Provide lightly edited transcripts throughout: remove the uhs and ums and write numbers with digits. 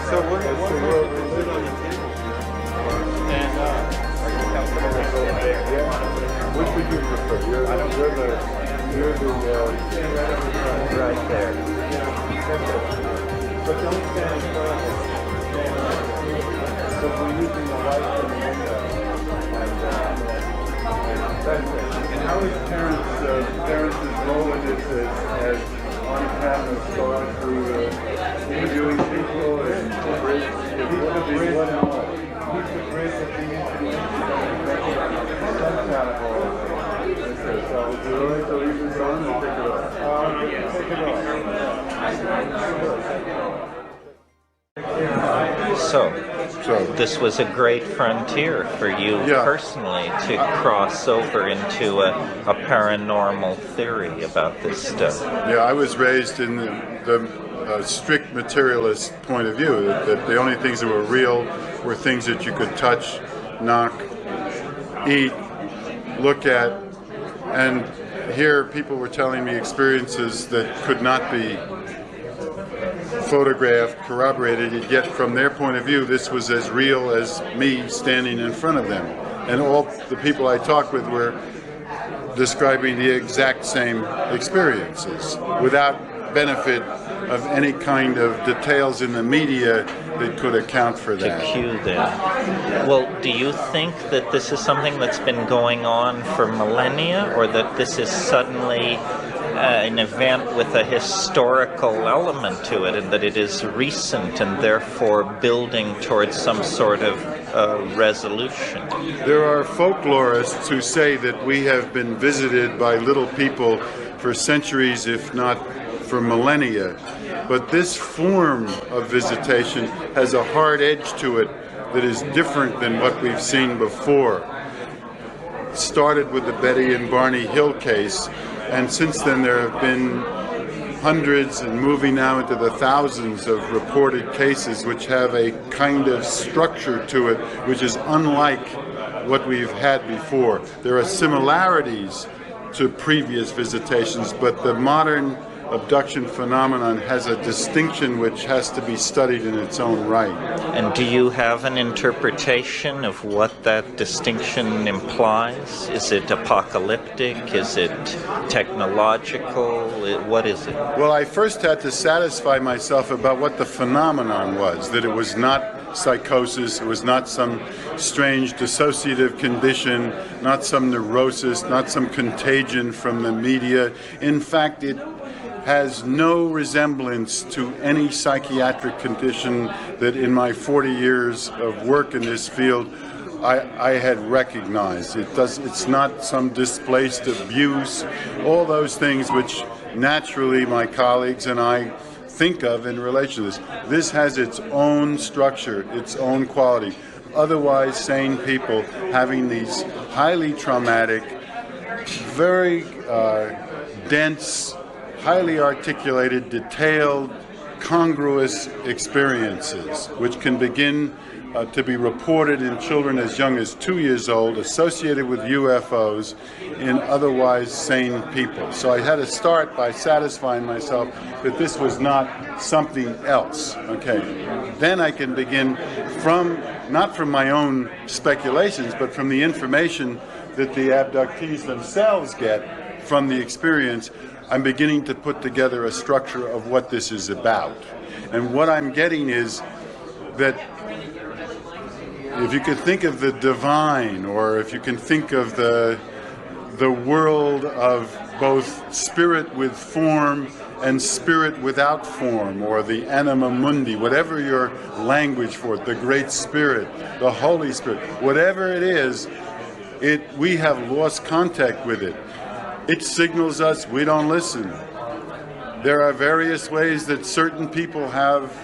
So what is it on the table? Which would you prefer? You're the Right there. but don't stand in front of it. So we're using the light from the window. And that's it. And how is Terence's role in this as on-camera star through interviewing people and the bridge? He's the bridge that the some kind of all. So do you want to leave this on or take it off? So this was a great frontier for you personally to cross over into a paranormal theory about this stuff. Yeah, I was raised in the strict materialist point of view, that the only things that were real were things that you could touch, knock, eat, look at, and here people were telling me experiences that could not be photographed, corroborated, yet from their point of view this was as real as me standing in front of them. And all the people I talked with were describing the exact same experiences without benefit of any kind of details in the media that could account for that. To cue them. Well, do you think that this is something that's been going on for millennia, or that this is suddenly an event with a historical element to it, and that it is recent and therefore building towards some sort of resolution? There are folklorists who say that we have been visited by little people for centuries, if not for millennia. But this form of visitation has a hard edge to it that is different than what we've seen before. It started with the Betty and Barney Hill case, and since then there have been hundreds and moving now into the thousands of reported cases which have a kind of structure to it which is unlike what we've had before. There are similarities to previous visitations, but the modern abduction phenomenon has a distinction which has to be studied in its own right. And do you have an interpretation of what that distinction implies? Is it apocalyptic? Is it technological? What is it? Well, I first had to satisfy myself about what the phenomenon was, that it was not psychosis, it was not some strange dissociative condition, not some neurosis, not some contagion from the media. In fact, it has no resemblance to any psychiatric condition that in my 40 years of work in this field I had recognized. It's not some displaced abuse, all those things which naturally my colleagues and I think of in relation to this. This has its own structure, its own quality. Otherwise sane people having these highly traumatic, very dense, highly articulated, detailed, congruous experiences, which can begin to be reported in children as young as 2 years old, associated with UFOs in otherwise sane people. So I had to start by satisfying myself that this was not something else. Okay, then I can begin not from my own speculations, but from the information that the abductees themselves get from the experience. I'm beginning to put together a structure of what this is about. And what I'm getting is that if you could think of the divine, or if you can think of the world of both spirit with form and spirit without form, or the anima mundi, whatever your language for it, the Great Spirit, the Holy Spirit, whatever it is, we have lost contact with it. It signals us we don't listen. There are various ways that certain people have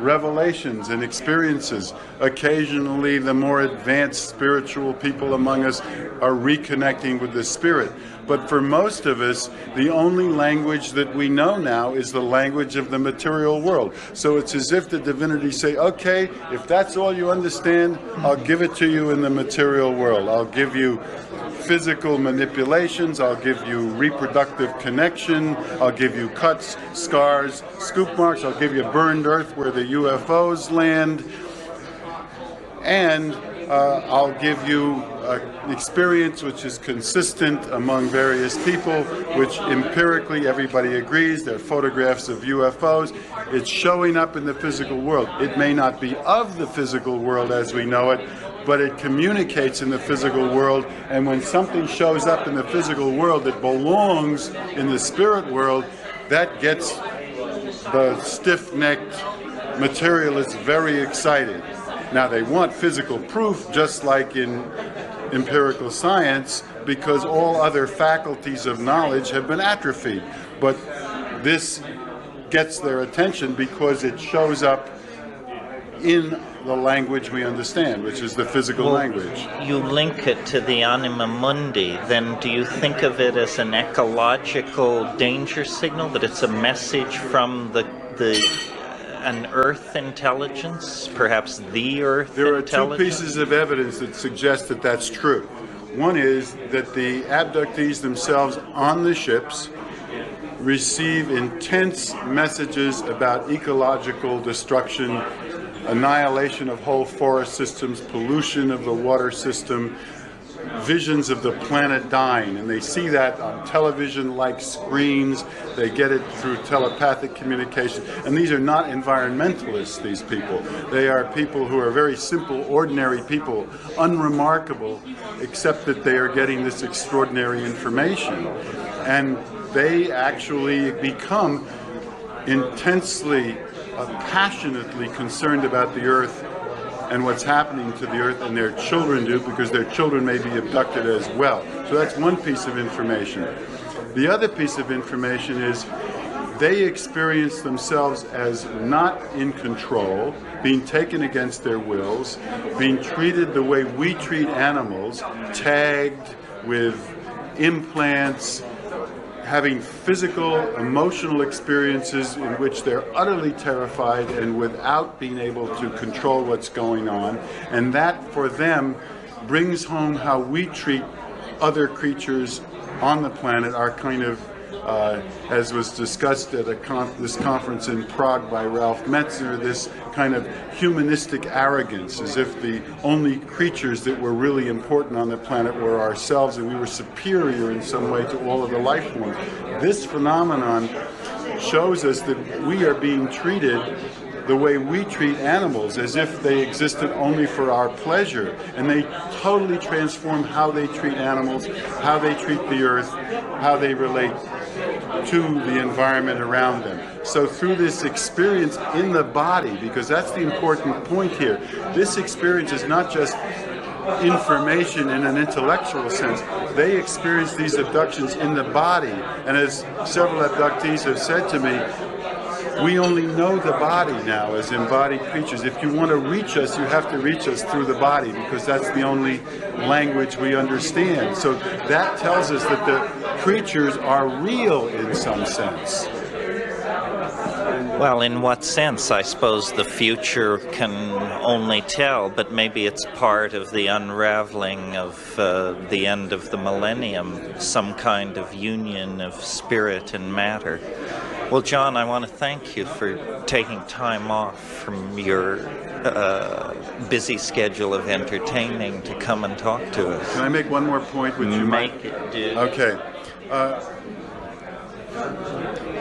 revelations and experiences. Occasionally, the more advanced spiritual people among us are reconnecting with the spirit. But for most of us, the only language that we know now is the language of the material world. So it's as if the divinities say, okay, if that's all you understand, I'll give it to you in the material world. I'll give you physical manipulations, I'll give you reproductive connection, I'll give you cuts, scars, scoop marks, I'll give you burned earth where the UFOs land, and I'll give you an experience which is consistent among various people, which empirically everybody agrees. They're photographs of UFOs. It's showing up in the physical world. It may not be of the physical world as we know it, but it communicates in the physical world. And when something shows up in the physical world that belongs in the spirit world, that gets the stiff-necked materialists very excited. Now, they want physical proof, just like in empirical science, because all other faculties of knowledge have been atrophied. But this gets their attention because it shows up in the language we understand, which is the physical language. You link it to the anima mundi, then do you think of it as an ecological danger signal, that it's a message from an Earth intelligence, perhaps the Earth There are intelligence? two pieces of evidence that suggest that that's true. One is that the abductees themselves on the ships receive intense messages about ecological destruction, annihilation of whole forest systems, pollution of the water system, visions of the planet dying, and they see that on television-like screens. They get it through telepathic communication, and these are not environmentalists, these people. They are people who are very simple, ordinary people, unremarkable, except that they are getting this extraordinary information. And they actually become intensely, passionately concerned about the Earth and what's happening to the Earth, and their children do, because their children may be abducted as well. So that's one piece of information. The other piece of information is they experience themselves as not in control, being taken against their wills, being treated the way we treat animals, tagged with implants, having physical, emotional experiences in which they're utterly terrified and without being able to control what's going on. And that, for them, brings home how we treat other creatures on the planet, our kind of, as was discussed at this conference in Prague by Ralph Metzner, this kind of humanistic arrogance, as if the only creatures that were really important on the planet were ourselves, and we were superior in some way to all of the life forms. This phenomenon shows us that we are being treated the way we treat animals, as if they existed only for our pleasure, and they totally transform how they treat animals, how they treat the earth, how they relate to the environment around them. So through this experience in the body, because that's the important point here, this experience is not just information in an intellectual sense. They experience these abductions in the body, and as several abductees have said to me, we only know the body now as embodied creatures. If you want to reach us, you have to reach us through the body, because that's the only language we understand. So that tells us that the creatures are real in some sense. Well, in what sense? I suppose the future can only tell, but maybe it's part of the unraveling of the end of the millennium, some kind of union of spirit and matter. Well, John, I want to thank you for taking time off from your busy schedule of entertaining to come and talk to us. Can I make one more point? Which you Make it do. Okay.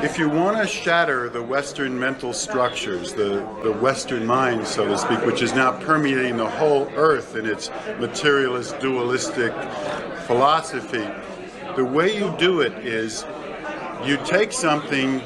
If you want to shatter the Western mental structures, the Western mind, so to speak, which is now permeating the whole earth in its materialist, dualistic philosophy, the way you do it is you take something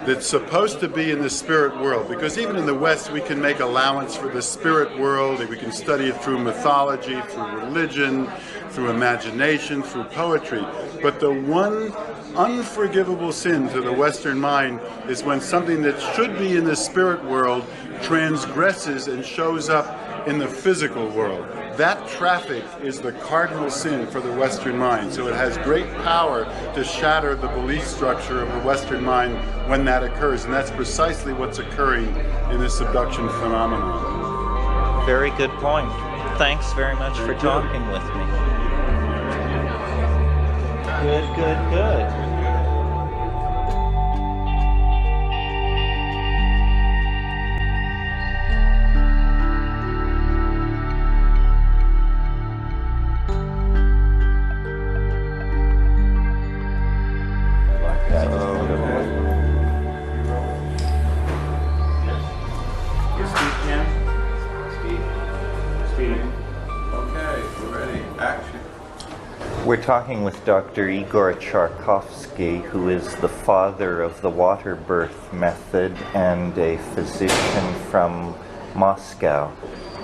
that's supposed to be in the spirit world, because even in the West we can make allowance for the spirit world, and we can study it through mythology, through religion, through imagination, through poetry. But the one unforgivable sin to the Western mind is when something that should be in the spirit world transgresses and shows up in the physical world. That traffic is the cardinal sin for the Western mind. So it has great power to shatter the belief structure of the Western mind when that occurs. And that's precisely what's occurring in this abduction phenomenon. Very good point. Thanks very much for talking with me. Good, good, good. We're talking with Dr. Igor Charkovsky, who is the father of the water birth method and a physician from Moscow.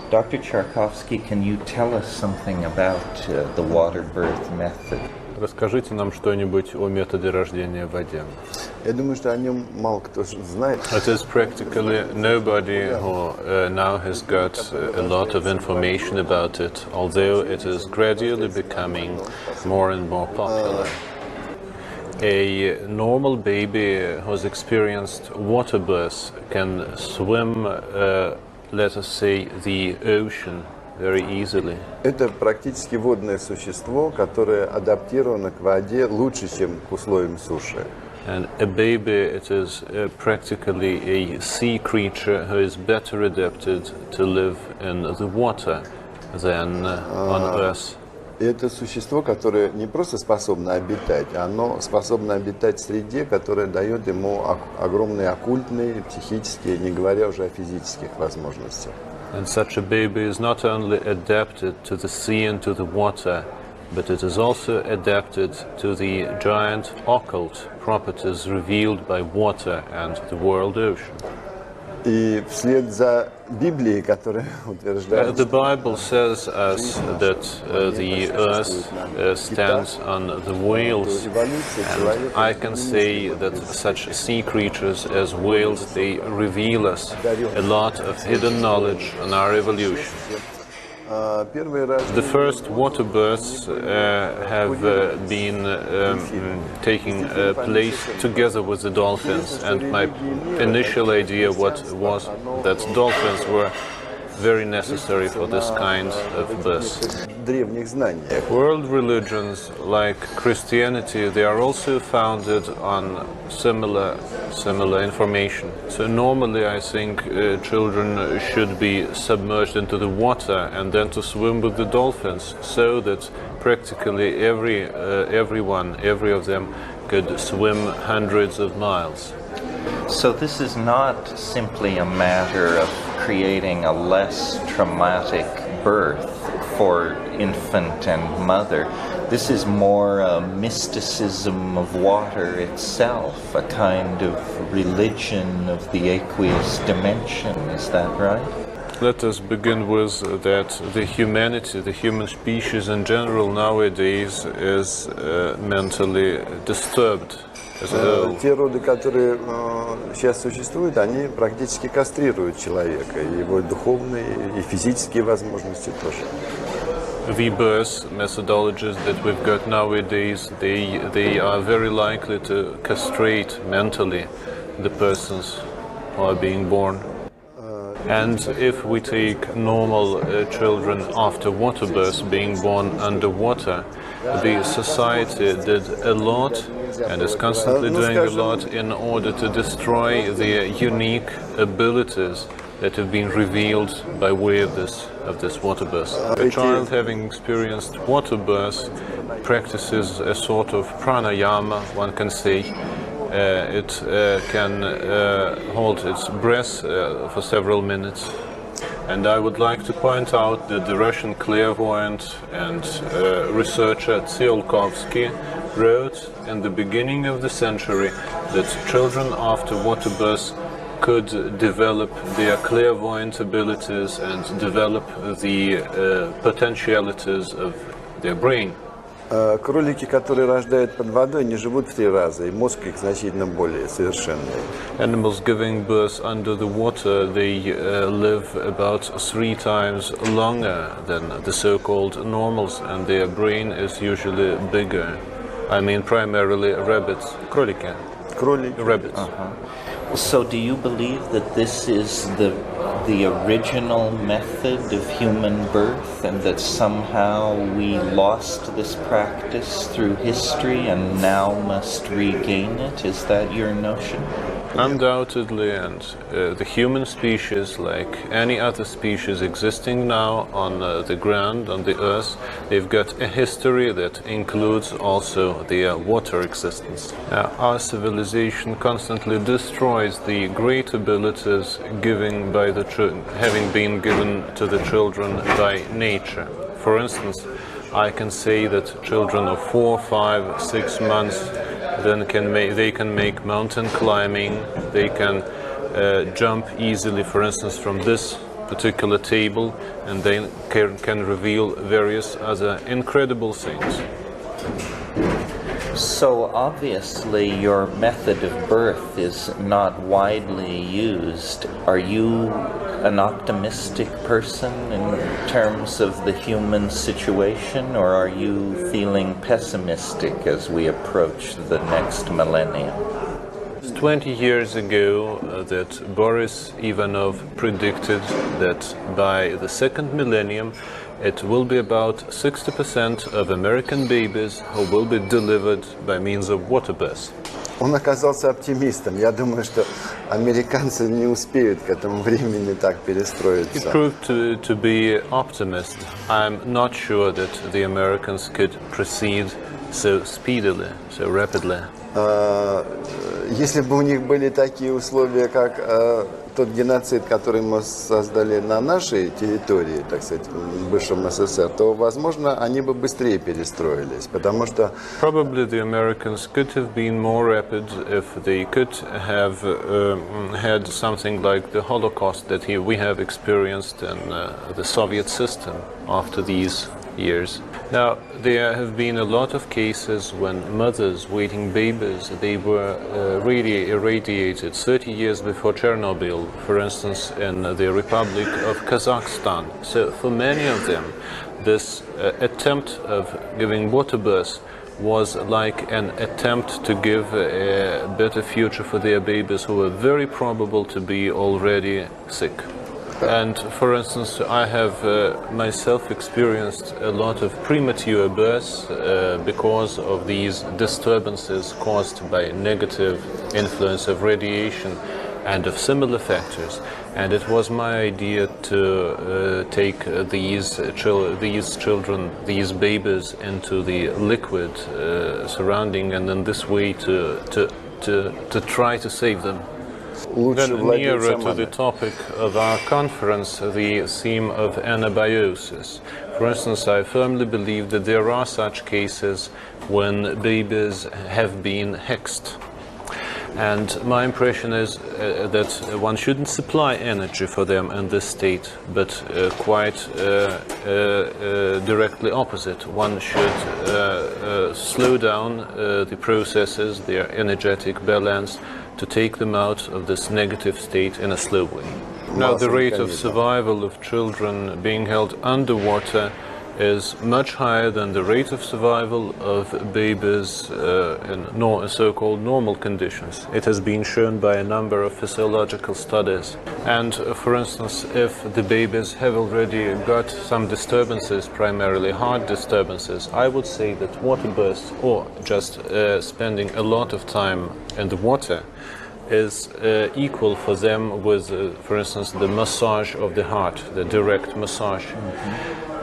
Dr. Charkovsky, can you tell us something about the water birth method? Расскажите нам что-нибудь о методе рождения в воде. Я думаю, что о нем мало кто знает. It is practically nobody who now has got a lot of information about it, although it is gradually becoming more and more popular. A normal baby who's experienced water birth can swim, let us say, the ocean very easily. Это практически водное существо, которое адаптировано к воде лучше, чем к условиям суши. And a baby, it is practically a sea creature who is better adapted to live in the water than on Earth. Это существо, которое не просто способно обитать, оно способно обитать в среде, которая дает ему огромные оккультные, психические, не говоря уже о физических возможностях. And such a baby is not only adapted to the sea and to the water, but it is also adapted to the giant occult properties revealed by water and the world ocean. И вслед за Библией, которая утверждает, The Bible says us that the earth stands on the whales, and I can say that such sea creatures as whales, they reveal us a lot of hidden knowledge on our evolution. The first water births have been taking place together with the dolphins, and my initial idea was that dolphins were very necessary for this kind of birth. World religions like Christianity, they are also founded on similar information. So normally I think children should be submerged into the water and then to swim with the dolphins, so that practically every of them could swim hundreds of miles. So this is not simply a matter of creating a less traumatic birth for infant and mother. This is more a mysticism of water itself, a kind of religion of the aqueous dimension. Is that right? Let us begin with that the humanity, the human species in general nowadays is mentally disturbed. Те роды, которые сейчас существуют, они практически кастрируют человека, его духовные и физические возможности тоже. The birth methodologies that we've got nowadays, they are very likely to castrate mentally the persons who are being born. And if we take normal children after water birth being born underwater, the society did a lot and is constantly doing a lot in order to destroy the unique abilities that have been revealed by way of this water birth. A child having experienced water birth practices a sort of pranayama, one can say. It can hold its breath for several minutes. And I would like to point out that the Russian clairvoyant and researcher Tsiolkovsky wrote in the beginning of the century that children after water birth could develop their clairvoyant abilities and develop the potentialities of their brain. Кролики, которые рождают под водой, не живут в 3 раза, и мозг их значительно более совершенный. Animals giving birth under the water, they live about 3 times longer than the so-called normals, and their brain is usually bigger. I mean primarily rabbits, кролики. Кролики. Rabbits. So do you believe that this is the the original method of human birth and that somehow we lost this practice through history and now must regain it? Is that your notion? Undoubtedly, and the human species, like any other species existing now on the ground, on the earth, they've got a history that includes also their water existence. Our civilization constantly destroys the great abilities having been given to the children by nature. For instance, I can say that children of 4, 5, 6 months they can make mountain climbing, they can jump easily, for instance, from this particular table, and they can reveal various other incredible things. So obviously your method of birth is not widely used. Are you an optimistic person in terms of the human situation, or are you feeling pessimistic as we approach the next millennium? 20 years ago that Boris Ivanov predicted that by the second millennium it will be about 60% of American babies who will be delivered by means of water birth. Он оказался оптимистом. Я думаю, что американцы не успеют к этому времени так He перестроиться. proved to be optimist. I'm not sure that the Americans could proceed so speedily, so rapidly. Если бы у них были такие условия, как тот геноцид, который мы создали на нашей территории, так сказать, в бывшем СССР, то, возможно, они бы быстрее перестроились, потому что... Probably the Americans could have been more rapid if they could have had something like the Holocaust that we have experienced in the Soviet system after these years. Now, there have been a lot of cases when mothers waiting babies, they were really irradiated 30 years before Chernobyl, for instance, in the Republic of Kazakhstan. So for many of them, this attempt of giving water birth was like an attempt to give a better future for their babies who were very probable to be already sick. And for instance, I have myself experienced a lot of premature births because of these disturbances caused by negative influence of radiation and of similar factors. And it was my idea to take these children, these babies, into the liquid surrounding, and in this way to try to save them. Then nearer to the topic of our conference, the theme of anabiosis. For instance, I firmly believe that there are such cases when babies have been hexed. And my impression is that one shouldn't supply energy for them in this state, but quite directly opposite. One should slow down the processes, their energetic balance, to take them out of this negative state in a slow way. Now, the rate of survival of children being held underwater is much higher than the rate of survival of babies in so-called normal conditions. It has been shown by a number of physiological studies. And for instance, if the babies have already got some disturbances, primarily heart disturbances, I would say that water births, or just spending a lot of time in the water, is equal for them with, for instance, the massage of the heart, the direct massage.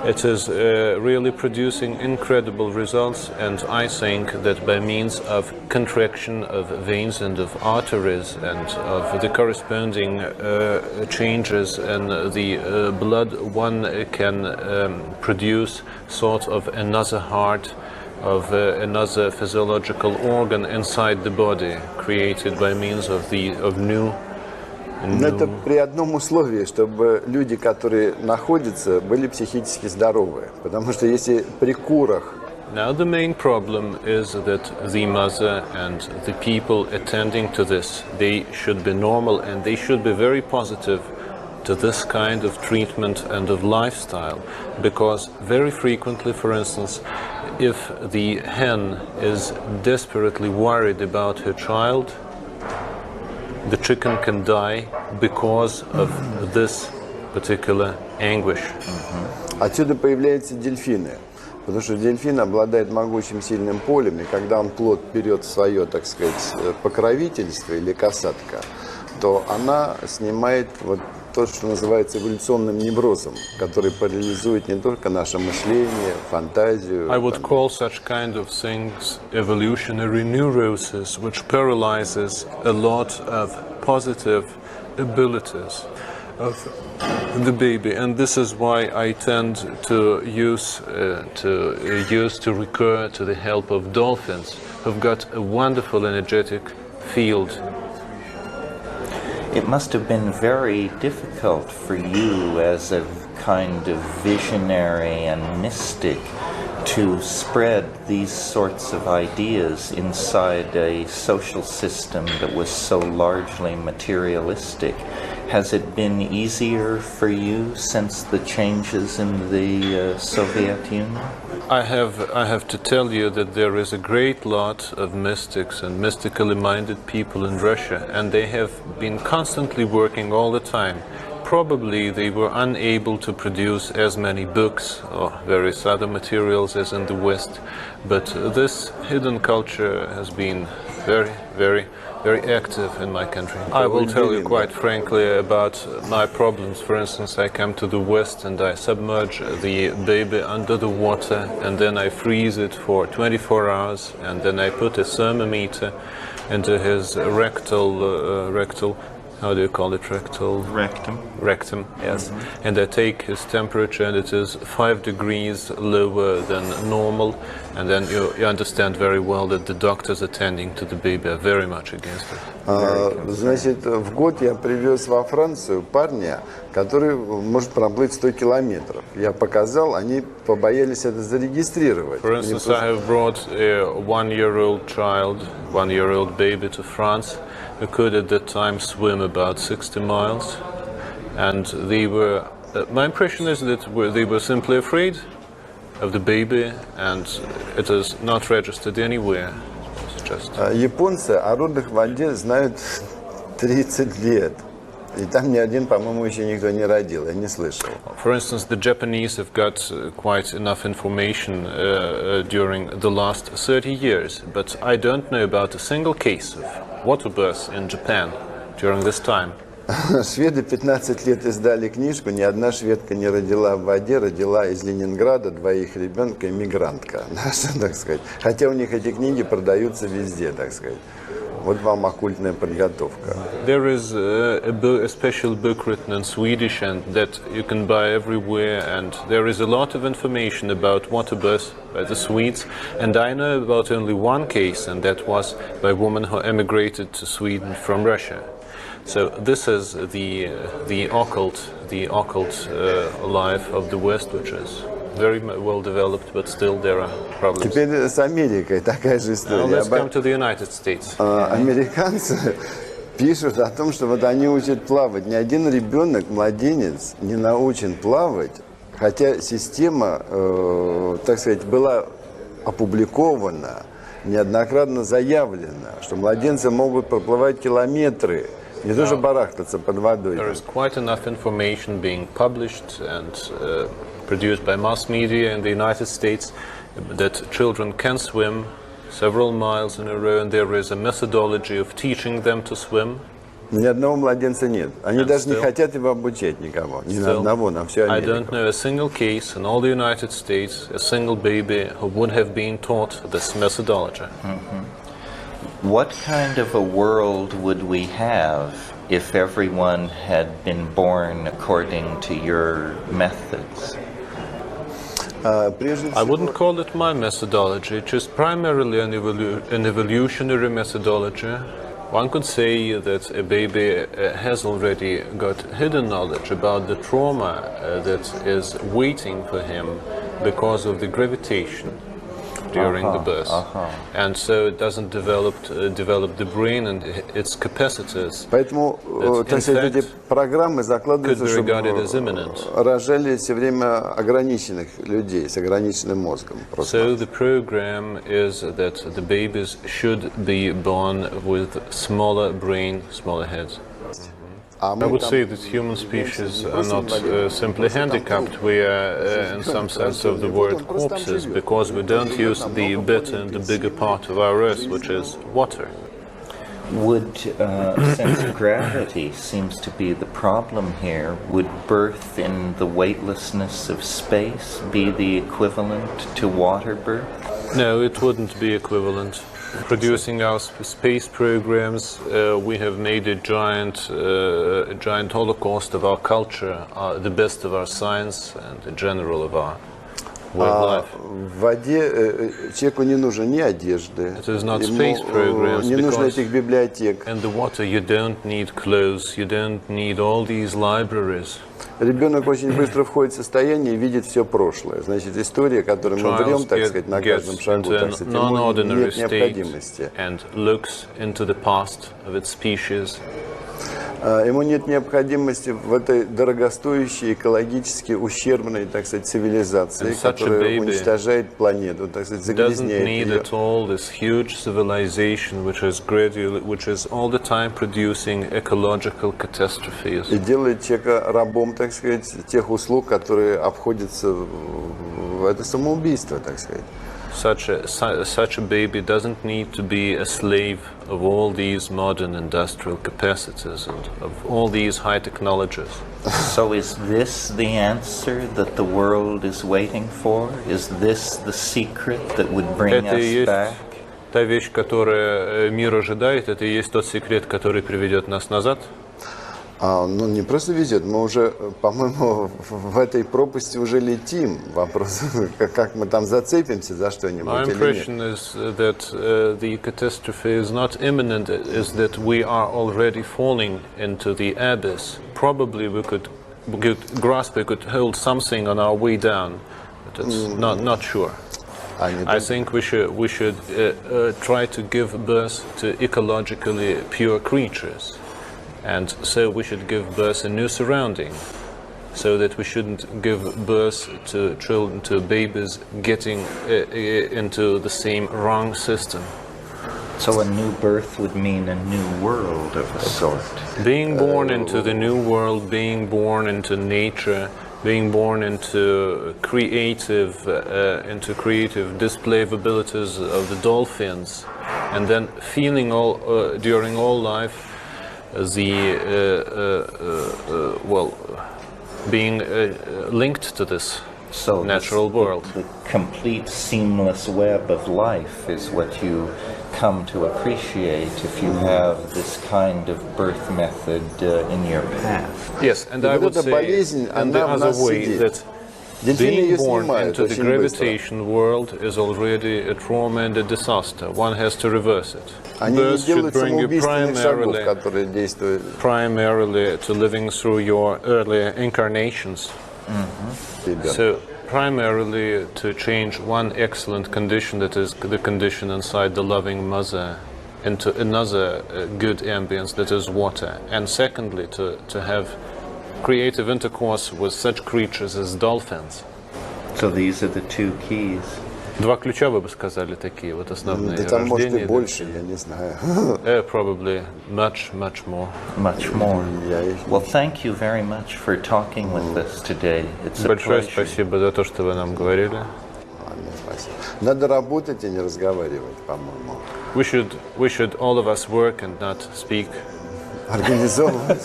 It is really producing incredible results, and I think that by means of contraction of veins and of arteries and of the corresponding changes in the blood, one can produce sort of another heart, of another physiological organ inside the body, created by means of new. Но это при одном условии, чтобы люди, которые находятся, были психически здоровы. Потому что если при курах... Now the main problem is that the mother and the people attending to this, they should be normal and they should be very positive to this kind of treatment and of lifestyle. Because very frequently, for instance, if the hen is desperately worried about her child, the chicken can die because of this particular anguish. Отсюда появляются дельфины. Потому что дельфин обладает могучим сильным полем, и когда он плод берет в свое, так сказать, покровительство или касатка, то она снимает вот то, что называется эволюционным неврозом, который парализует не только наше мышление, фантазию. I would call such kind of things evolutionary neurosis, which paralyzes a lot of positive abilities of the baby, and this is why I tend to recur to the help of dolphins, who've got a wonderful energetic field. It must have been very difficult for you as a kind of visionary and mystic to spread these sorts of ideas inside a social system that was so largely materialistic. Has it been easier for you since the changes in the Soviet Union? I have to tell you that there is a great lot of mystics and mystically minded people in Russia, and they have been constantly working all the time. Probably they were unable to produce as many books or various other materials as in the West, but this hidden culture has been very, very, very active in my country. I will tell you quite frankly about my problems. For instance, I come to the West and I submerge the baby under the water, and then I freeze it for 24 hours, and then I put a thermometer into his rectal, how do you call it, rectum, yes. And I take his temperature, and it is 5 degrees lower than normal, and then you understand very well that the doctors attending to the baby are very much against it. Значит, в год я привез во Францию парня, который может проплыть 100 километров. Я показал, они побоялись это зарегистрировать. For instance, I have brought a one-year-old baby to France, who could at that time swim about 60 miles, and they were, my impression is that they were simply afraid of the baby, and it is not registered anywhere. It's just... Японцы о родах в воде знают 30 лет. И там ни один, по-моему, еще никто не родил, я не слышал. For instance, the Japanese have got quite enough information during the last 30 years, but I don't know about a single case of water birth in Japan during this time. Шведы 15 лет издали книжку, ни одна шведка не родила в воде, родила из Ленинграда 2 ребенка, иммигрантка, наша, так сказать. Хотя у них эти книги продаются везде, так сказать. Вот вам оккультная подготовка. There is a special book written in Swedish and that you can buy everywhere, and there is a lot of information about water birth by the Swedes, and I know about only one case, and that was by a woman who emigrated to Sweden from Russia. So this is the occult life of the West, which is very well developed, but still there are problems. Теперь с Америкой такая же история. Now let's come to the United States. Американцы пишут о том, что вот они учат плавать. Ни один ребенок, младенец, не научен плавать, хотя система, так сказать, была опубликована, неоднократно заявлено, что младенцы могут проплывать километры. Не тоже барахтаться под водой. There is quite enough information being published and produced by mass media in the United States that children can swim several miles in a row, and there is a methodology of teaching them to swim. Ни одного младенца нет. Они даже не хотят его обучать никого. Ни на одного, на всю Америку. I don't know a single case in all the United States, a single baby who would have been taught this methodology. What kind of a world would we have if everyone had been born according to your methods? I wouldn't call it my methodology, it's just primarily an evolutionary methodology. One could say that a baby has already got hidden knowledge about the trauma that is waiting for him because of the gravitation during the birth, and so it doesn't develop the brain and its capacities. Поэтому, так сказать, эти программы закладываются, чтобы рожали все время ограниченных людей с ограниченным мозгом. So the program is that the babies should be born with smaller brain, smaller heads. А I мы would там say that human species не are просто not инвалиды, simply просто там handicapped. труп. We are, in some sense of the Вот word, он просто там corpses, живет. because we Он don't живет use the намного better более and the bigger интенсивной part of our earth, which жизнью. is water. Would since gravity seems to be the problem here, would birth in the weightlessness of space be the equivalent to water birth? No, it wouldn't be equivalent. Producing our space programs, we have made a giant holocaust of our culture, the best of our science, and the general of our way of life. В воде человеку не нужно ни одежды, It is not space programs, не нужно because этих библиотек. in the water you don't need clothes, you don't need all these libraries. Ребенок очень быстро входит в состояние и видит все прошлое. Значит, история, которой мы врем, так сказать, на каждом Gets шагу, into так an сказать, ему non-ordinary нет state необходимости. and looks into the past of its species. Ему нет необходимости в этой дорогостоящей, экологически ущербной, так сказать, цивилизации, And such a которая baby уничтожает планету, так сказать, Doesn't загрязняет need ее. at all this huge civilization which is all the time producing ecological catastrophes. И делает человека рабом, так сказать, тех услуг, которые обходятся в это самоубийство, так сказать. Such a baby doesn't need to be a slave of all these modern industrial capacities and of all these high technologies. So is this the answer that the world is waiting for? Is this the secret that would bring Это и us есть back? та вещь, которую мир ожидает, это и есть тот секрет, который приведет нас назад. Ну, не просто везет, мы уже, по-моему, в этой пропасти уже летим. Вопрос, как мы там зацепимся за My что-нибудь или нет. impression is that the catastrophe is not imminent, is that we are already falling into the abyss. Probably we could grasp, we could hold something on our way down, but it's not sure. I think we should try to give birth to ecologically pure creatures. And so we should give birth a new surrounding, so that we shouldn't give birth to children, to babies getting into the same wrong system. So a new birth would mean a new world of a sort. Being born into the new world, being born into nature, being born into creative display of abilities of the dolphins, and then feeling during all life being linked to this natural world. The complete seamless web of life is what you come to appreciate if you have this kind of birth method in your path. Yes, and I would say in the other way that being born into the gravitation world is already a trauma and a disaster. One has to reverse it. Birth should bring you primarily to living through your earlier incarnations. So primarily to change one excellent condition, that is the condition inside the loving mother, into another good ambience, that is water. And secondly, to have creative intercourse with such creatures as dolphins. So these are the two keys. Два ключа, вы бы сказали, такие вот основные. Да там может и рождение, больше, я не знаю. Probably much more. Much more. Well, thank you very much for talking with us today. It's a Большое pleasure. спасибо за то, что вы нам говорили. Ладно, спасибо. Надо работать и не разговаривать, по-моему. We should all of us work and not speak. Организовывать.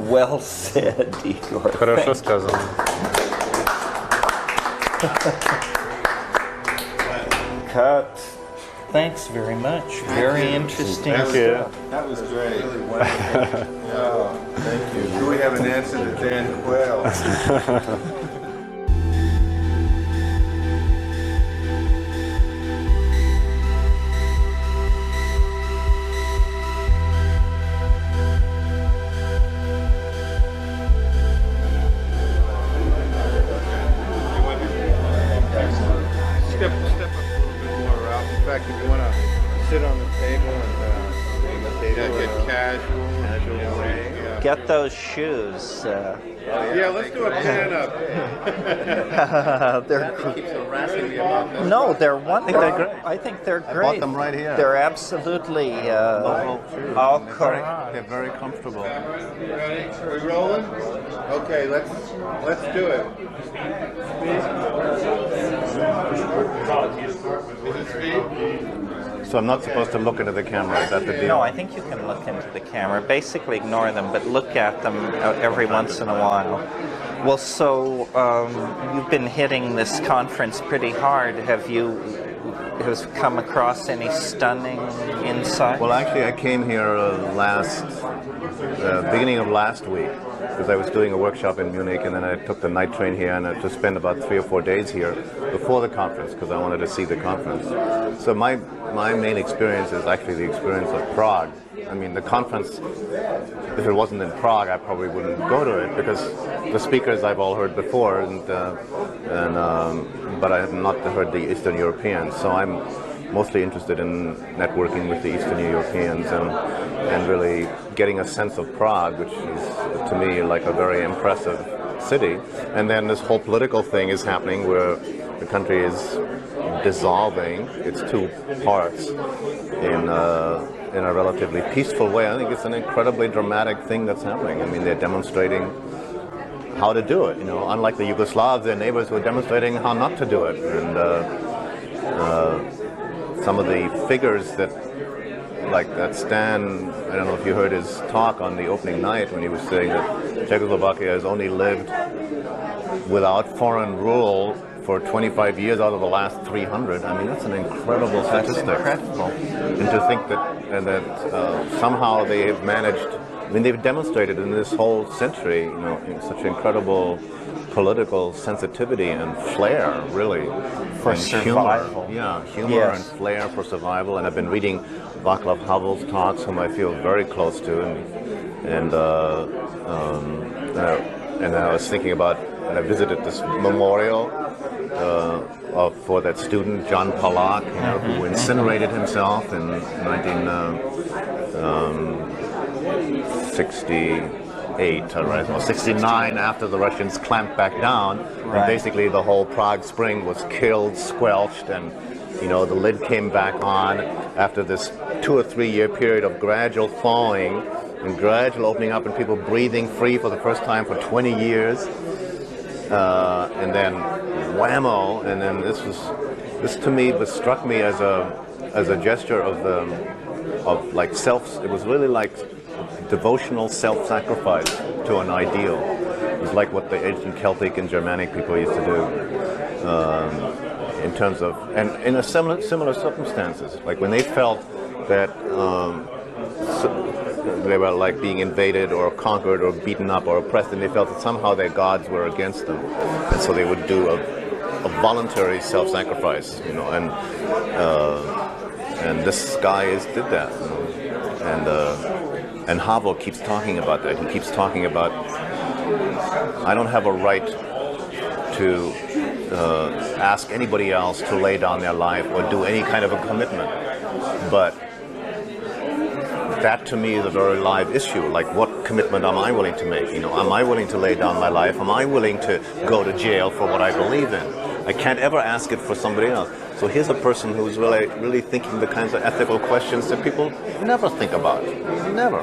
Well said, Igor. Хорошо сказано. Cut. Thanks very much. Very interesting stuff. That was great. Really wonderful. Yeah, thank you. Do we have an answer to Dan Quayle? Step up a little bit more, Ralph. In fact, if you want to sit on the table and get casual, enjoy. Yeah. get those shoes. Yeah, let's do a pan up. They're Keeps harassing me about this. no, they're wonderful. they're great. I think they're I great. bought them right here. They're absolutely Local shoes. all They're correct. they're very comfortable. We rolling? Okay, let's do it. Is it speed? So I'm not supposed to look into the camera. Is that the deal? No, I think you can look into the camera. Basically ignore them, but look at them every once in a while. Well, so you've been hitting this conference pretty hard. Have you come across any stunning insights? Well, actually, I came here beginning of last week, because I was doing a workshop in Munich, and then I took the night train here, and I just spent about 3 or 4 days here before the conference, because I wanted to see the conference. So my main experience is actually the experience of Prague. I mean, the conference, if it wasn't in Prague, I probably wouldn't go to it, because the speakers I've all heard before, but I have not heard the Eastern Europeans. So I'm mostly interested in networking with the Eastern Europeans and really getting a sense of Prague, which is, to me, like a very impressive city. And then this whole political thing is happening where the country is dissolving its two parts in a relatively peaceful way. I think it's an incredibly dramatic thing that's happening. I mean, they're demonstrating how to do it. You know, unlike the Yugoslavs, their neighbors were demonstrating how not to do it. And some of the figures that Stan, I don't know if you heard his talk on the opening night when he was saying that Czechoslovakia has only lived without foreign rule for 25 years out of the last 300. I mean, that's an incredible statistic. Incredible. And to think that somehow they have managed, I mean, they've demonstrated in this whole century, you know, in such incredible political sensitivity and flair, really. For and survival. Humor. Yeah, humor Yes. and flair for survival. And I've been reading Václav Havel's talks, whom I feel very close to, and I was thinking about, and I visited this memorial for that student John Palak, you know, who incinerated himself in 1968, or 69, after the Russians clamped back down. Right. And basically the whole Prague Spring was killed, squelched, and you know, the lid came back on after this 2 or 3 year period of gradual thawing and gradual opening up and people breathing free for the first time for 20 years. And then whammo, and then this to me struck me as a gesture of like it was really like devotional self-sacrifice to an ideal. It was like what the ancient Celtic and Germanic people used to do. In terms of, and in a similar circumstances, like when they felt that they were like being invaded or conquered or beaten up or oppressed, and they felt that somehow their gods were against them, and so they would do a voluntary self-sacrifice, you know, and this guy did that, you know? And Havel keeps talking about that. He keeps talking about, I don't have a right to ask anybody else to lay down their life or do any kind of a commitment, but that to me is a very live issue. Like, what commitment am I willing to make? You know, am I willing to lay down my life? Am I willing to go to jail for what I believe in? I can't ever ask it for somebody else. So here's a person who's really thinking the kinds of ethical questions that people never think about. Never.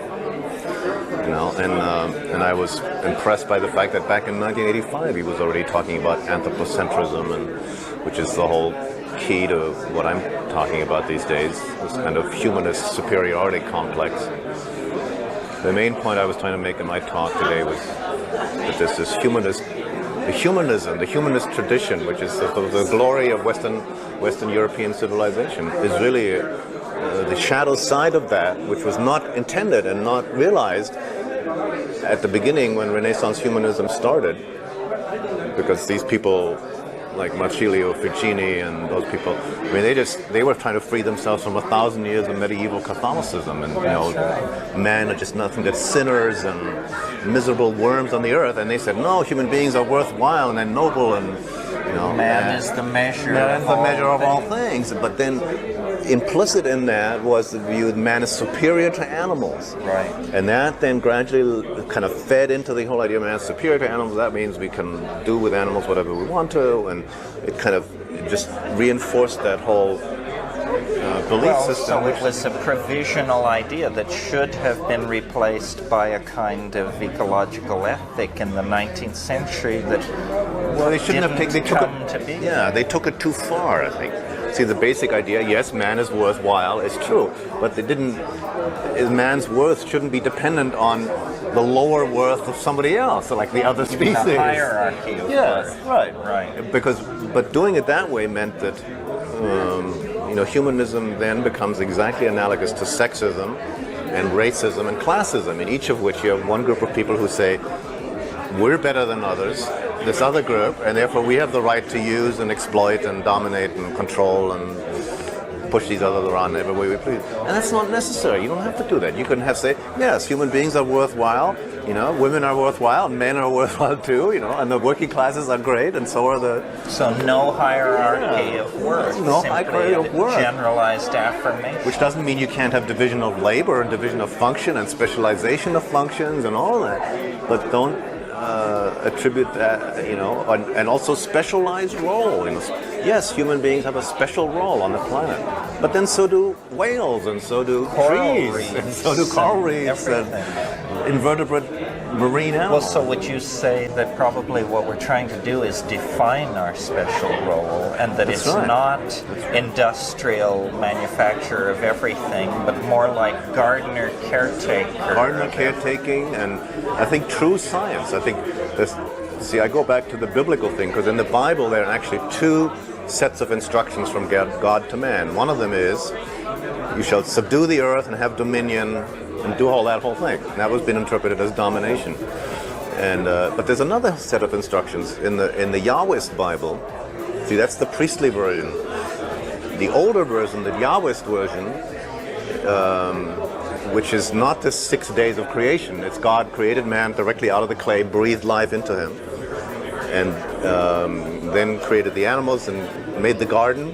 You know, and I was impressed by the fact that back in 1985 he was already talking about anthropocentrism, and which is the whole key to what I'm talking about these days, this kind of humanist superiority complex. The main point I was trying to make in my talk today was that there's this the humanist tradition, which is the glory of Western European civilization, is really the shadow side of that, which was not intended and not realized at the beginning when Renaissance humanism started, because these people like Marsilio Ficini and those people, I mean, they were trying to free themselves from 1,000 years of medieval Catholicism, and you know, men are just nothing but sinners and miserable worms on the earth, and they said, no, human beings are worthwhile and noble, and you know, man is the measure of all things. But then implicit in that was the view that man is superior to animals. Right. And that then gradually kind of fed into the whole idea of man is superior to animals. That means we can do with animals whatever we want to, and it kind of just reinforced that whole belief system. So it was a provisional idea that should have been replaced by a kind of ecological ethic in the 19th century that they shouldn't have taken. They took come to be. Yeah, they took it too far, I think. See, the basic idea, yes, man is worthwhile, is true, but they didn't. Man's worth shouldn't be dependent on the lower worth of somebody else, so like the other species. The hierarchy of Yes, right. Right. But doing it that way meant that humanism then becomes exactly analogous to sexism and racism and classism, in each of which you have one group of people who say, we're better than others, this other group, and therefore we have the right to use and exploit and dominate and control and push these others around every way we please. And that's not necessary. You don't have to do that. You can say, yes, human beings are worthwhile, women are worthwhile, men are worthwhile too, and the working classes are great, and so are the... So no hierarchy of worth. No hierarchy of worth. Generalized affirmation. Which doesn't mean you can't have division of labor and division of function and specialization of functions and all that. But don't attribute that, and also specialized role. Yes, human beings have a special role on the planet, but then so do whales, and so do trees, and so do coral reefs, and invertebrate marine animals. Well, so would you say that probably what we're trying to do is define our special role, and that it's not industrial manufacture of everything, but more like gardener caretaker? Gardener caretaking, and I think true science. I think this. See, I go back to the biblical thing, because in the Bible there are actually two sets of instructions from God to man. One of them is, you shall subdue the earth and have dominion and do all that whole thing. And that was been interpreted as domination. And but there's another set of instructions in the Yahwist Bible. See, that's the priestly version. The older version, the Yahwist version, which is not the 6 days of creation. It's God created man directly out of the clay, breathed life into him, and then created the animals and made the garden.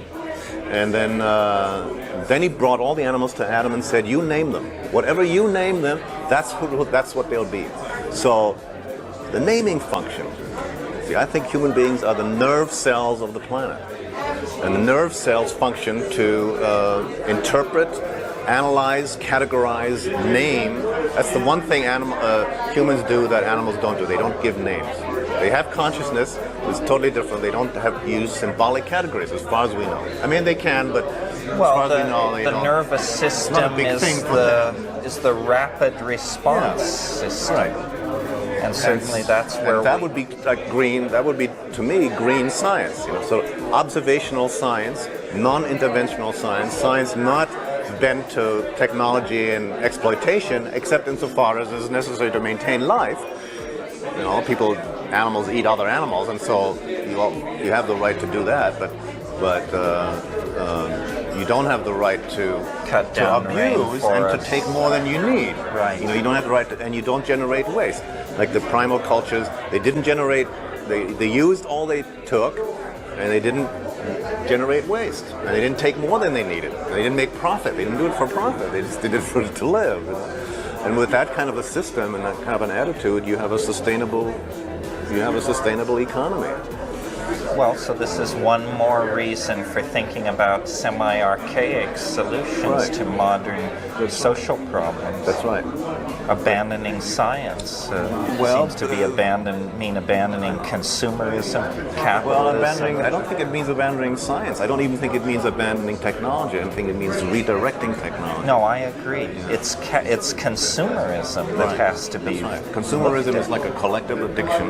And then he brought all the animals to Adam and said, you name them. Whatever you name them, that's what they'll be. So the naming function. See, I think human beings are the nerve cells of the planet. And the nerve cells function to interpret, analyze, categorize, name. That's the one thing humans do that animals don't do. They don't give names. They have consciousness. It's totally different. They don't use symbolic categories, as far as we know. I mean, they can, but as far as we know, the nervous system is the rapid response system. Right. And certainly that's where that would be like green. That would be, to me, green science. So observational science, non-interventional science, science not bent to technology and exploitation, except insofar as is necessary to maintain life. Animals eat other animals, and so you have the right to do that, but you don't have the right to cut down, to abuse and to take more than you need. Right. You don't have the right to, and you don't generate waste. Like the primal cultures, they didn't generate. They used all they took, and they didn't generate waste, and they didn't take more than they needed. And they didn't make profit. They didn't do it for profit. They just did it to live. And with that kind of a system and that kind of an attitude, you have a sustainable economy. Well, so this is one more reason for thinking about semi-archaic solutions to modern social problems. That's right. Abandoning science seems to be abandoning consumerism, capitalism. I don't think it means abandoning science. I don't even think it means abandoning technology. I think it means redirecting technology. No, I agree. It's consumerism that has to be. Right. Consumerism is like a collective addiction.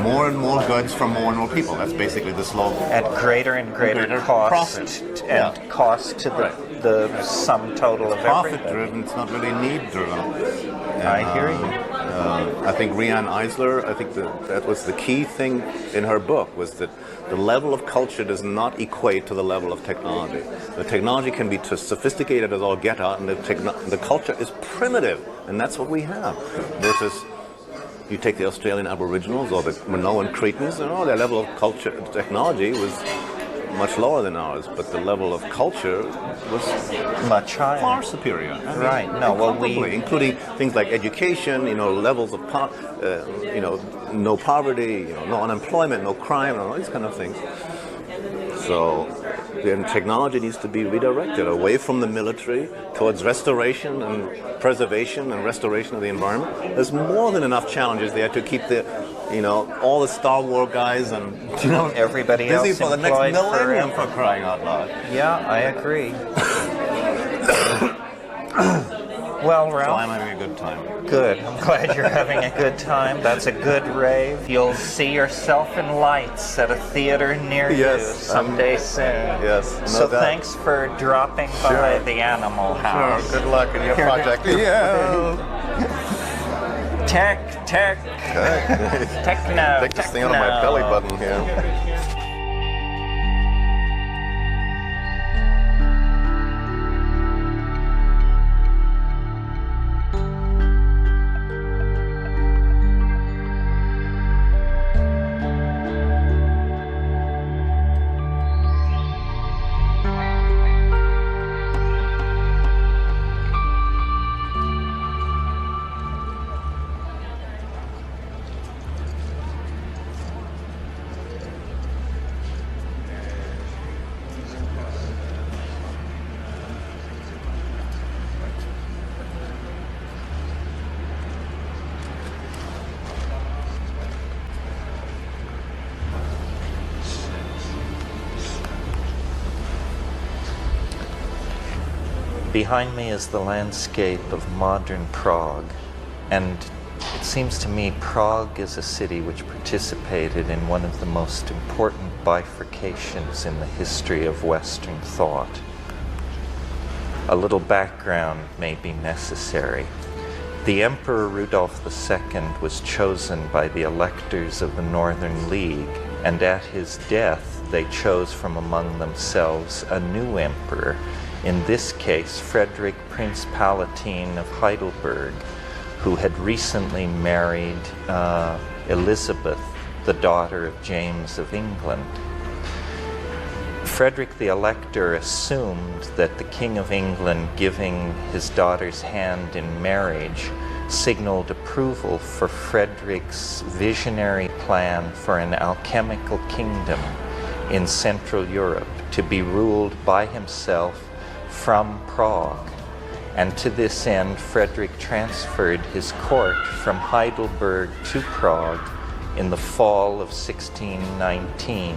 More and more goods from more and more people. That's basically the slogan. At greater and greater cost, profit. and cost to the sum total of everything. Profit-driven, it's not really need-driven. I hear you. I think Riane Eisler, that was the key thing in her book, was that the level of culture does not equate to the level of technology. The technology can be sophisticated as all get out, and the culture is primitive, and that's what we have. Versus, you take the Australian Aboriginals or the Minoan Cretans, their level of culture, technology was much lower than ours, but the level of culture was Much higher. far superior. I mean, Right. No, well, incomparably, including things like education, levels of, no poverty, no unemployment, no crime, and all these kind of things. So, then technology needs to be redirected away from the military towards restoration and preservation and restoration of the environment. There's more than enough challenges there to keep all the Star Wars guys and Everybody busy else for the next employed millennium forever. for crying out loud. Yeah, I agree. Well, So Ralph, I'm having a good time. good. I'm glad you're having a good time. That's a good rave. You'll see yourself in lights at a theater near you Yes, someday soon. Yes, no So doubt. thanks for dropping by Sure. the Animal House. Good luck in your project. Yeah. Techno. Take this thing out of my belly button here. Behind me is the landscape of modern Prague, and it seems to me Prague is a city which participated in one of the most important bifurcations in the history of Western thought. A little background may be necessary. The Emperor Rudolph II was chosen by the electors of the Northern League, and at his death they chose from among themselves a new emperor, in this case Frederick, Prince Palatine of Heidelberg, who had recently married Elizabeth, the daughter of James of England. Frederick the Elector assumed that the King of England giving his daughter's hand in marriage signaled approval for Frederick's visionary plan for an alchemical kingdom in Central Europe to be ruled by himself from Prague. And to this end, Frederick transferred his court from Heidelberg to Prague in the fall of 1619.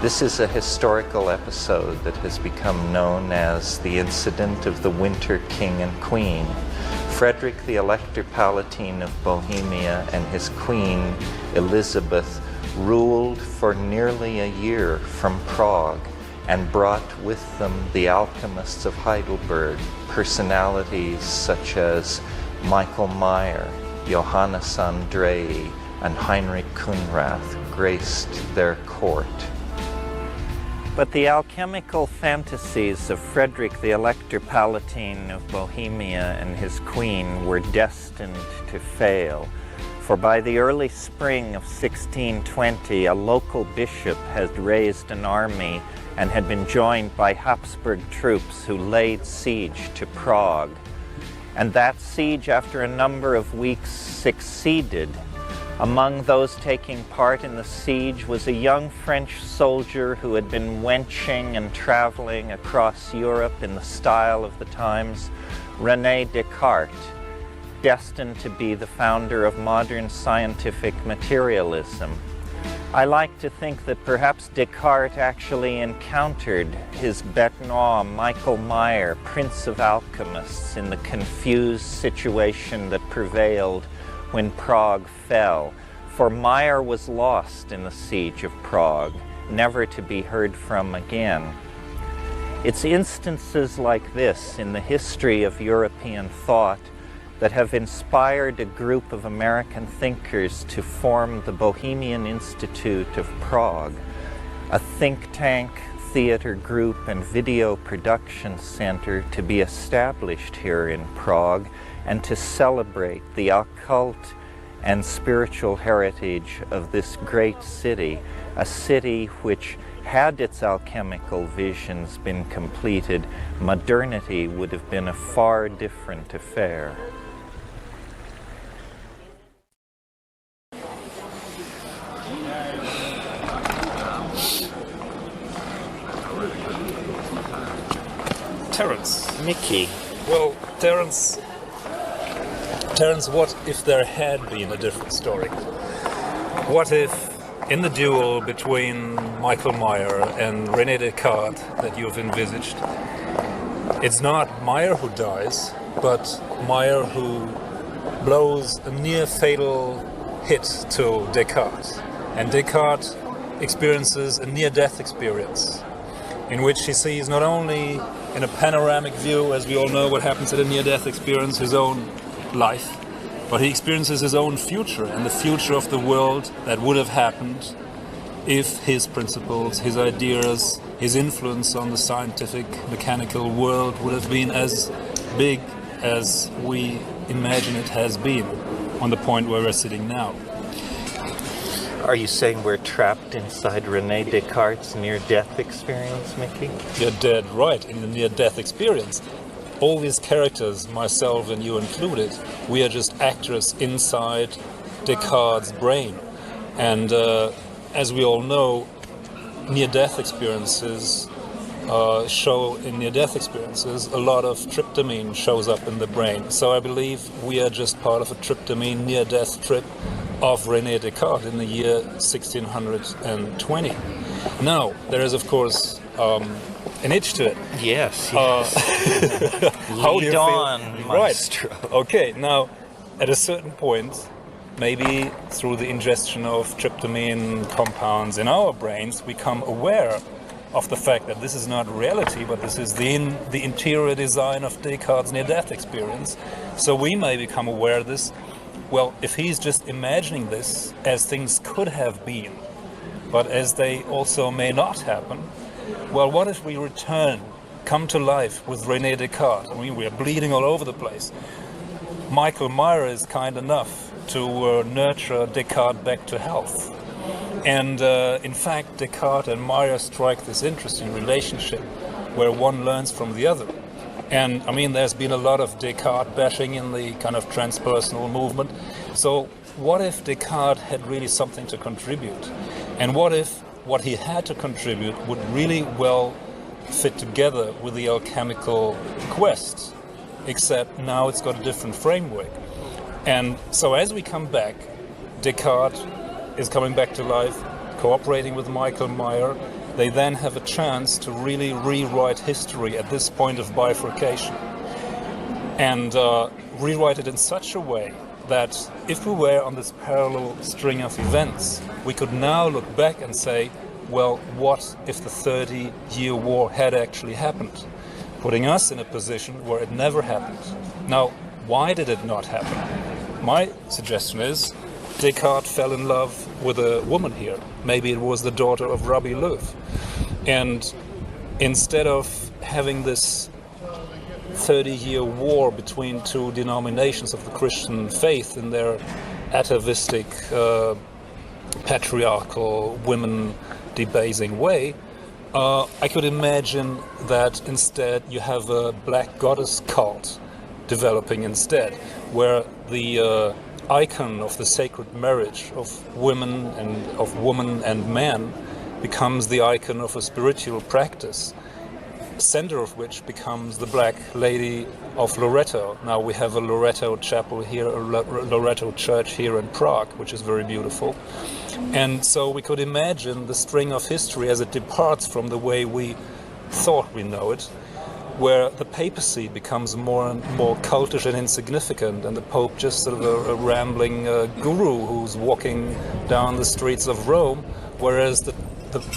This is a historical episode that has become known as the incident of the Winter King and Queen. Frederick the Elector Palatine of Bohemia and his queen, Elizabeth, ruled for nearly a year from Prague and brought with them the alchemists of Heidelberg. Personalities such as Michael Meyer, Johannes Andrei, and Heinrich Kunrath graced their court. But the alchemical fantasies of Frederick the Elector Palatine of Bohemia and his queen were destined to fail. For by the early spring of 1620, a local bishop had raised an army and had been joined by Habsburg troops who laid siege to Prague. And that siege, after a number of weeks, succeeded. Among those taking part in the siege was a young French soldier who had been wenching and traveling across Europe in the style of the times, René Descartes, destined to be the founder of modern scientific materialism. I like to think that perhaps Descartes actually encountered his bête noire, Michael Meyer, Prince of Alchemists, in the confused situation that prevailed when Prague fell. For Meyer was lost in the siege of Prague, never to be heard from again. It's instances like this in the history of European thought that have inspired a group of American thinkers to form the Bohemian Institute of Prague, a think tank, theater group, and video production center to be established here in Prague and to celebrate the occult and spiritual heritage of this great city, a city which, had its alchemical visions been completed, modernity would have been a far different affair. Terence. Mickey. Well, Terence, what if there had been a different story? What if, in the duel between Michael Meyer and René Descartes that you've envisaged, it's not Meyer who dies, but Meyer who blows a near-fatal hit to Descartes. And Descartes experiences a near-death experience, in which he sees not only in a panoramic view, as we all know what happens at a near-death experience, his own life, but he experiences his own future and the future of the world that would have happened if his principles, his ideas, his influence on the scientific, mechanical world would have been as big as we imagine it has been on the point where we're sitting now. Are you saying we're trapped inside René Descartes' near-death experience, Mickey? You're dead right, in the near-death experience. All these characters, myself and you included, we are just actors inside Descartes' brain. And as we all know, near-death experiences show in near-death experiences a lot of tryptamine shows up in the brain. So I believe we are just part of a tryptamine near-death trip of René Descartes in the year 1620. Now, there is of course an itch to it. Yes. How do you on, feel? maestro. Right. Okay, now at a certain point, maybe through the ingestion of tryptamine compounds in our brains, we become aware of the fact that this is not reality, but this is the interior design of Descartes' near-death experience. So we may become aware of this. Well, if he's just imagining this as things could have been, but as they also may not happen, well, what if we return, come to life with René Descartes? I mean, we are bleeding all over the place. Michael Meyer is kind enough to nurture Descartes back to health. And in fact, Descartes and Meyer strike this interesting relationship where one learns from the other. And I mean, there's been a lot of Descartes bashing in the kind of transpersonal movement. So what if Descartes had really something to contribute? And what if what he had to contribute would really well fit together with the alchemical quest, except now it's got a different framework. And so as we come back, Descartes is coming back to life, cooperating with Michael Meyer. They then have a chance to really rewrite history at this point of bifurcation, and rewrite it in such a way that if we were on this parallel string of events, we could now look back and say, well, what if the 30-year war had actually happened? Putting us in a position where it never happened. Now, why did it not happen? My suggestion is Descartes fell in love with a woman here. Maybe it was the daughter of Rabbi Löw. And instead of having this 30-year war between two denominations of the Christian faith in their atavistic, patriarchal, women-debasing way, I could imagine that instead you have a black goddess cult developing instead, where the icon of the sacred marriage of women and of woman and man becomes the icon of a spiritual practice, center of which becomes the Black Lady of Loretto. Now we have a Loretto chapel here, a Loretto church here in Prague, which is very beautiful. And so we could imagine the string of history as it departs from the way we thought we know it, where the papacy becomes more and more cultish and insignificant, and the Pope just sort of a rambling guru who's walking down the streets of Rome, whereas the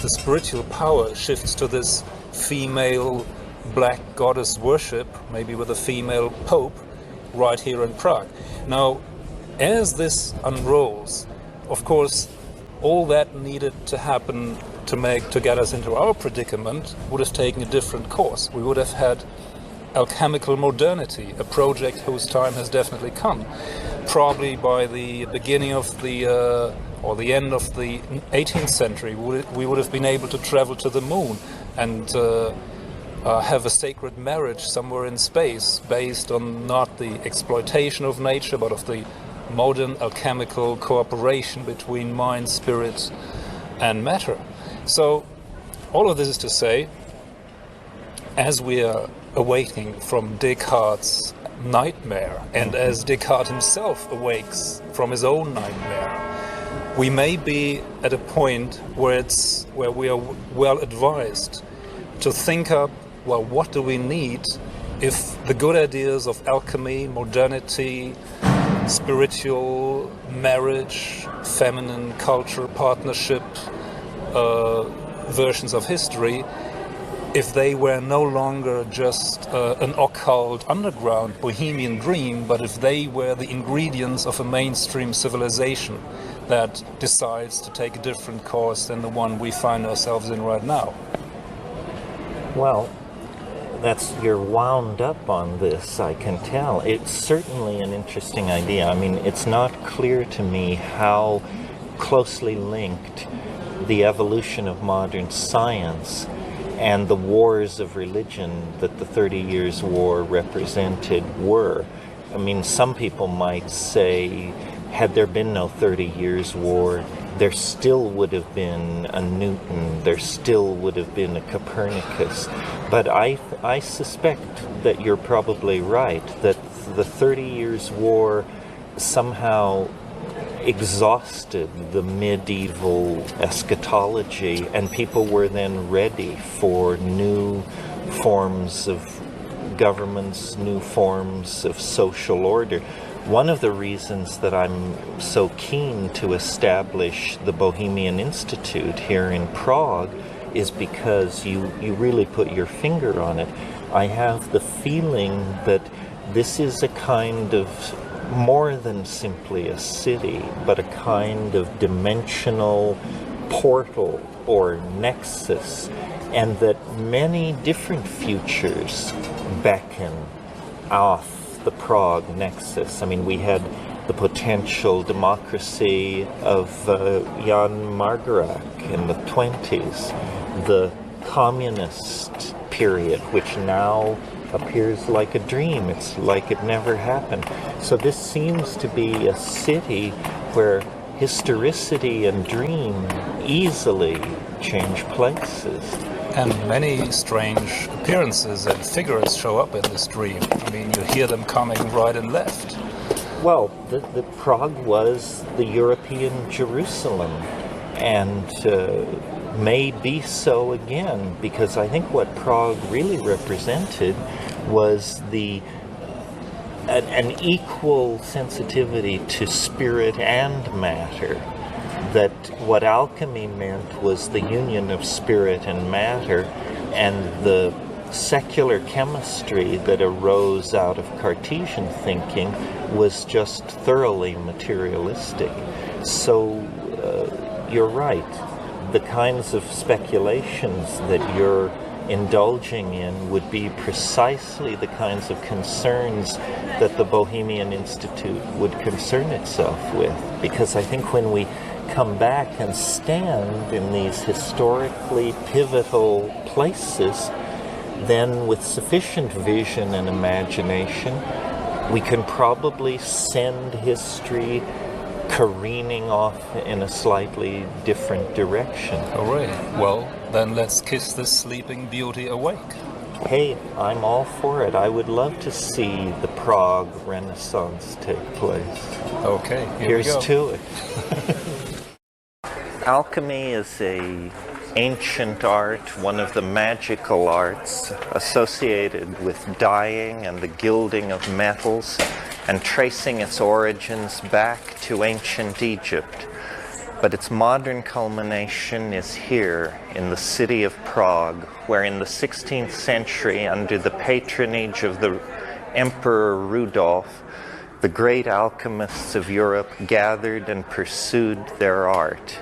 spiritual power shifts to this female black goddess worship, maybe with a female Pope, right here in Prague. Now, as this unrolls, of course, all that needed to happen to get us into our predicament would have taken a different course. We would have had alchemical modernity, a project whose time has definitely come. probably by the beginning of the or the end of the 18th century, we would have been able to travel to the moon and have a sacred marriage somewhere in space based on not the exploitation of nature, but of the modern alchemical cooperation between mind, spirit, and matter. So all of this is to say, as we are awaking from Descartes' nightmare, and as Descartes himself awakes from his own nightmare, we may be at a point where we are well advised to think up, well, what do we need if the good ideas of alchemy, modernity, spiritual, marriage, feminine culture, partnership, versions of history, if they were no longer just an occult underground bohemian dream, but if they were the ingredients of a mainstream civilization that decides to take a different course than the one we find ourselves in right now. Well, you're wound up on this, I can tell. It's certainly an interesting idea. I mean, it's not clear to me how closely linked the evolution of modern science and the wars of religion that the 30 Years' War represented were. I mean, some people might say, had there been no 30 Years' War, there still would have been a Newton, there still would have been a Copernicus. But I suspect that you're probably right, that the 30 Years' War somehow exhausted the medieval eschatology, and people were then ready for new forms of governments, new forms of social order. One of the reasons that I'm so keen to establish the Bohemian Institute here in Prague is because you really put your finger on it. I have the feeling that this is a kind of more than simply a city, but a kind of dimensional portal or nexus, and that many different futures beckon off the Prague nexus. I mean, we had the potential democracy of Jan Margarak in the 20s, the communist period, which now appears like a dream. It's like it never happened. So this seems to be a city where historicity and dream easily change places. And many strange appearances and figures show up in this dream. I mean, you hear them coming right and left. Well, the Prague was the European Jerusalem, and may be so again, because I think what Prague really represented was an equal sensitivity to spirit and matter. That what alchemy meant was the union of spirit and matter, and the secular chemistry that arose out of Cartesian thinking was just thoroughly materialistic. So you're right. The kinds of speculations that you're indulging in would be precisely the kinds of concerns that the Bohemian Institute would concern itself with. Because I think when we come back and stand in these historically pivotal places, then with sufficient vision and imagination, we can probably send history careening off in a slightly different direction. All right. Well, then let's kiss this sleeping beauty awake. Hey, I'm all for it. I would love to see the Prague Renaissance take place. Okay, Here's to it. Alchemy is an ancient art, one of the magical arts associated with dyeing and the gilding of metals, and tracing its origins back to ancient Egypt. But its modern culmination is here in the city of Prague, where in the 16th century, under the patronage of the Emperor Rudolf, the great alchemists of Europe gathered and pursued their art.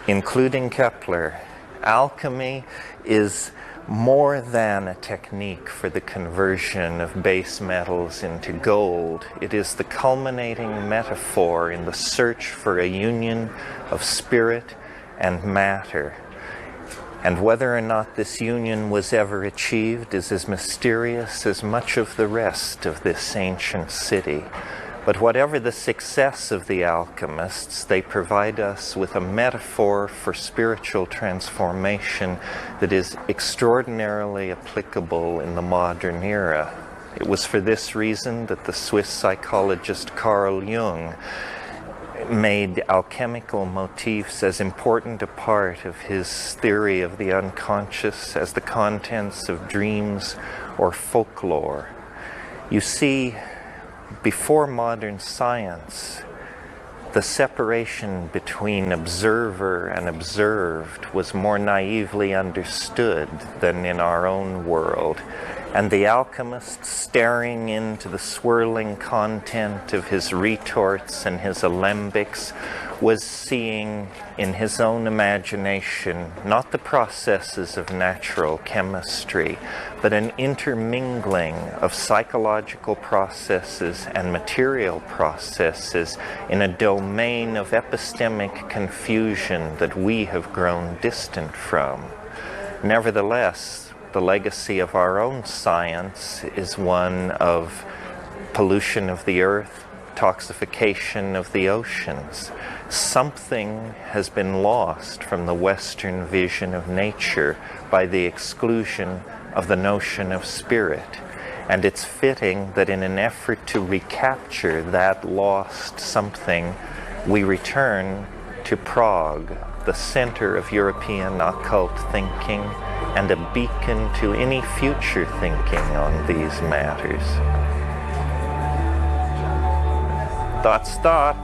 Including Kepler. Alchemy is more than a technique for the conversion of base metals into gold. It is the culminating metaphor in the search for a union of spirit and matter. And whether or not this union was ever achieved is as mysterious as much of the rest of this ancient city. But whatever the success of the alchemists, they provide us with a metaphor for spiritual transformation that is extraordinarily applicable in the modern era. It was for this reason that the Swiss psychologist Carl Jung made alchemical motifs as important a part of his theory of the unconscious as the contents of dreams or folklore. You see, before modern science, the separation between observer and observed was more naively understood than in our own world. And the alchemist, staring into the swirling content of his retorts and his alembics, was seeing in his own imagination not the processes of natural chemistry, but an intermingling of psychological processes and material processes in a domain of epistemic confusion that we have grown distant from. Nevertheless, the legacy of our own science is one of pollution of the earth, toxification of the oceans. Something has been lost from the Western vision of nature by the exclusion of the notion of spirit. And it's fitting that in an effort to recapture that lost something, we return to Prague, the center of European occult thinking and a beacon to any future thinking on these matters. Thought.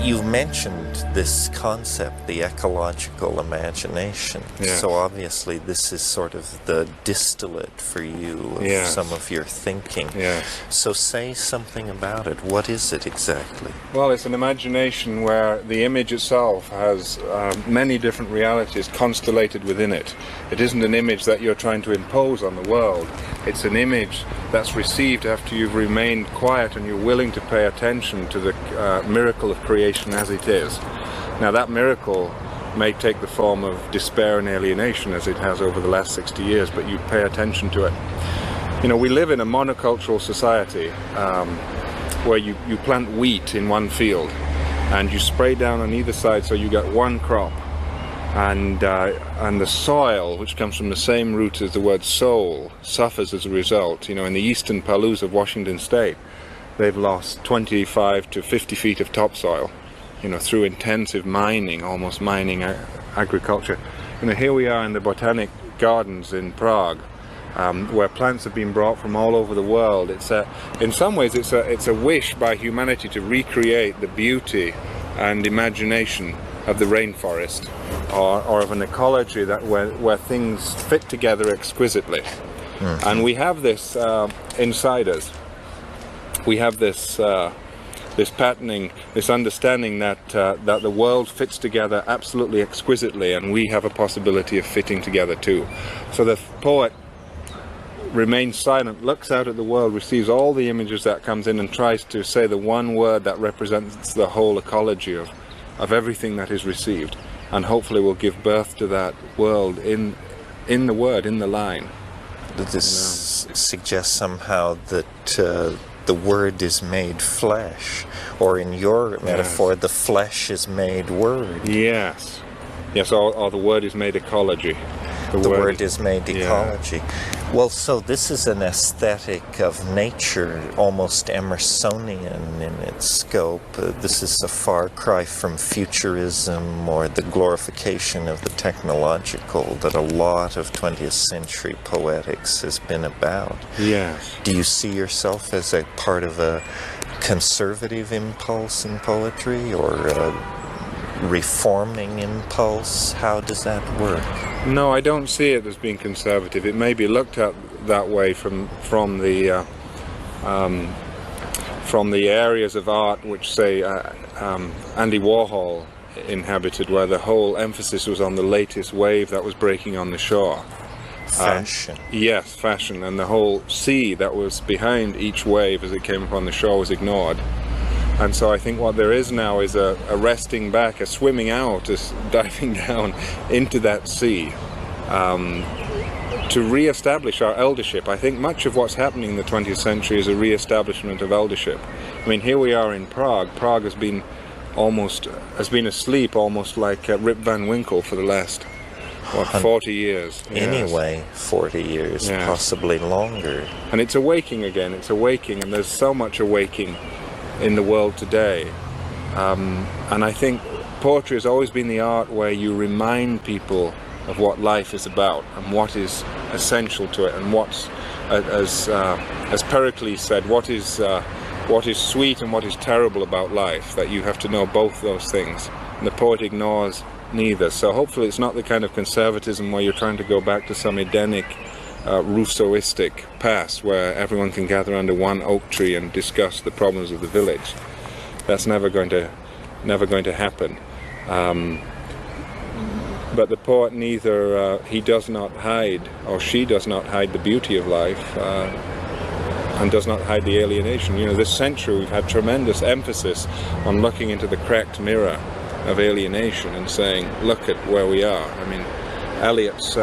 You've mentioned this concept, the ecological imagination. Yes. So obviously this is sort of the distillate for you of Yes. some of your thinking. Yes. So say something about it. What is it exactly? Well, it's an imagination where the image itself has many different realities constellated within it. It isn't an image that you're trying to impose on the world. It's an image that's received after you've remained quiet and you're willing to pay attention to the miracle of creation as it is. Now, that miracle may take the form of despair and alienation as it has over the last 60 years, but you pay attention to it. You know, we live in a monocultural society where you plant wheat in one field and you spray down on either side so you get one crop, and the soil, which comes from the same root as the word soul, suffers as a result. You know, in the eastern Palouse of Washington State, they've lost 25 to 50 feet of topsoil, you know, through intensive mining, almost mining agriculture. You know, here we are in the botanic gardens in Prague, where plants have been brought from all over the world. In some ways, it's a wish by humanity to recreate the beauty and imagination of the rainforest, or of an ecology that where things fit together exquisitely. Mm-hmm. And we have this inside us. We have this patterning, this understanding that the world fits together absolutely exquisitely, and we have a possibility of fitting together too. So the poet remains silent, looks out at the world, receives all the images that comes in, and tries to say the one word that represents the whole ecology of everything that is received, and hopefully will give birth to that world in the word, in the line. This suggests somehow that the word is made flesh, or in your metaphor, the flesh is made word. Yes, or the word is made ecology. The word is made ecology. Well, so this is an aesthetic of nature, almost Emersonian in its scope. This is a far cry from futurism or the glorification of the technological that a lot of 20th century poetics has been about. Yes. Do you see yourself as a part of a conservative impulse in poetry, or a reforming impulse? How does that work? No, I don't see it as being conservative. It may be looked at that way from the areas of art which, say, Andy Warhol inhabited, where the whole emphasis was on the latest wave that was breaking on the shore. Fashion. Yes, fashion, and the whole sea that was behind each wave as it came upon the shore was ignored. And so I think what there is now is a resting back, a swimming out, a diving down into that sea to re-establish our eldership. I think much of what's happening in the 20th century is a re-establishment of eldership. I mean, here we are in Prague. Prague has been asleep, almost like Rip Van Winkle for the last 40 years. Anyway, 40 years, Yes. possibly longer. And it's awaking again. It's awaking, and there's so much awaking in the world today. And I think poetry has always been the art where you remind people of what life is about and what is essential to it, and what's, as Pericles said, what is sweet and what is terrible about life, that you have to know both those things. And the poet ignores neither. So hopefully it's not the kind of conservatism where you're trying to go back to some Edenic, Rousseauistic past where everyone can gather under one oak tree and discuss the problems of the village. That's never going to happen. But the poet he does not hide, or she does not hide, the beauty of life, and does not hide the alienation. You know, this century we've had tremendous emphasis on looking into the cracked mirror of alienation and saying, look at where we are. I mean, Eliot's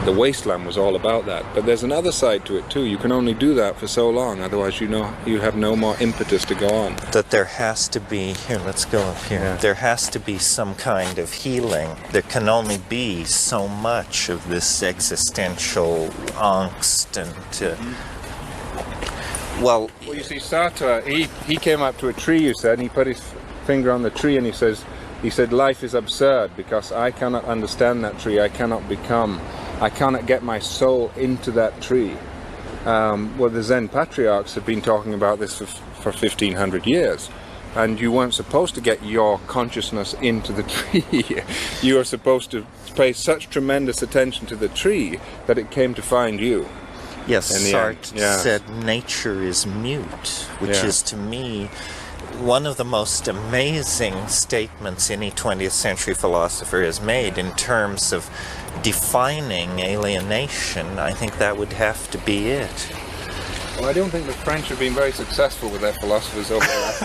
The Wasteland was all about that. But there's another side to it too. You can only do that for so long, otherwise you have no more impetus to go on. That there has to be, here, let's go up here. Yeah. There has to be some kind of healing. There can only be so much of this existential angst and well, you see, Sartre, he came up to a tree, you said, and he put his finger on the tree and he said, life is absurd because I cannot understand that tree, I cannot get my soul into that tree. Well, the Zen patriarchs have been talking about this for 1500 years. And you weren't supposed to get your consciousness into the tree. You were supposed to pay such tremendous attention to the tree that it came to find you. yes, Sartre yeah. said nature is mute, which Yeah. is to me one of the most amazing statements any 20th century philosopher has made in terms of defining alienation. I think that would have to be it. Well, I don't think the French have been very successful with their philosophers over the last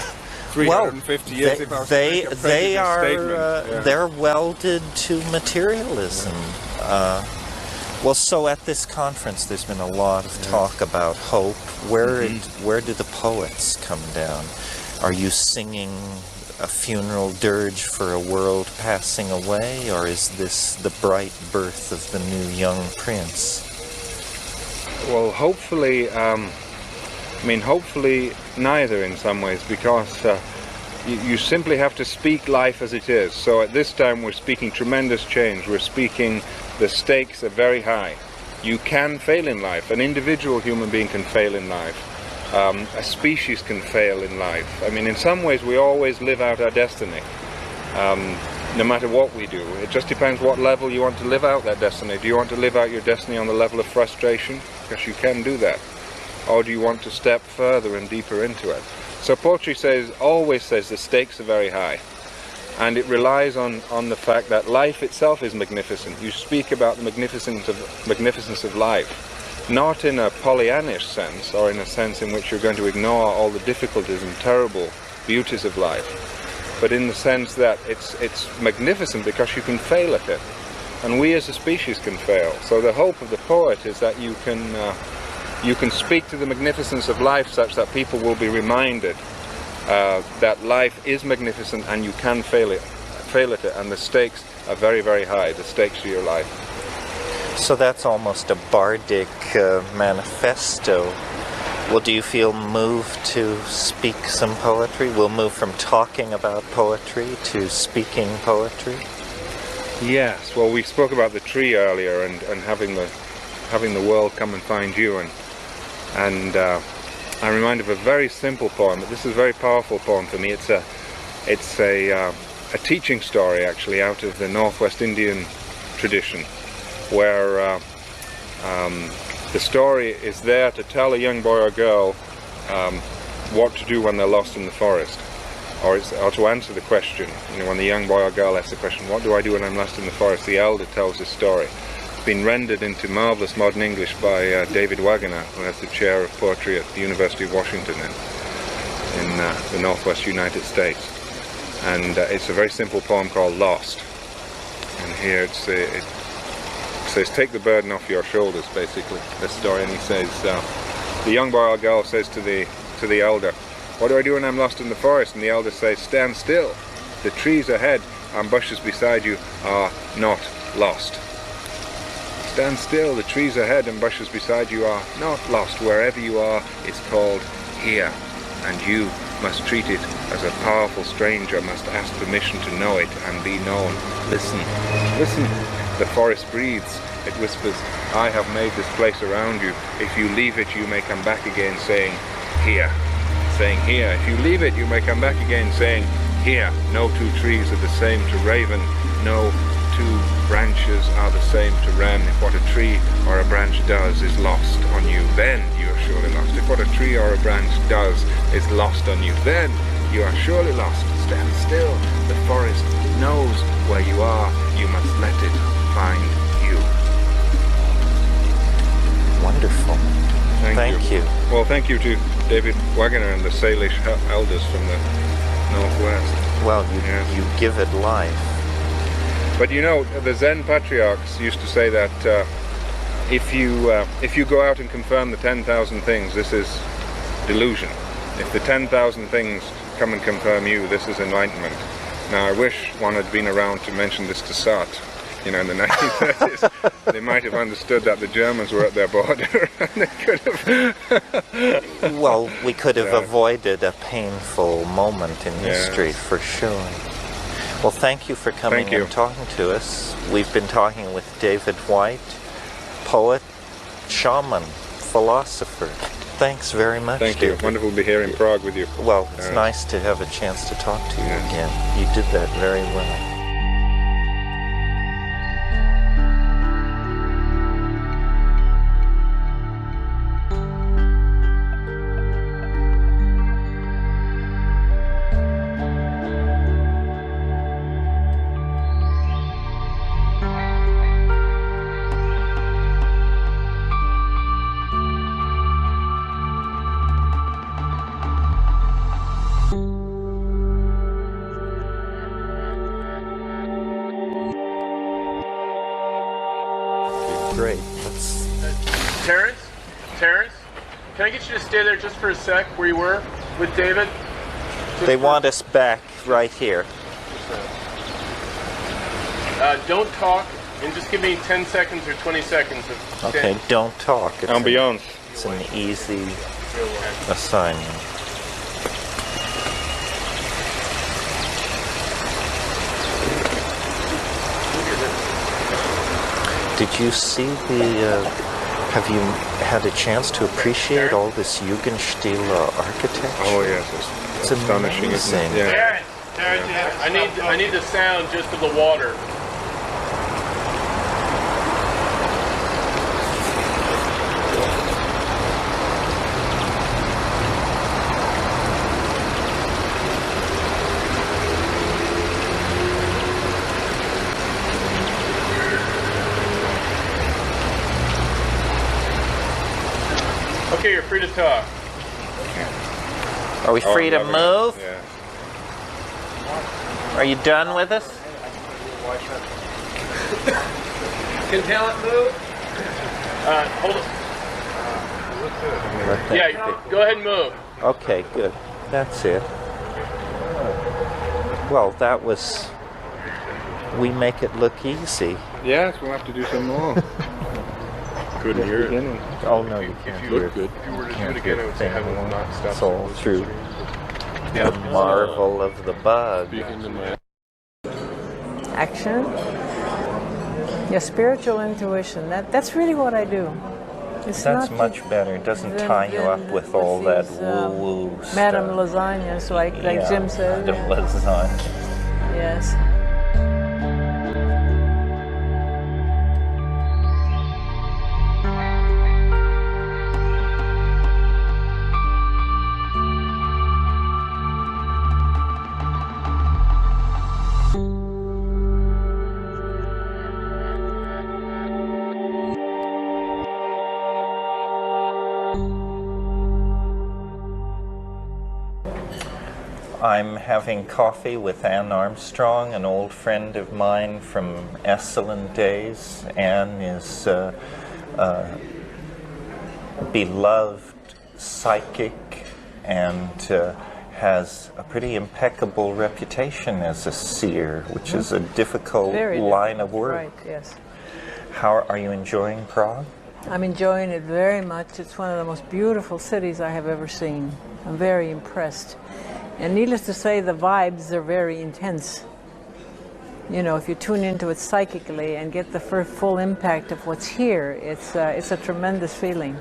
350 years. If I was to make a prejudiced statement. They're welded to materialism. Well, so at this conference, there's been a lot of talk about hope. Where do the poets come down? Are you singing a funeral dirge for a world passing away, or is this the bright birth of the new young prince? Well, hopefully, hopefully neither in some ways, because you simply have to speak life as it is. So at this time we're speaking tremendous change. We're speaking the stakes are very high. You can fail in life. An individual human being can fail in life. A species can fail in life. I mean, in some ways we always live out our destiny, no matter what we do. It just depends what level you want to live out that destiny. Do you want to live out your destiny on the level of frustration? Because you can do that. Or do you want to step further and deeper into it? So poetry always says the stakes are very high. And it relies on the fact that life itself is magnificent. You speak about the magnificence of life. Not in a Pollyannish sense, or in a sense in which you're going to ignore all the difficulties and terrible beauties of life, but in the sense that it's magnificent because you can fail at it, and we as a species can fail. So the hope of the poet is that you can speak to the magnificence of life such that people will be reminded that life is magnificent and you can fail at it, and the stakes are very, very high, the stakes of your life. So that's almost a bardic manifesto. Well, do you feel moved to speak some poetry? We'll move from talking about poetry to speaking poetry. Yes, well, we spoke about the tree earlier and having the world come and find you, and I'm reminded of a very simple poem, but this is a very powerful poem for me. It's a a teaching story actually out of the Northwest Indian tradition, where the story is there to tell a young boy or girl what to do when they're lost in the forest, or to answer the question. You know, when the young boy or girl asks the question, "What do I do when I'm lost in the forest?" the elder tells this story. It's been rendered into marvelous modern English by David Wagoner, who has the chair of poetry at the University of Washington in the Northwest United States. And it's a very simple poem called "Lost." And here it says, "Take the burden off your shoulders," basically, this story. And he says, the young boy or girl says to the elder, "What do I do when I'm lost in the forest?" And the elder says, "Stand still. The trees ahead and bushes beside you are not lost." Stand still. The trees ahead and bushes beside you are not lost. Wherever you are, it's called here. And you must treat it as a powerful stranger, must ask permission to know it and be known. Listen, listen. The forest breathes. It whispers, "I have made this place around you. If you leave it, you may come back again saying, here." Saying here. If you leave it, you may come back again saying, here. No two trees are the same to raven. No two branches are the same to wren. If what a tree or a branch does is lost on you, then you are surely lost. If what a tree or a branch does is lost on you, then you are surely lost. Stand still. The forest knows where you are. You must let it find you. Wonderful. Thank you. Well, thank you to David Wagoner and the Salish elders from the Northwest. Well, you give it life. But you know, the Zen patriarchs used to say that if you go out and confirm the 10,000 things, this is delusion. If the 10,000 things come and confirm you, this is enlightenment. Now, I wish one had been around to mention this to Sartre. You know, in the 1930s, they might have understood that the Germans were at their border, and they could have. Well, we could have avoided a painful moment in history, for sure. Well, thank you for coming and talking to us. We've been talking with David White, poet, shaman, philosopher. Thanks very much, Thank David. you. Wonderful to be here in Prague with you. Well, it's nice to have a chance to talk to you again. You did that very well. Great. Terence, can I get you to stay there just for a sec where you were with David? They want us back right here. Don't talk and just give me 10 seconds or 20 seconds of Okay, don't talk. It's Ambiance. It's an easy assignment. Did you see have you had a chance to appreciate all this Jugendstil architecture? Oh yes, it's astonishing, amazing. isn't it? Yeah. Terence, I need the sound just of the water. Okay, you're free to talk. Are we free to move? Yeah. Are you done with us? Can talent move? Hold it. Yeah, go ahead and move. Okay, good. That's it. Well, that was... We make it look easy. Yes, we'll have to do some more. Couldn't hear it. Oh no, you can't hear it. Good. If you were to do it again, I would say I would not stop. It's all through the marvel of the bug. Action. Your spiritual intuition. That's really what I do. It's That's not much better. It doesn't tie you up with all that woo-woo stuff. Madame Lasagnas, like Jim said. Madame Lasagna. Yes. I'm having coffee with Anne Armstrong, an old friend of mine from excellent days. Anne is a beloved psychic and has a pretty impeccable reputation as a seer, which is a difficult line of work. Right, yes. How are you enjoying Prague? I'm enjoying it very much. It's one of the most beautiful cities I have ever seen. I'm very impressed. And needless to say, the vibes are very intense. You know, if you tune into it psychically and get the full impact of what's here, it's a tremendous feeling.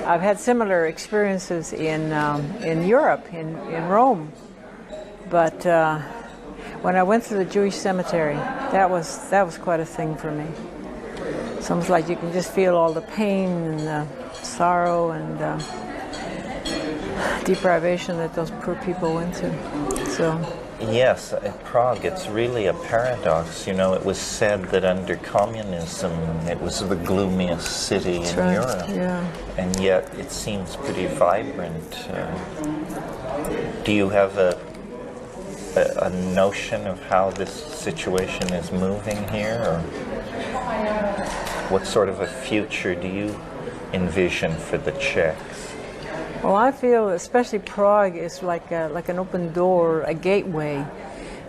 I've had similar experiences in Europe, in Rome, but when I went to the Jewish cemetery, that was quite a thing for me. It's almost like you can just feel all the pain and the sorrow and deprivation that those poor people went to. So. Yes, at Prague, it's really a paradox. You know, it was said that under communism, it was the gloomiest city in Europe. Yeah. And yet, it seems pretty vibrant. Do you have a notion of how this situation is moving here? Or what sort of a future do you envision for the Czechs? Well, I feel especially Prague is like an open door, a gateway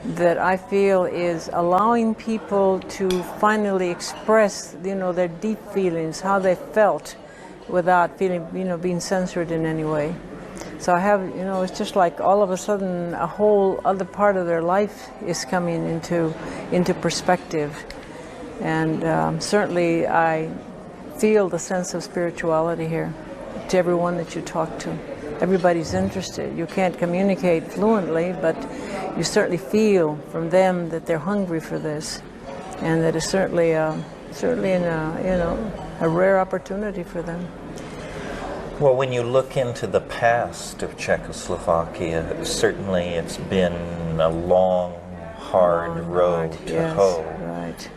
that I feel is allowing people to finally express, you know, their deep feelings, how they felt, without feeling, you know, being censored in any way. So I have, you know, it's just like all of a sudden a whole other part of their life is coming into perspective, and certainly I feel the sense of spirituality here. To everyone that you talk to, everybody's interested. You can't communicate fluently, but you certainly feel from them that they're hungry for this, and that it's certainly a rare opportunity for them. Well, when you look into the past of Czechoslovakia, certainly it's been a long, hard road to hoe. Right.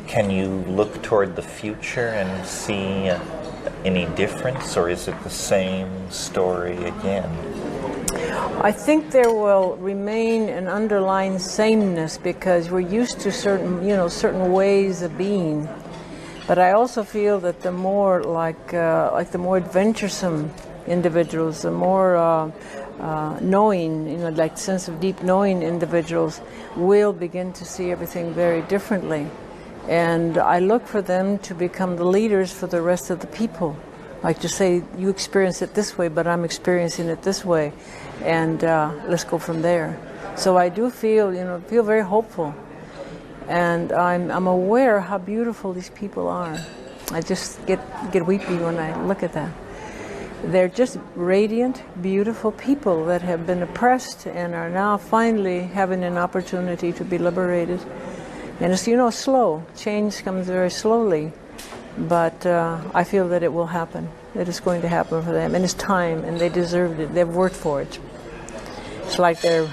Can you look toward the future and see any difference, or is it the same story again? I think there will remain an underlying sameness because we're used to certain ways of being. But I also feel that the more the more adventuresome individuals, the more knowing, you know, like sense of deep knowing individuals will begin to see everything very differently. And I look for them to become the leaders for the rest of the people. Like to say, you experience it this way, but I'm experiencing it this way, and let's go from there. So I do feel very hopeful, and I'm aware how beautiful these people are. I just get weepy when I look at that. They're just radiant, beautiful people that have been oppressed and are now finally having an opportunity to be liberated. And it's, you know, slow. Change comes very slowly, but I feel that it will happen. It is going to happen for them, and it's time, and they deserved it. They've worked for it. It's like their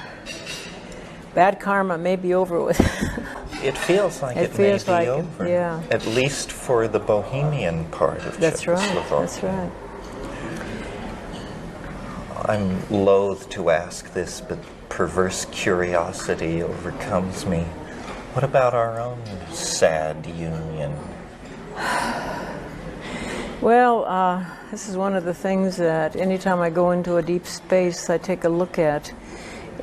bad karma may be over with. It feels like it may be over. Yeah. At least for the Bohemian part of Czechoslovakia. That's right. I'm loath to ask this, but perverse curiosity overcomes me. What about our own sad union? Well, this is one of the things that anytime I go into a deep space, I take a look at.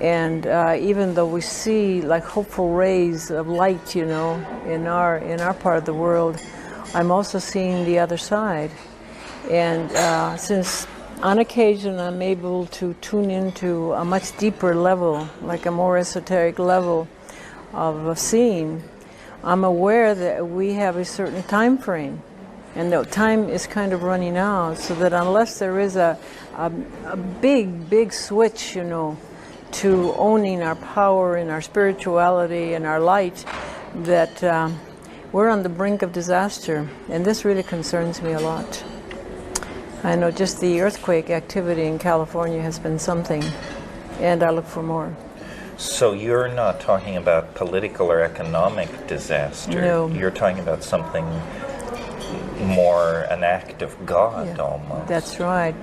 And even though we see like hopeful rays of light, you know, in our part of the world, I'm also seeing the other side. And since on occasion I'm able to tune into a much deeper level, like a more esoteric level of seeing, I'm aware that we have a certain time frame, and the time is kind of running out, so that unless there is a big switch, you know, to owning our power and our spirituality and our light, that we're on the brink of disaster. And this really concerns me a lot. I know just the earthquake activity in California has been something, and I look for more. So you're not talking about political or economic disaster. No. You're talking about something more an act of God, almost. That's right.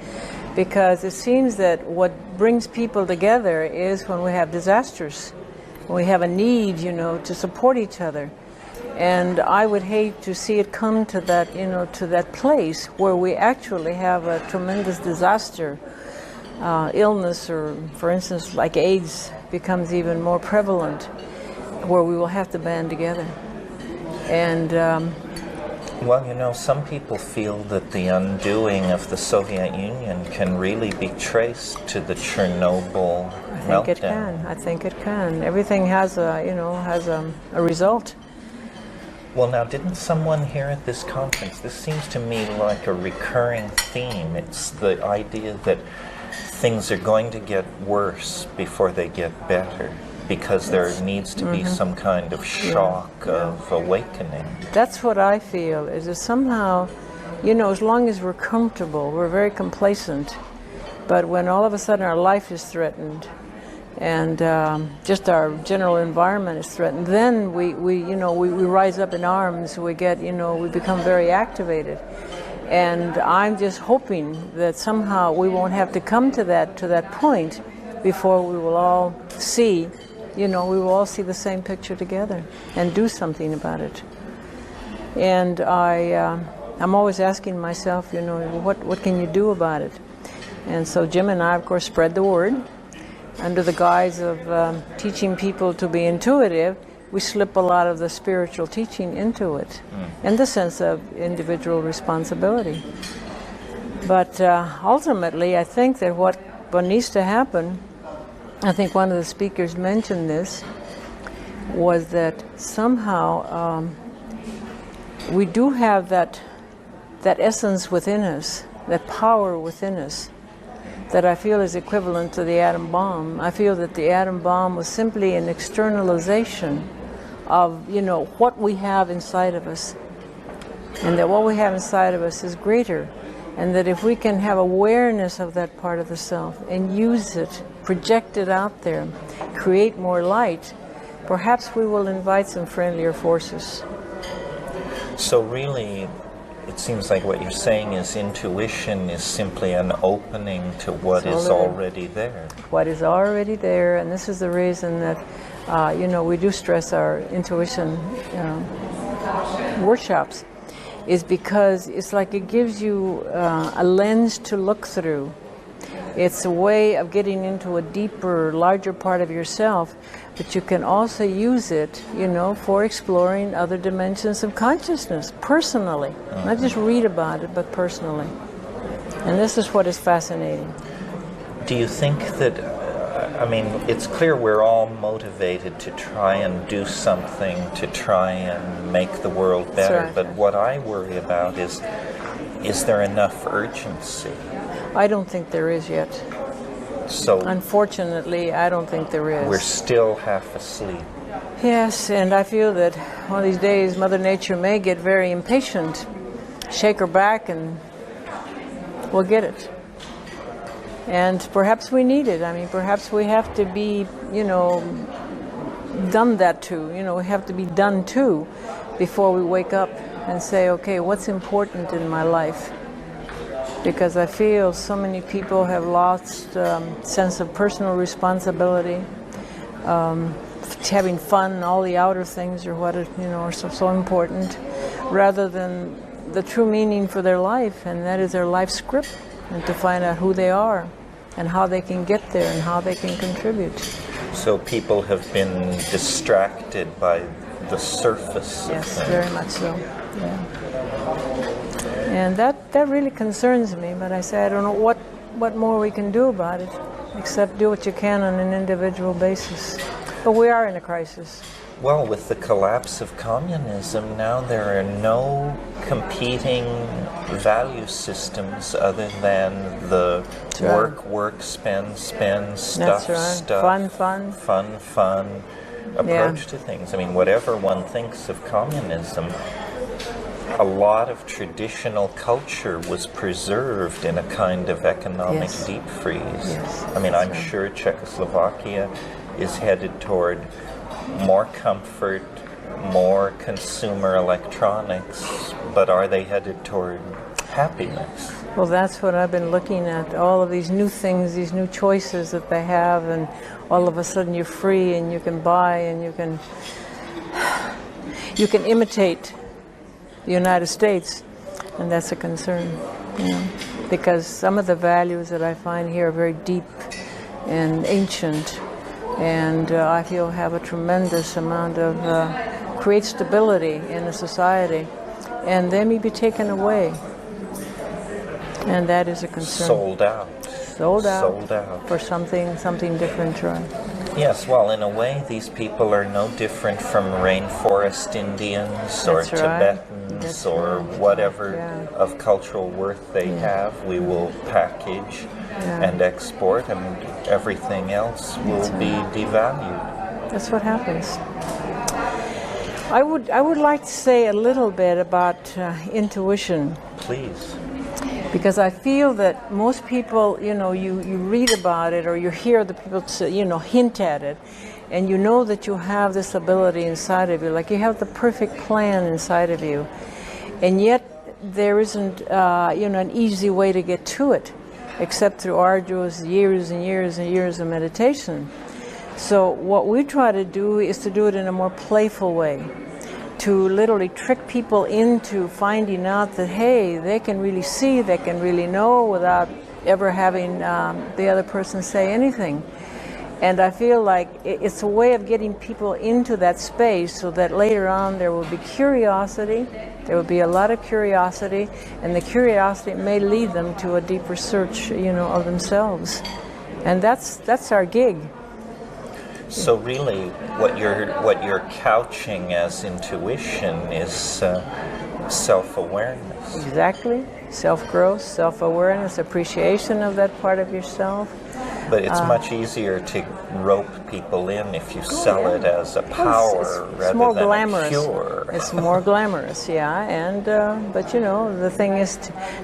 Because it seems that what brings people together is when we have disasters, when we have a need, to support each other. And I would hate to see it come to that, to that place where we actually have a tremendous disaster, illness, or for instance, like AIDS becomes even more prevalent, where we will have to band together. And well, some people feel that the undoing of the Soviet Union can really be traced to the Chernobyl meltdown. I think it can. Everything has a result. Well, now, didn't someone here at this conference, this seems to me like a recurring theme. It's the idea that things are going to get worse before they get better, because there needs to be some kind of shock of awakening. That's what I feel, is that somehow, as long as we're comfortable, we're very complacent, but when all of a sudden our life is threatened, and just our general environment is threatened, then we rise up in arms, we become very activated. And I'm just hoping that somehow we won't have to come to that point before we will all see, we will all see the same picture together and do something about it. And I'm always asking myself, what can you do about it? And so Jim and I, of course, spread the word. Under the guise of teaching people to be intuitive, we slip a lot of the spiritual teaching into it, in the sense of individual responsibility. But ultimately, I think that what needs to happen, I think one of the speakers mentioned this, was that somehow we do have that essence within us, that power within us, that I feel is equivalent to the atom bomb. I feel that the atom bomb was simply an externalization of, what we have inside of us, and that what we have inside of us is greater, and that if we can have awareness of that part of the self and use it, project it out there, create more light, perhaps we will invite some friendlier forces. So really, it seems like what you're saying is intuition is simply an opening to what is already there. What is already there, and this is the reason that we do stress our intuition workshops, is because it's like it gives you a lens to look through. It's a way of getting into a deeper, larger part of yourself, but you can also use it, for exploring other dimensions of consciousness, personally. Not just read about it, but personally. And this is what is fascinating. Do you think that, it's clear we're all motivated to try and do something to try and make the world better, right. But what I worry about is there enough urgency? I don't think there is yet. So unfortunately, I don't think there is. We're still half asleep. Yes, and I feel that one of these days Mother Nature may get very impatient, shake her back, and we'll get it. And perhaps we need it. Perhaps we have to be, done that too. We have to be done too before we wake up and say, okay, what's important in my life? Because I feel so many people have lost sense of personal responsibility, having fun, all the outer things are what are so important, rather than the true meaning for their life, and that is their life script, and to find out who they are and how they can get there and how they can contribute. So people have been distracted by the surface. Yes, very much so. Yeah. And that really concerns me, but I say I don't know what more we can do about it, except do what you can on an individual basis. But we are in a crisis. Well, with the collapse of communism, now there are no competing value systems other than the work, spend, stuff, fun approach to things. I mean, whatever one thinks of communism, a lot of traditional culture was preserved in a kind of economic deep freeze. I mean, I'm sure Czechoslovakia is headed toward more comfort, more consumer electronics, but are they headed toward happiness? Well, that's what I've been looking at, all of these new things, these new choices that they have, and all of a sudden you're free and you can buy and you can imitate the United States, and that's a concern, you know, because some of the values that I find here are very deep and ancient, and I feel have a tremendous amount of create stability in a society, and they may be taken away, and that is a concern. Sold out for something different, right? Yes, well, in a way, these people are no different from rainforest Indians or Tibetans or whatever of cultural worth they have. We will package and export, and everything else will be devalued. That's what happens. I would like to say a little bit about intuition. Please. Because I feel that most people, you know, you read about it or you hear the people, you know, hint at it, and you know that you have this ability inside of you, like you have the perfect plan inside of you, and yet there isn't, you know, an easy way to get to it, except through arduous years and years and years of meditation. So what we try to do is to do it in a more playful way, to literally trick people into finding out that, hey, they can really see, they can really know without ever having the other person say anything. And I feel like it's a way of getting people into that space so that later on there will be curiosity, there will be a lot of curiosity, and the curiosity may lead them to a deeper search, you know, of themselves. And that's our gig. So really, what you're couching as intuition is self-awareness. Exactly. Self-growth, self-awareness, appreciation of that part of yourself. But it's much easier to rope people in if you sell it as a power rather more than glamorous. A cure. It's more glamorous, yeah. And but you know, the thing is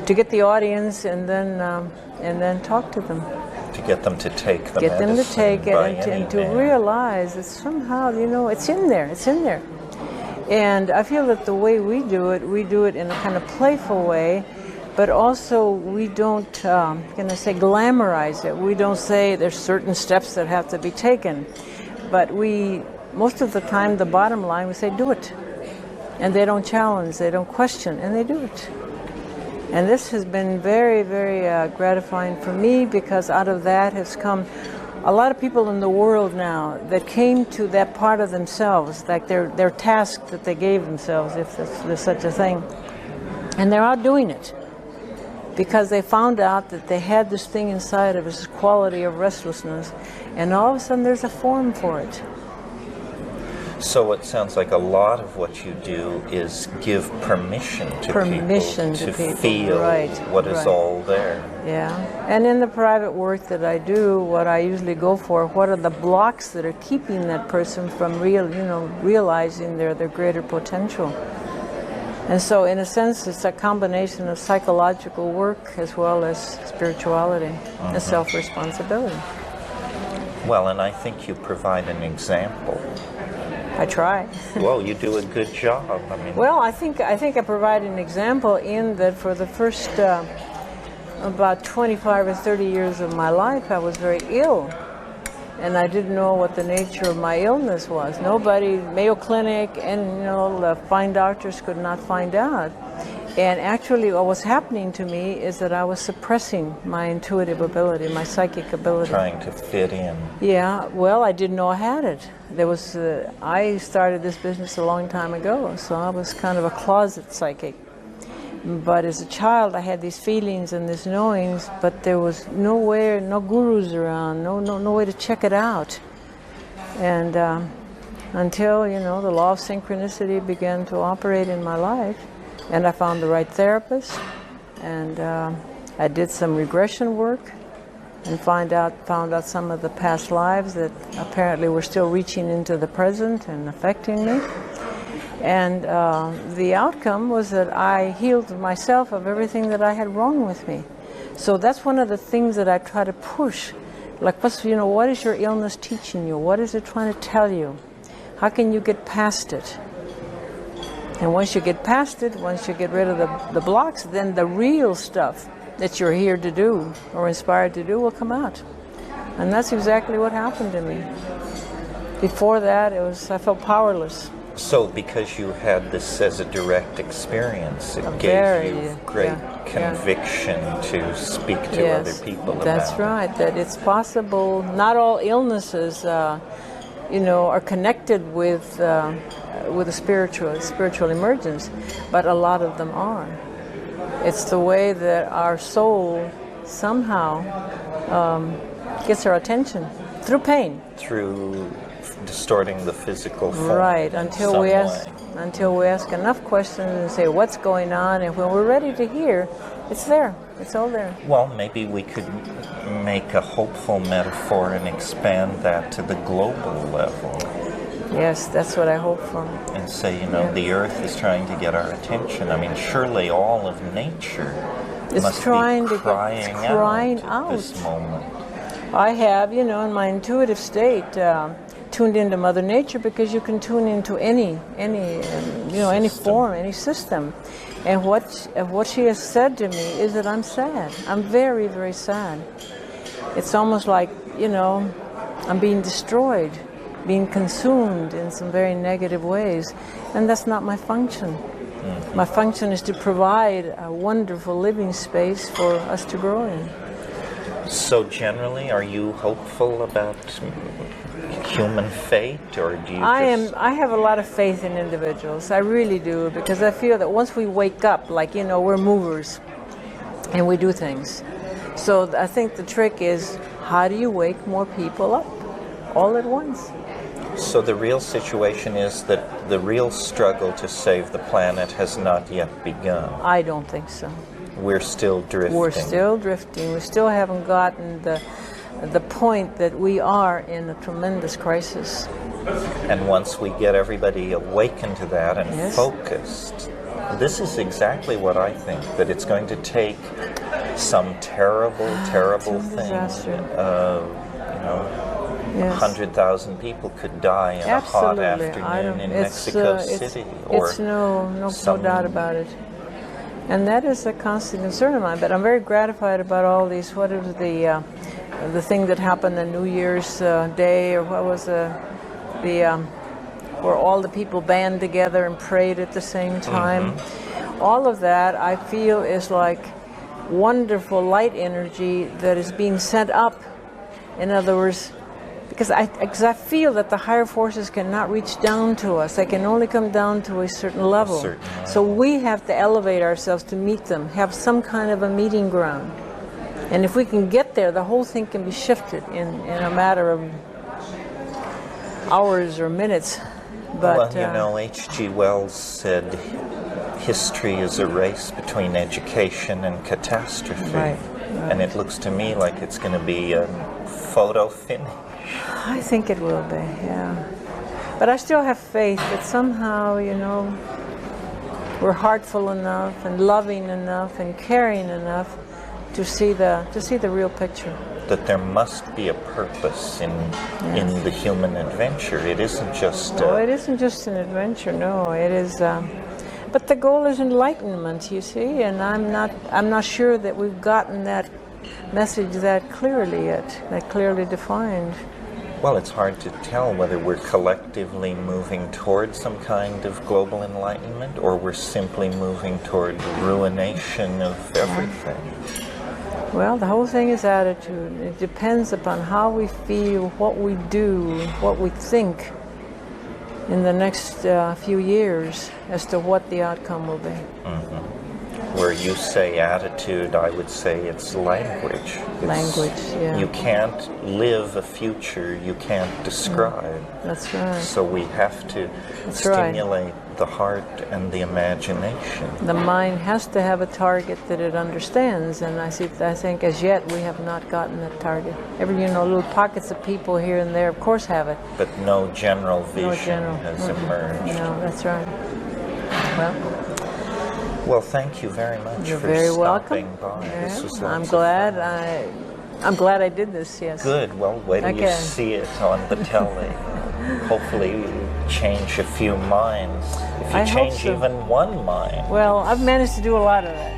to get the audience and then talk to them. To get them to take the Get them to take it and to anything. realize that somehow, you know, it's in there. It's in there. And I feel that the way we do it in a kind of playful way, but also we don't, glamorize it. We don't say there's certain steps that have to be taken. But most of the time, the bottom line, we say, do it. And they don't challenge, they don't question, and they do it. And this has been very, very gratifying for me, because out of that has come a lot of people in the world now that came to that part of themselves, like their task that they gave themselves, if there's such a thing. And they're out doing it because they found out that they had this thing inside of us, this quality of restlessness, and all of a sudden there's a form for it. So it sounds like a lot of what you do is give permission to people feel what is all there. Yeah, and in the private work that I do, what I usually go for, what are the blocks that are keeping that person from realizing their greater potential? And so in a sense, it's a combination of psychological work as well as spirituality and self-responsibility. Well, and I think you provide an example. I try. Well, you do a good job. I mean, well, I think I provide an example in that for the first about 25 or 30 years of my life, I was very ill, and I didn't know what the nature of my illness was. Nobody, Mayo Clinic, and the fine doctors could not find out. And actually, what was happening to me is that I was suppressing my intuitive ability, my psychic ability. Trying to fit in. Yeah, well, I didn't know I had it. I started this business a long time ago, so I was kind of a closet psychic. But as a child, I had these feelings and these knowings, but there was nowhere, no gurus around, no way to check it out. And until, you know, the law of synchronicity began to operate in my life, and I found the right therapist, and I did some regression work and found out some of the past lives that apparently were still reaching into the present and affecting me. And the outcome was that I healed myself of everything that I had wrong with me. So that's one of the things that I try to push. Like, what is your illness teaching you? What is it trying to tell you? How can you get past it? And once you get past it, once you get rid of the blocks, then the real stuff that you're here to do or inspired to do will come out. And that's exactly what happened to me. Before that, I felt powerless. So because you had this as a direct experience, it gave you great conviction to speak to other people about it. That's right, that it's possible. Not all illnesses, are connected with a spiritual emergence, but a lot of them are. It's the way that our soul somehow gets our attention through pain. Through distorting the physical form. Right, until we ask enough questions and say what's going on, and when we're ready to hear, it's there. It's all there. Well, maybe we could make a hopeful metaphor and expand that to the global level. Yes, that's what I hope for. And say, the Earth is trying to get our attention. I mean, surely all of nature must be crying out at this moment. I have, in my intuitive state, tuned into Mother Nature, because you can tune into any form, any system. And what she has said to me is that I'm sad. I'm very, very sad. It's almost like, I'm being destroyed, being consumed in some very negative ways. And that's not my function. My function is to provide a wonderful living space for us to grow in. So generally, are you hopeful about human fate, or do you I have a lot of faith in individuals. I really do, because I feel that once we wake up, we're movers and we do things. So I think the trick is, how do you wake more people up all at once? So the real situation is that the real struggle to save the planet has not yet begun. I don't think so. We're still drifting. We're still drifting. We still haven't gotten the point that we are in a tremendous crisis. And once we get everybody awakened to that and focused, this is exactly what I think, that it's going to take some terrible, terrible thing. 100,000 people could die in a hot afternoon in Mexico City. It's no doubt about it. And that is a constant concern of mine. But I'm very gratified about all these. What is the thing that happened on New Year's Day, or what was where all the people band together and prayed at the same time. Mm-hmm. All of that I feel is like wonderful light energy that is being sent up. In other words, because I feel that the higher forces cannot reach down to us. They can only come down to a certain level. So we have to elevate ourselves to meet them, have some kind of a meeting ground. And if we can get there, the whole thing can be shifted in a matter of hours or minutes. But, H.G. Wells said history is a race between education and catastrophe. Right. And it looks to me like it's going to be a photo finish. I think it will be, yeah. But I still have faith that somehow, we're heartful enough and loving enough and caring enough to see the real picture. That there must be a purpose in the human adventure. It isn't just. No, it isn't just an adventure. No, it is. But the goal is enlightenment, you see, and I'm not sure that we've gotten that message that clearly yet, that clearly defined. Well, it's hard to tell whether we're collectively moving towards some kind of global enlightenment, or we're simply moving toward ruination of everything. Well, the whole thing is attitude. It depends upon how we feel, what we do, what we think in the next few years as to what the outcome will be. Mm-hmm. where you say attitude, I would say it's language. Language, yeah. You can't live a future you can't describe. That's right. So we have to stimulate the heart and the imagination. The mind has to have a target that it understands, and I think as yet we have not gotten that target. Little pockets of people here and there, of course, have it. But no general vision has emerged. No, that's right. Well, thank you very much You're for very stopping welcome. by. Yeah, This was I'm lots of glad. fun. I'm glad I did this. Yes. Good. Well, wait till you Okay. see it on the telly. Hopefully, you change a few minds. If you I hope change so. even one mind. Well, I've managed to do a lot of that.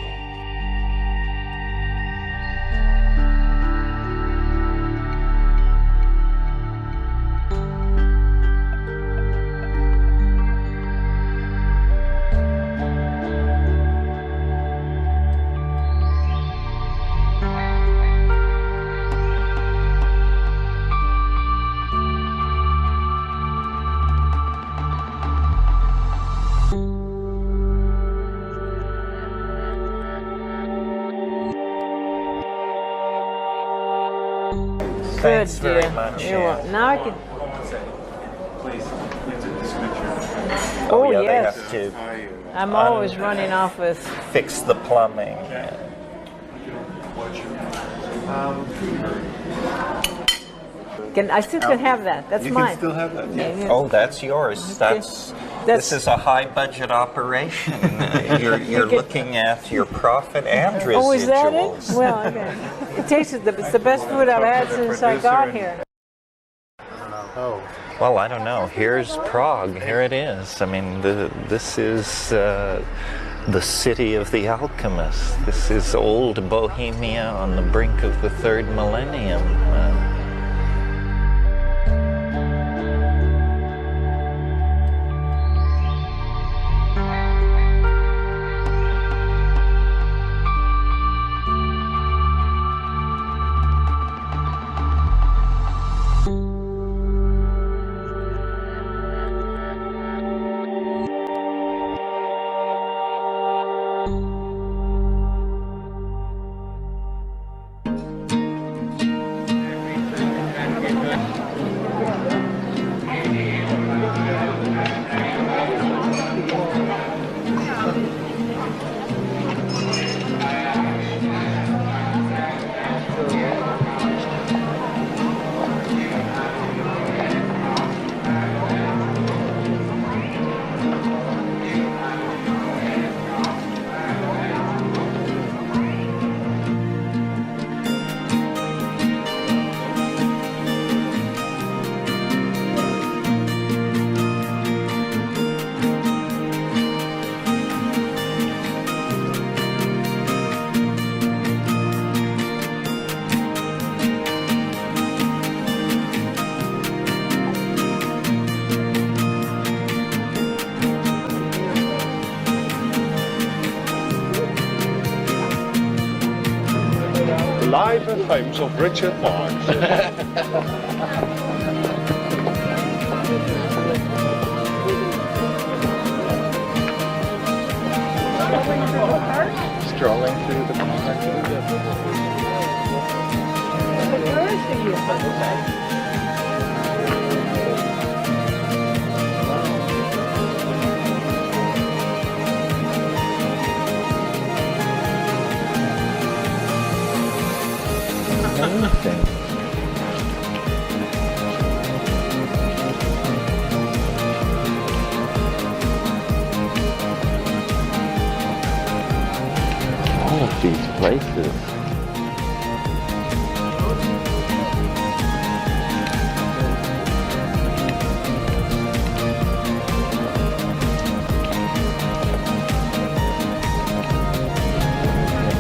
Thanks Good, very dear. much. You're Ann. welcome. Now I can. Oh, yeah, yes. they have to I'm always running off with. fix the plumbing. I still can have that. That's You mine. can still have that. Yeah. Oh, that's yours. This is a high budget operation. You're looking at your profit and residuals. Oh, is that it? Well, okay. It tasted it's the best food I've had since I got here. Well, I don't know. Here's Prague. Here it is. I mean, this is the city of the alchemists. This is old Bohemia on the brink of the third millennium. Live at homes of Richard Marx. Strolling through the park. Amazing. All of these places.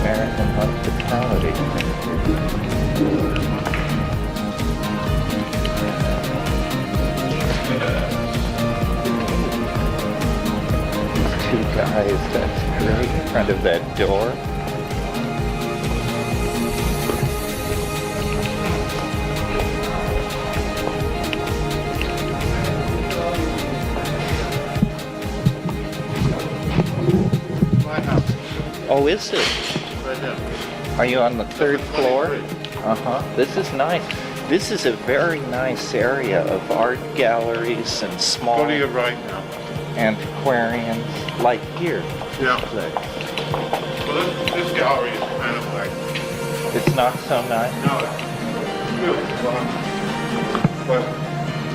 American hospitality. Two guys, that's great, in front of that door. My house. Oh, is it? Right here. Are you on the third floor? Uh-huh. This is nice. This is a very nice area of art galleries and small Go to your right now. antiquarians, like here. Yeah. Well, this gallery is kind of like... It's not so nice. No, it's really fun. But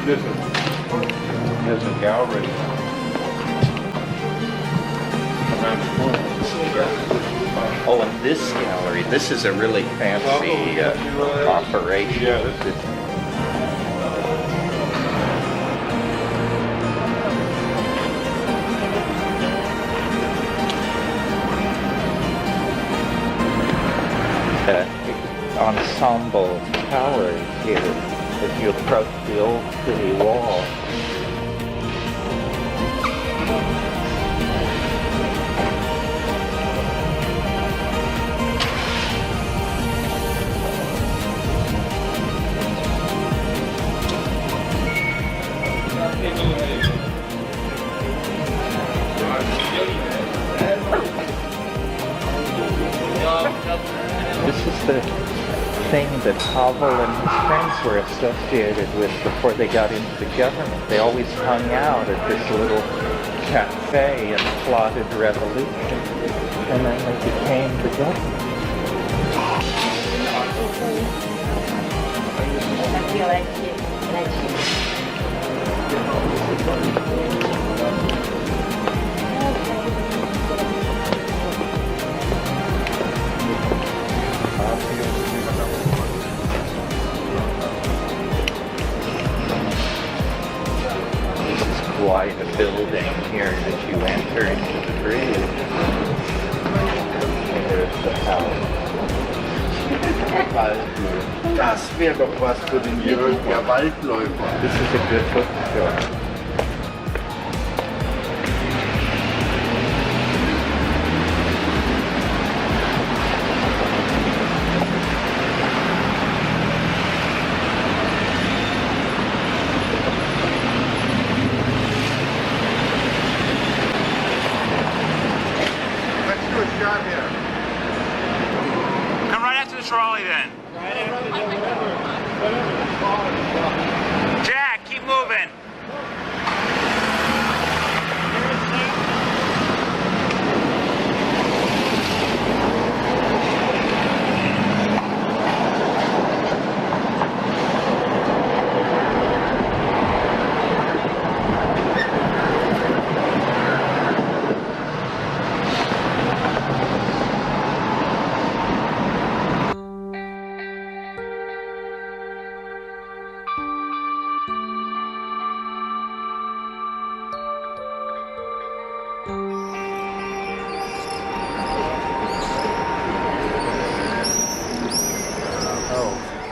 there's a gallery around the corner. Oh, and this gallery, this is a really fancy operation. Yeah, this is... Ensemble tower here as you approach the old city wall. This is the thing that Havel and his friends were associated with before they got into the government. They always hung out at this little cafe and plotted revolution, and then they became the government. Quite a building here as you enter into the bridge. There's the house. Das wäre doch was für den Jürgen, der Waldläufer. This is a good bookstore. Come right after the trolley then. Jack, keep moving.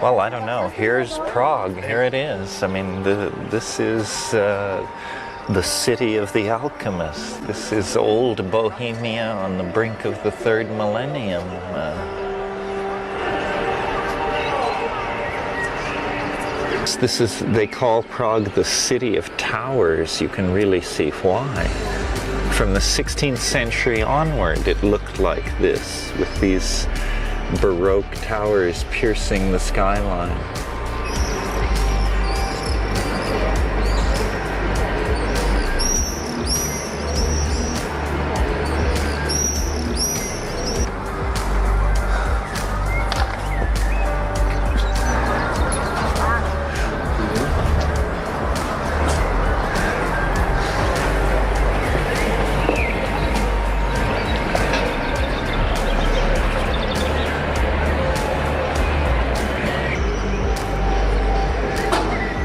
Well, I don't know. Here's Prague. Here it is. I mean, this is the city of the alchemists. This is old Bohemia on the brink of the third millennium. They call Prague the city of towers. You can really see why. From the 16th century onward, it looked like this, with these Baroque towers piercing the skyline.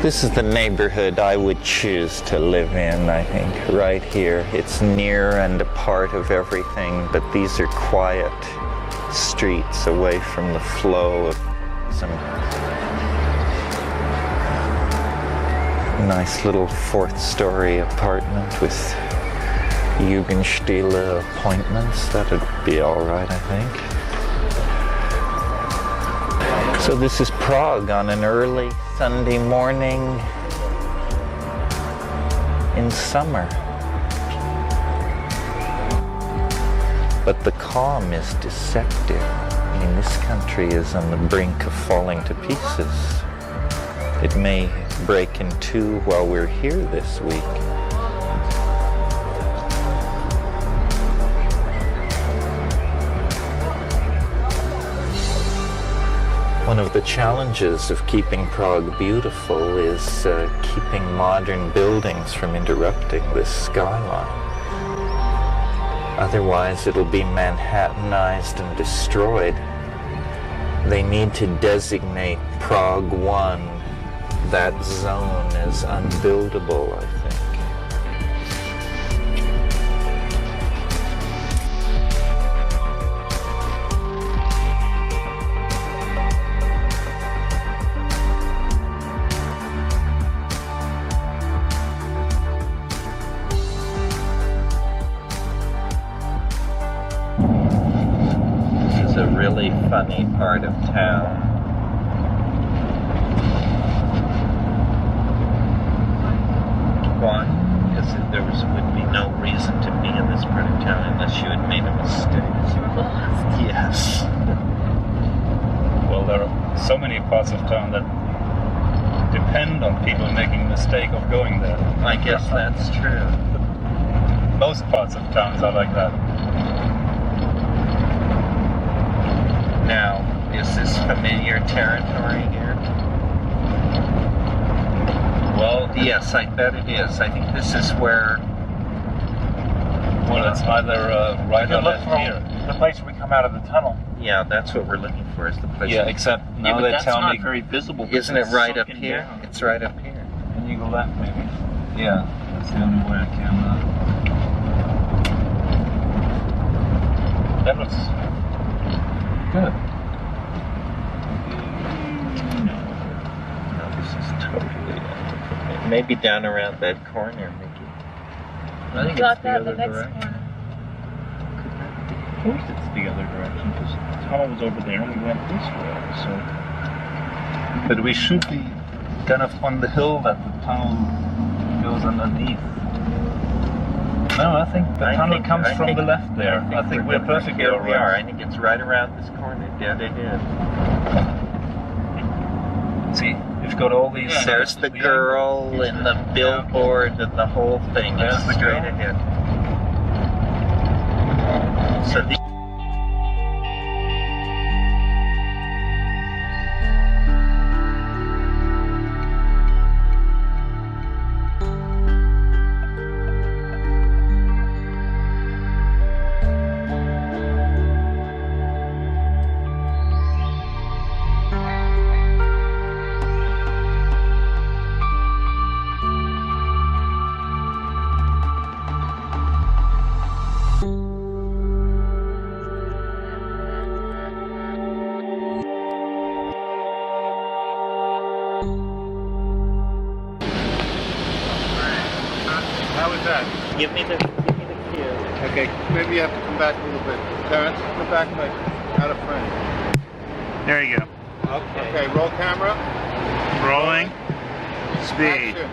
This is the neighborhood I would choose to live in, I think, right here. It's near and a part of everything, but these are quiet streets away from the flow of some nice little fourth-story apartment with Jugendstile appointments. That'd be all right, I think. So this is Prague on an early Sunday morning in summer. but the calm is deceptive. I mean, this country is on the brink of falling to pieces. It may break in two while we're here this week. One of the challenges of keeping Prague beautiful is keeping modern buildings from interrupting this skyline. Otherwise, it'll be Manhattanized and destroyed. They need to designate Prague 1, that zone, as unbuildable, I think. Really funny part of town. Why? Because there would be no reason to be in this part of town unless you had made a mistake. You were lost. Yes. Well, there are so many parts of town that depend on people making a mistake of going there. I guess that's true. Most parts of towns are like that. Now, is this familiar territory here? Well, yes, I bet it is. I think this is where... Well, it's either right or left here. The place where we come out of the tunnel. Yeah, that's what we're looking for, is the place. Yeah, except now but they that's tell not me... very visible. Isn't it right up sunken here? down. It's right up here. And you go left, maybe. Yeah, that's the only way I can... That looks good. No, this is totally... Maybe down around that corner, Mickey. I think Got it's that the in the other next direction. corner. Of course it's the other direction, because the tunnel was over there and we went this way, so... But we should be kind of on the hill that the tunnel goes underneath. No, I think the tunnel comes from the left there. I think we're perfectly Here all we are. right. I think it's right around this corner, dead ahead. See, you've got all these... There's the girl and the billboard and the whole thing. There's It's the straight girl. ahead. So the... How was that? Give me the cue. Okay, maybe you have to come back a little bit. Terence, come back like out of frame. There you go. Okay, roll camera. Rolling. Speed. Action.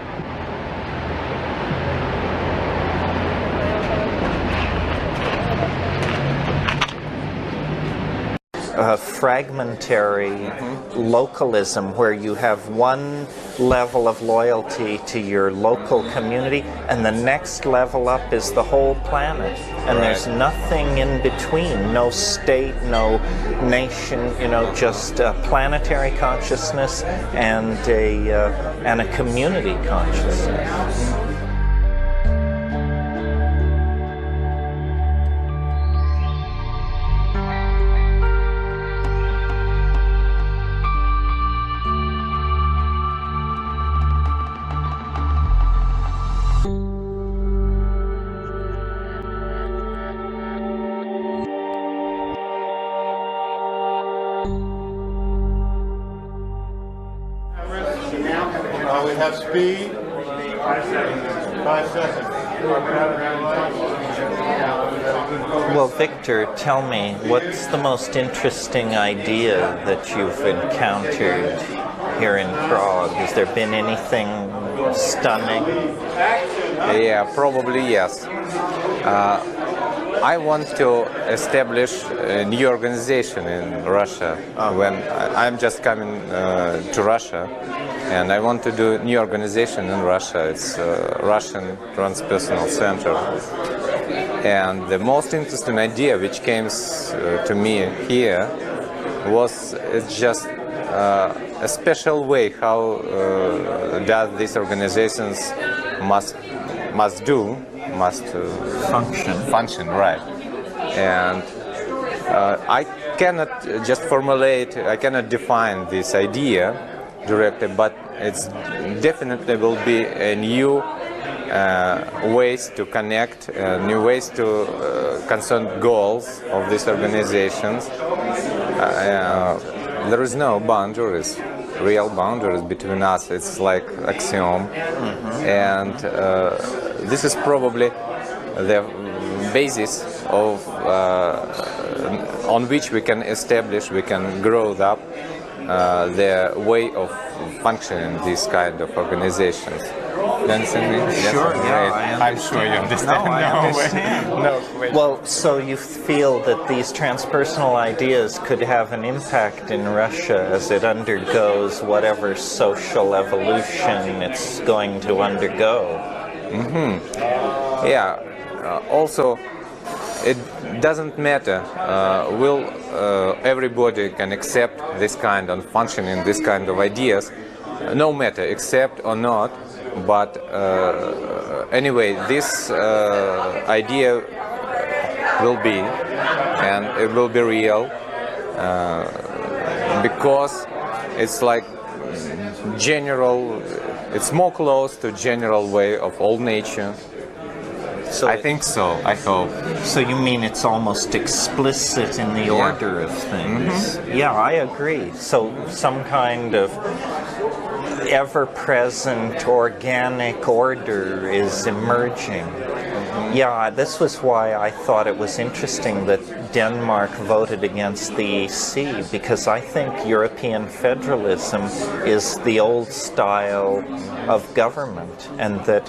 Fragmentary localism, where you have one level of loyalty to your local community and the next level up is the whole planet, and there's nothing in between, no state, no nation, just a planetary consciousness and a community consciousness. We have speed. 5 seconds. Well, Victor, tell me, what's the most interesting idea that you've encountered here in Prague? Has there been anything stunning? Yeah, probably yes. I want to establish a new organization in Russia. When I'm just coming to Russia, and I want to do a new organization in Russia. It's Russian Transpersonal Center. And the most interesting idea which came to me here was it's just a special way how does these organizations must function, right? And I cannot just formulate, I cannot define this idea directly, but it's definitely will be a new ways to connect, new ways to concern goals of these organizations. There is no boundaries, real boundaries between us. It's like axiom, and this is probably the basis of on which we can establish, we can grow up the way of functioning these kind of organizations. Sure, yeah, I'm sure you understand. No, I understand. No question. Well, so you feel that these transpersonal ideas could have an impact in Russia as it undergoes whatever social evolution it's going to undergo? Yeah. Also, it doesn't matter. Will everybody can accept this kind of functioning, this kind of ideas? No matter, accept or not. But anyway, this idea will be, and it will be real, because it's like general, it's more close to general way of all nature. So I think so, I hope. So you mean it's almost explicit in the order of things? Yeah, I agree. So some kind of ever-present organic order is emerging. Yeah, this was why I thought it was interesting that Denmark voted against the EC, because I think European federalism is the old style of government, and that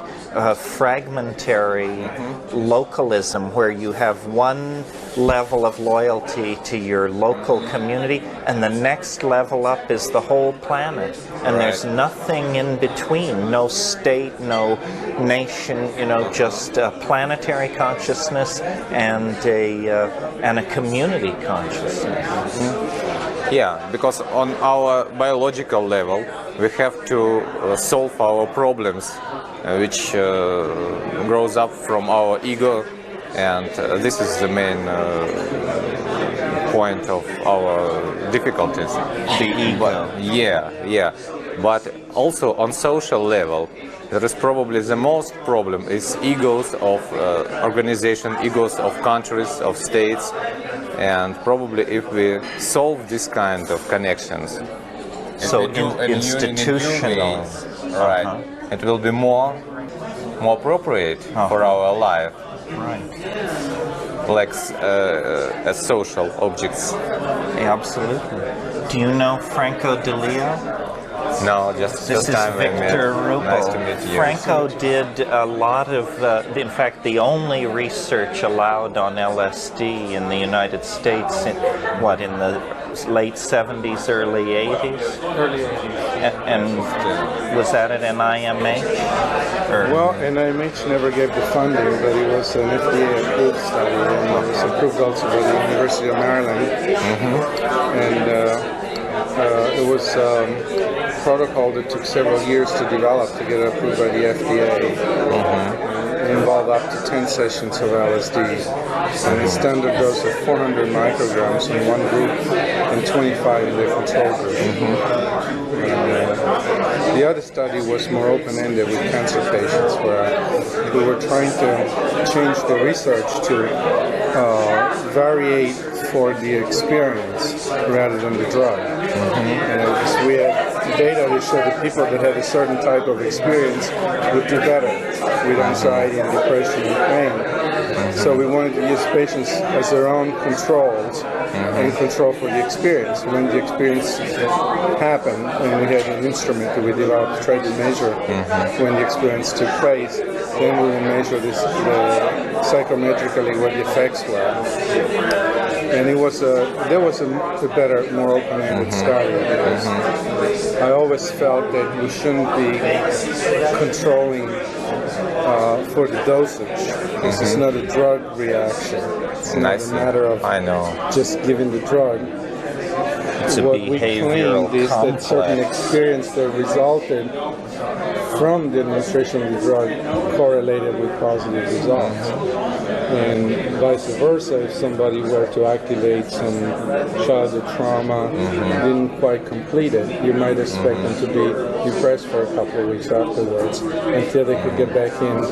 fragmentary localism, where you have one level of loyalty to your local community and the next level up is the whole planet, and there's nothing in between, no state, no nation, just a planetary consciousness and a community consciousness. Yeah, because on our biological level we have to solve our problems which grows up from our ego, and this is the main point of our difficulties. The ego. Yeah. But also on social level, there is probably the most problem is egos of organization, egos of countries, of states, and probably if we solve this kind of connections, so institutional, right, it will be more appropriate for our life, right? Like as social objects. Yeah, absolutely. Do you know Franco de Leo? No, just this is Victor Rupel. Nice to meet you. Franco did a lot of, in fact, the only research allowed on LSD in the United States in the late 70s, early 80s? Early 80s. And was that at NIMH? Well, NIMH never gave the funding, but it was an FDA-approved study, and it was approved also by the University of Maryland. And it was a protocol that took several years to develop to get it approved by the FDA. It involved up to 10 sessions of LSD, and a standard dose of 400 micrograms in one group and 25 in the control group. The other study was more open-ended with cancer patients, where we were trying to change the research to variate for the experience rather than the drug. And we had data that showed that people that had a certain type of experience would do better with anxiety and depression and pain. So we wanted to use patients as their own controls and control for the experience. When the experience happened, and we had an instrument that we developed to try to measure when the experience took place, then we would measure this psychometrically what the effects were. And there was a better, more open-ended study. Because I always felt that we shouldn't be controlling for the dosage. This is not a drug reaction. It's not a matter of just giving the drug. It's what a we behavioral claimed is that certain complex. experience that resulted from the administration of the drug correlated with positive results. And vice versa, if somebody were to activate some childhood trauma, didn't quite complete it, you might expect them to be depressed for a couple of weeks afterwards until they could get back in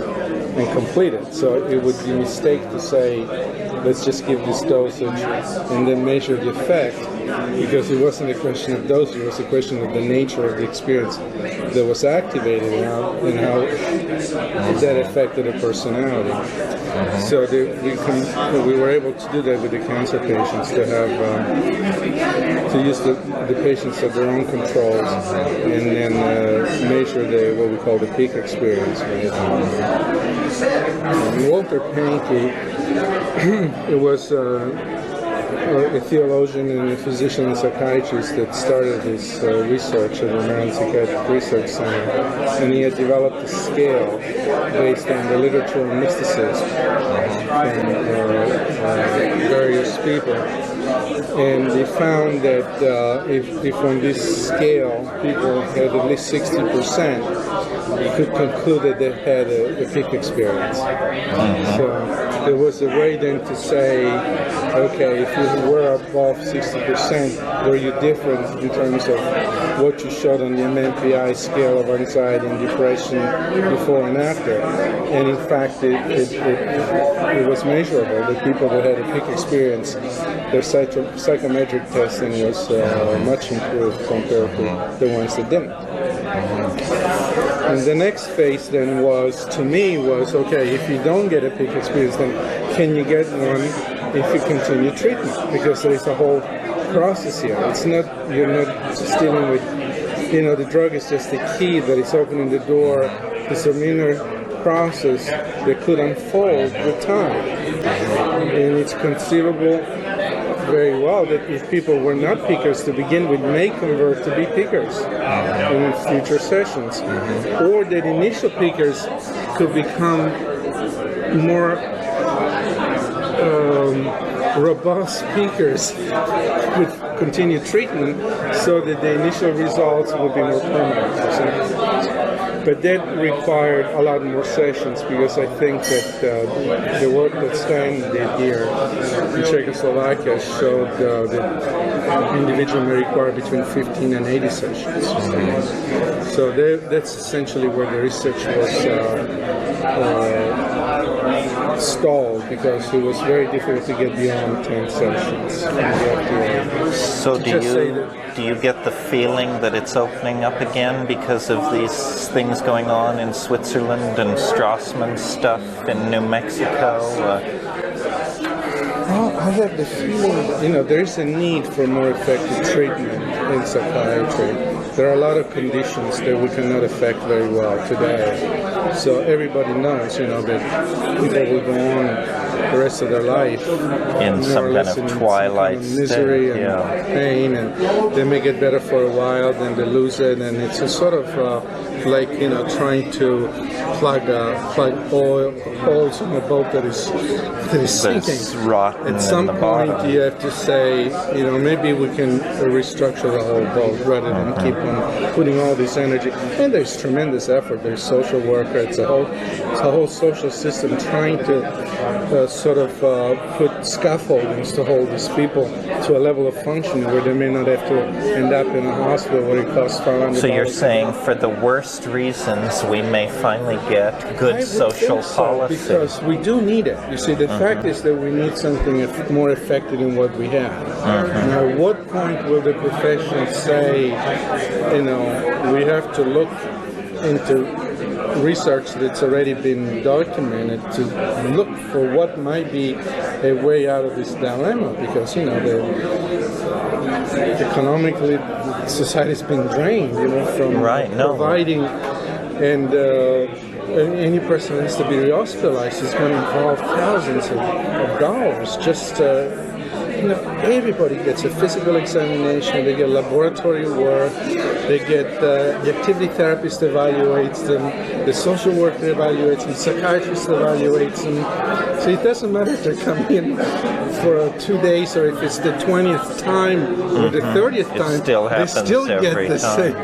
and complete it. So it would be a mistake to say, let's just give this dosage and then measure the effect, because it wasn't a question of dosage, it was a question of the nature of the experience that was activated and how that affected the personality. So we were able to do that with the cancer patients, to have to use the patients at their own controls and then measure what we call the peak experience. Walter Pahnke, it was a theologian and a physician and psychiatrist that started his research at the Maryland Psychiatric Research Center, and he had developed a scale based on the literature on mysticism from various people. And they found that if on this scale people had at least 60%, you could conclude that they had a peak experience. So there was a way then to say, okay, if you were above 60%, were you different in terms of what you showed on the MMPI scale of anxiety and depression before and after? And in fact, it was measurable. The people that had a peak experience, their psychometric testing was much improved compared to the ones that didn't. And the next phase then was, to me, was, okay, if you don't get a peak experience, then can you get one if you continue treatment? Because there is a whole process here. It's not, you're not just dealing with, the drug is just the key that is opening the door to some inner process that could unfold with time. And it's conceivable very well that if people were not pickers to begin with, may convert to be pickers in future sessions, or that initial pickers could become more robust pickers with continued treatment, so that the initial results would be more permanent. But that required a lot more sessions, because I think that the work that Stan did here in Czechoslovakia showed that individual may require between 15 and 80 sessions. So that's essentially where the research was stalled, because it was very difficult to get beyond 10 sessions. So do you get the feeling that it's opening up again because of these things going on in Switzerland and Strassman's stuff in New Mexico? Well, I have the feeling, there is a need for more effective treatment in psychiatry. There are a lot of conditions that we cannot affect very well today. So everybody knows, that people will go on the rest of their life in some kind of twilight misery and pain, and they may get better for a while, then they lose it, and it's a sort of like trying to plug holes in a boat that is sinking. Rotten at some point, bottom. You have to say, maybe we can restructure the whole boat rather than keep on putting all this energy. And there's tremendous effort. There's social worker. It's a whole social system trying to sort of put scaffoldings to hold these people to a level of functioning where they may not have to end up in a hospital where it costs $500. So you're saying for the worst reasons we may finally get good social policy? Because we do need it. You see, the fact is that we need something more effective than what we have. Now, at what point will the profession say, we have to look into research that's already been documented to look for what might be a way out of this dilemma, because economically society's been drained from providing, and any person who has to be rehospitalized is going to involve thousands of dollars. Just everybody gets a physical examination, they get laboratory work, they get the activity therapist evaluates them, the social worker evaluates them, psychiatrist evaluates them. So it doesn't matter if they're coming in for 2 days or if it's the 20th time or the 30th time, they still get the same.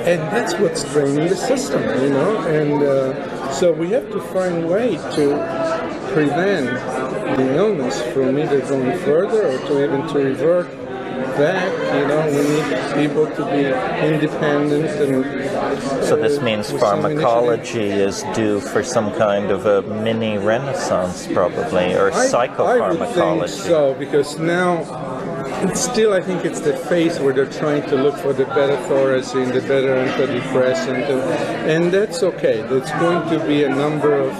And that's what's draining the system, and so we have to find a way to prevent the illness from either going further or to even to revert back. We need people to be independent. So this means pharmacology is due for some kind of a mini renaissance, probably, or psychopharmacology. I would think so, because now I think it's the phase where they're trying to look for the better thorazine, the better antidepressant, and that's okay. There's going to be a number of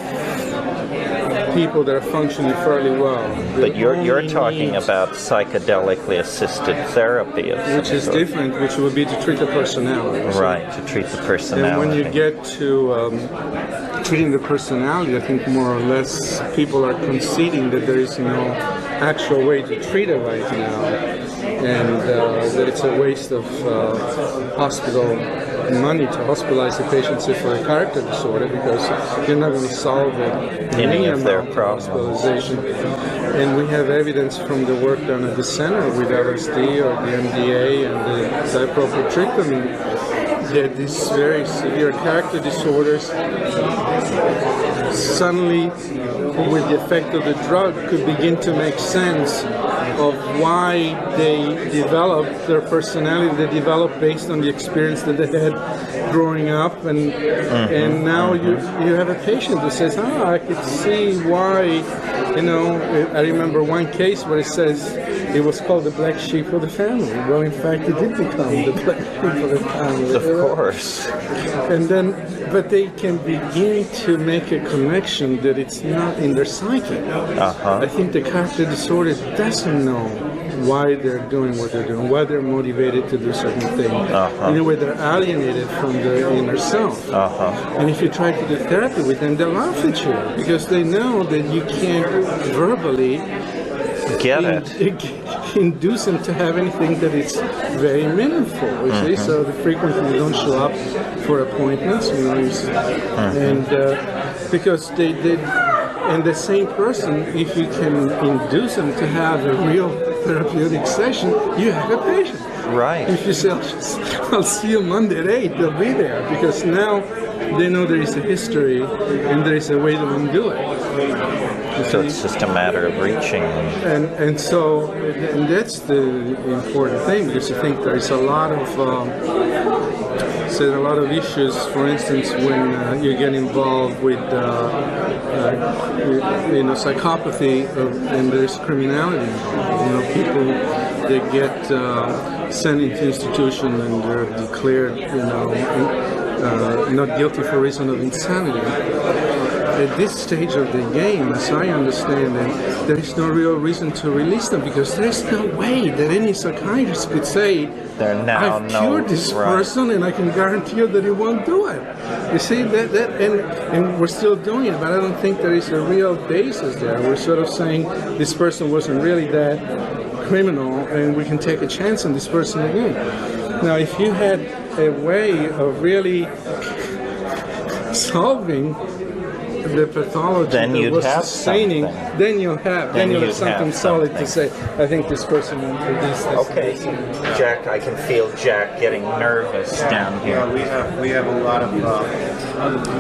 people that are functioning fairly well. But you're talking about psychedelically assisted therapy of which is different, which would be to treat the personality. Right, to treat the personality. And when you get to treating the personality, I think more or less people are conceding that there is no actual way to treat it right now, and that it's a waste of hospital money to hospitalize the patients for a character disorder, because you're not going to solve any of their hospitalization. And we have evidence from the work done at the center with LSD or the MDA and the dipropyltryptamine that these very severe character disorders suddenly, with the effect of the drug, could begin to make sense of why they develop their personality. They develop based on the experience that they had growing up, and now you have a patient who says, I could see why. I remember one case where it says it was called the black sheep of the family. Well, in fact, it did become the black sheep of the family. Of course. And then, but they can begin to make a connection that it's not in their psyche. I think the character disorder doesn't know why they're doing what they're doing, why they're motivated to do certain things. In a way, they're alienated from their inner self. And if you try to do therapy with them, they laugh at you because they know that you can't verbally induce them to have anything that is very meaningful. You see, so they frequently don't show up for appointments, and because they and the same person, if you can induce them to have a real therapeutic session, you have a patient. Right. If you say, I'll see you Monday at 8, they'll be there, because now they know there is a history and there is a way to undo it. So it's just a matter of reaching. And that's the important thing, because I think there is a lot of issues. For instance, when you get involved with psychopathy, and there's criminality. People that get sent into institution and they're declared, not guilty for reason of insanity. At this stage of the game, as I understand it, there is no real reason to release them, because there's no way that any psychiatrist could say, I've cured this person and I can guarantee you that he won't do it. You see, and we're still doing it, but I don't think there is a real basis there. We're sort of saying this person wasn't really that criminal and we can take a chance on this person again. Now, if you had a way of really solving the pathology that was sustaining, then you'll have something solid to say. I think this person went through this. Okay, Jack, I can feel Jack getting nervous down here. Yeah, we have a lot of.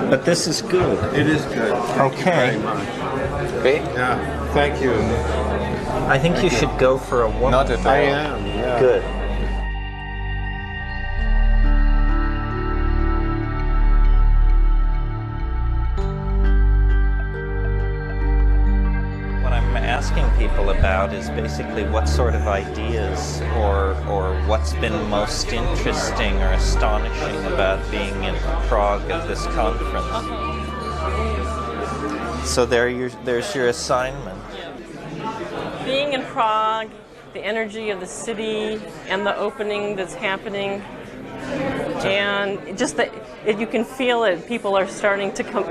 But this is good. It is good. Okay. Okay. Yeah. Thank you. I think you should go for a walk. Not at all. I am. Yeah. Good. Asking people about is basically what sort of ideas or what's been most interesting or astonishing about being in Prague at this conference. So there's your assignment. Being in Prague, the energy of the city and the opening that's happening And just that you can feel it. People are starting to come,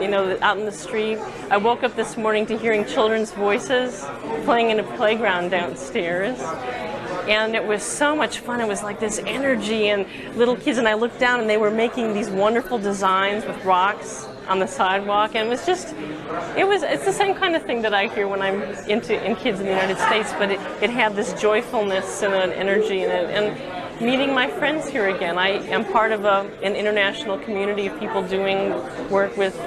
out in the street. I woke up this morning to hearing children's voices playing in a playground downstairs. And it was so much fun. It was like this energy and little kids. And I looked down and they were making these wonderful designs with rocks on the sidewalk. And it was just, it's the same kind of thing that I hear when I'm in kids in the United States. But it had this joyfulness and an energy in it. And meeting my friends here again. I am part of an international community of people doing work with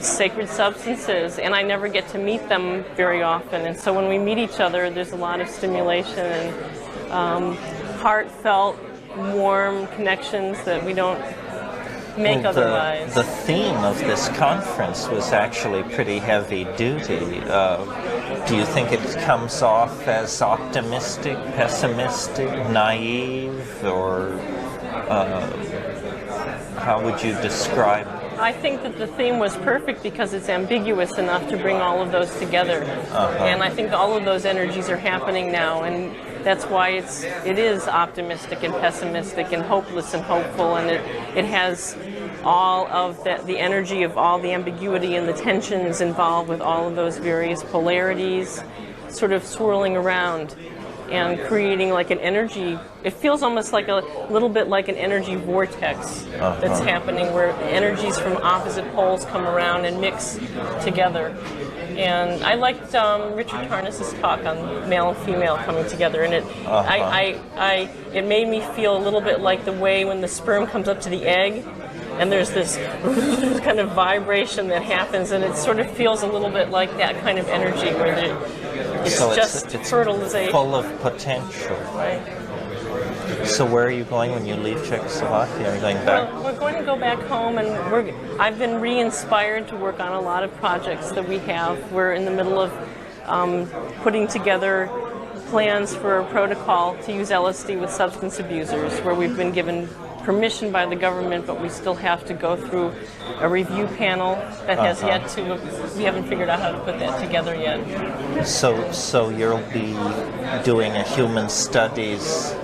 sacred substances, and I never get to meet them very often. And so when we meet each other, there's a lot of stimulation and heartfelt, warm connections that we don't make otherwise. The theme of this conference was actually pretty heavy duty. Do you think it comes off as optimistic, pessimistic, naive, or how would you describe it? I think that the theme was perfect because it's ambiguous enough to bring all of those together. And I think all of those energies are happening now, and that's why it is optimistic and pessimistic and hopeless and hopeful, and it has all of the energy of all the ambiguity and the tensions involved with all of those various polarities sort of swirling around and creating like an energy. It feels almost like a little bit like an energy vortex that's happening, where energies from opposite poles come around and mix together. And I liked Richard Tarnas's talk on male and female coming together, and it made me feel a little bit like the way when the sperm comes up to the egg, and there's this kind of vibration that happens, and it sort of feels a little bit like that kind of energy where it's just fertilization. Full of potential. Right. So where are you going when you leave Czechoslovakia? Are you going back? Well, we're going to go back home, and I've been re-inspired to work on a lot of projects that we have. We're in the middle of putting together plans for a protocol to use LSD with substance abusers, where we've been given permission by the government, but we still have to go through a review panel that has yet to, we haven't figured out how to put that together yet. So you'll be doing a human studies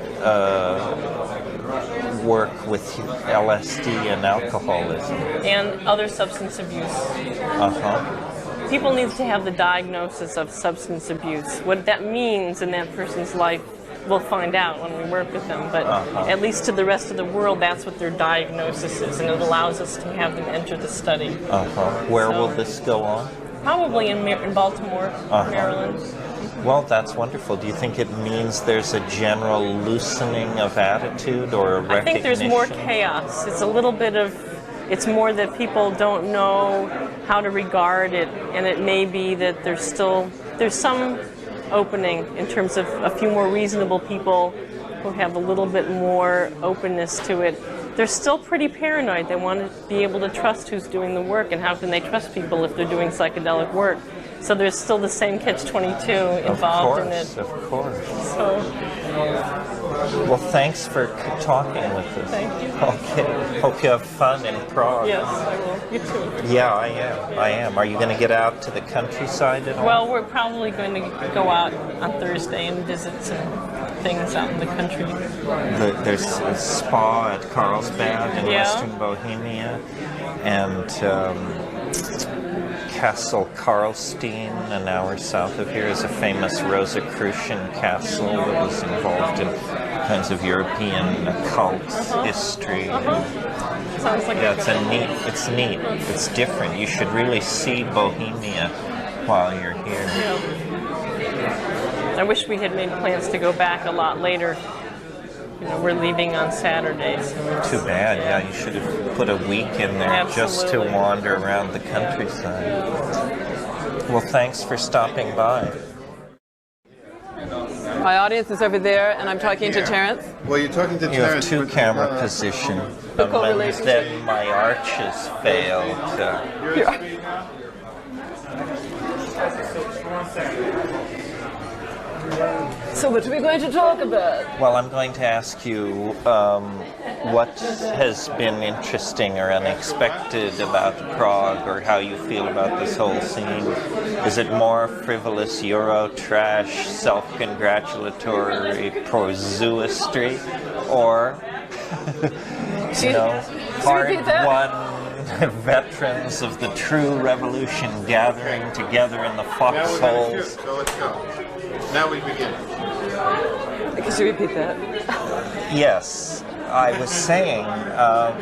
work with LSD and alcoholism. And other substance abuse. People need to have the diagnosis of substance abuse. What that means in that person's life, we'll find out when we work with them, but at least to the rest of the world, that's what their diagnosis is, and it allows us to have them enter the study. Where will this go on? Probably in Baltimore, Maryland. Well, that's wonderful. Do you think it means there's a general loosening of attitude or a recognition? I think there's more chaos. It's a little bit of, it's more that people don't know how to regard it, and it may be that there's some opening in terms of a few more reasonable people who have a little bit more openness to it. They're still pretty paranoid. They want to be able to trust who's doing the work, and how can they trust people if they're doing psychedelic work? So there's still the same catch-22 involved in it. Of course. So, well, thanks for talking with us. Thank you. Okay. Hope you have fun in Prague. Yes, I will. You too. Yeah, I am. Are you going to get out to the countryside at all? Well, we're probably going to go out on Thursday and visit some things out in the country. There's a spa at Carlsbad in Western Bohemia, and Castle Karlstein, an hour south of here, is a famous Rosicrucian castle that was involved in kinds of European occult history. Sounds like it's neat. It's different. You should really see Bohemia while you're here. I wish we had made plans to go back a lot later. We're leaving on Saturdays. Too bad. Yeah, you should have put a week in there just to wander around the countryside. Well, thanks for stopping by. My audience is over there, and I'm talking to Terence. Well, you're talking to You Terence. have two camera position. And then my arches failed. So what are we going to talk about? Well, I'm going to ask you what has been interesting or unexpected about Prague, or how you feel about this whole scene. Is it more frivolous Euro trash, self-congratulatory prosuestry, or hard-won veterans of the true revolution gathering together in the foxholes. So let's go. Now we begin. Could you repeat that? Yes. I was saying,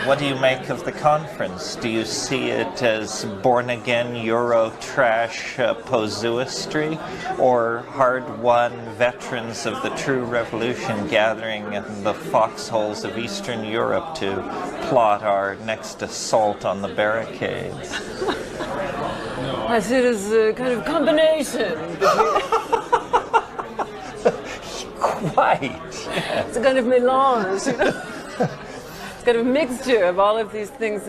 what do you make of the conference? Do you see it as born-again Euro-trash posuistry, or hard-won veterans of the true revolution gathering in the foxholes of Eastern Europe to plot our next assault on the barricades? I see it as a kind of combination between... Quite. Yes. It's a kind of melange, you know? It's kind of a mixture of all of these things.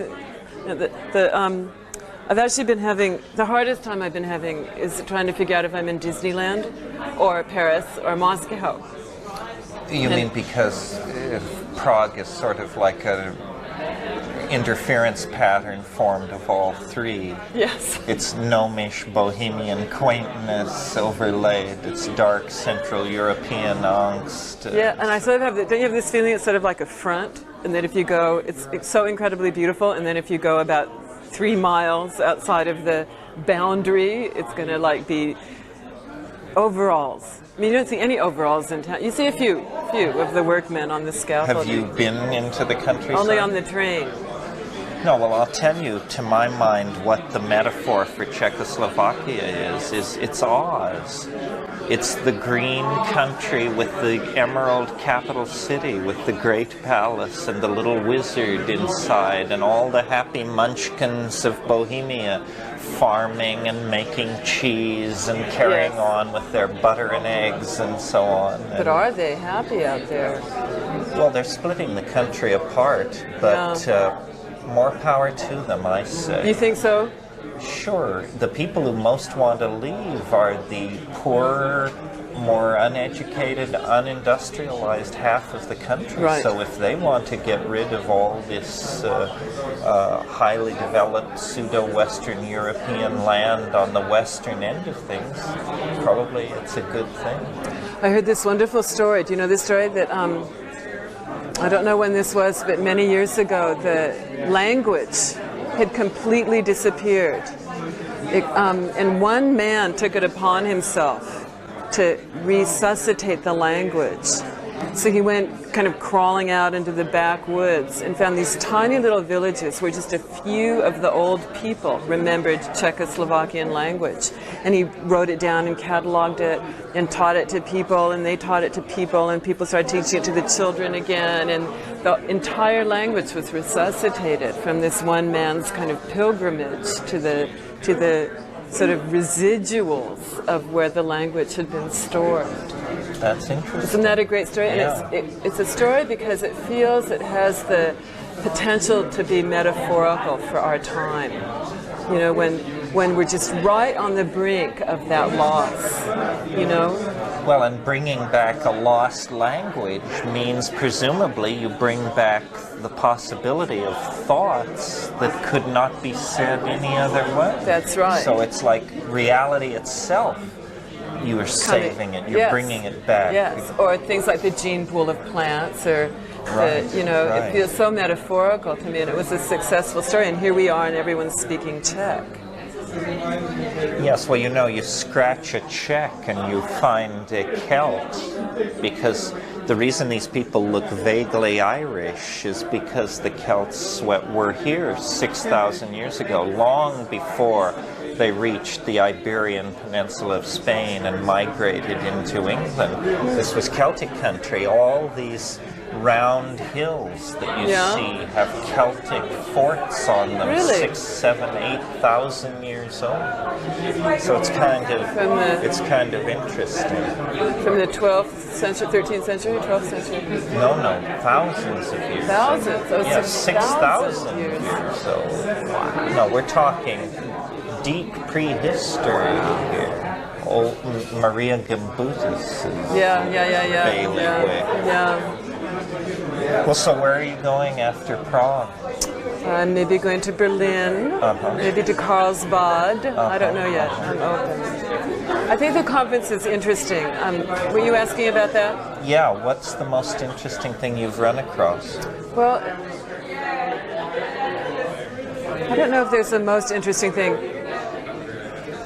I've actually been having, the hardest time I've been having is trying to figure out if I'm in Disneyland or Paris or Moscow. You mean because Prague is sort of like a interference pattern formed of all three. Yes. It's gnomish bohemian quaintness overlaid. It's dark Central European angst. Yeah, and I sort of have, don't you have this feeling it's sort of like a front? And that if you go, it's so incredibly beautiful, and then if you go about 3 miles outside of the boundary, it's going to like be overalls. I mean, you don't see any overalls in town. You see a few of the workmen on the scaffolding. Have you been into the countryside? Only on the train. No, well, I'll tell you, to my mind, what the metaphor for Czechoslovakia is it's Oz. It's the green country with the emerald capital city, with the great palace and the little wizard inside, and all the happy munchkins of Bohemia farming and making cheese and carrying on with their butter and eggs and so on. But are they happy out there? Well, they're splitting the country apart, but more power to them, I say. You think so? Sure. The people who most want to leave are the poorer, more uneducated, unindustrialized half of the country. Right. So if they want to get rid of all this highly developed pseudo-Western European land on the western end of things, probably it's a good thing. I heard this wonderful story. Do you know this story that I don't know when this was, but many years ago, the language had completely disappeared. And one man took it upon himself to resuscitate the language. So he went kind of crawling out into the backwoods and found these tiny little villages where just a few of the old people remembered Czechoslovakian language. And he wrote it down and cataloged it and taught it to people, and they taught it to people, and people started teaching it to the children again, and the entire language was resuscitated from this one man's kind of pilgrimage to the sort of residuals of where the language had been stored. That's interesting. Isn't that a great story? Yeah. And it's a story because it feels it has the potential to be metaphorical for our time. You know, when we're just right on the brink of that loss, you know? Well, and bringing back a lost language means presumably you bring back the possibility of thoughts that could not be said any other way. That's right. So it's like reality itself. You are saving it. You're bringing it back. Yes, or things like the gene pool of plants, or it feels so metaphorical to me, and it was a successful story, and here we are and everyone's speaking Czech. Yes, well, you know, you scratch a Czech and you find a Celt, because the reason these people look vaguely Irish is because the Celts were here 6,000 years ago, long before they reached the Iberian Peninsula of Spain and migrated into England. This was Celtic country. All these round hills that you see have Celtic forts on them, Really? 6, 7, 8,000 years old. So it's kind of interesting. From the 12th century, 13th century, 12th century? No, thousands of years. Thousands? Oh, yeah, 6,000 6,000 years old. Wow. No, we're talking deep prehistory here. Old Maria Gimbutas' bailiwick. Well, so where are you going after Prague? I'm maybe going to Berlin, maybe to Karlsbad. I don't know yet. I'm open. I think the conference is interesting. Were you asking about that? Yeah, what's the most interesting thing you've run across? Well, I don't know if there's the most interesting thing,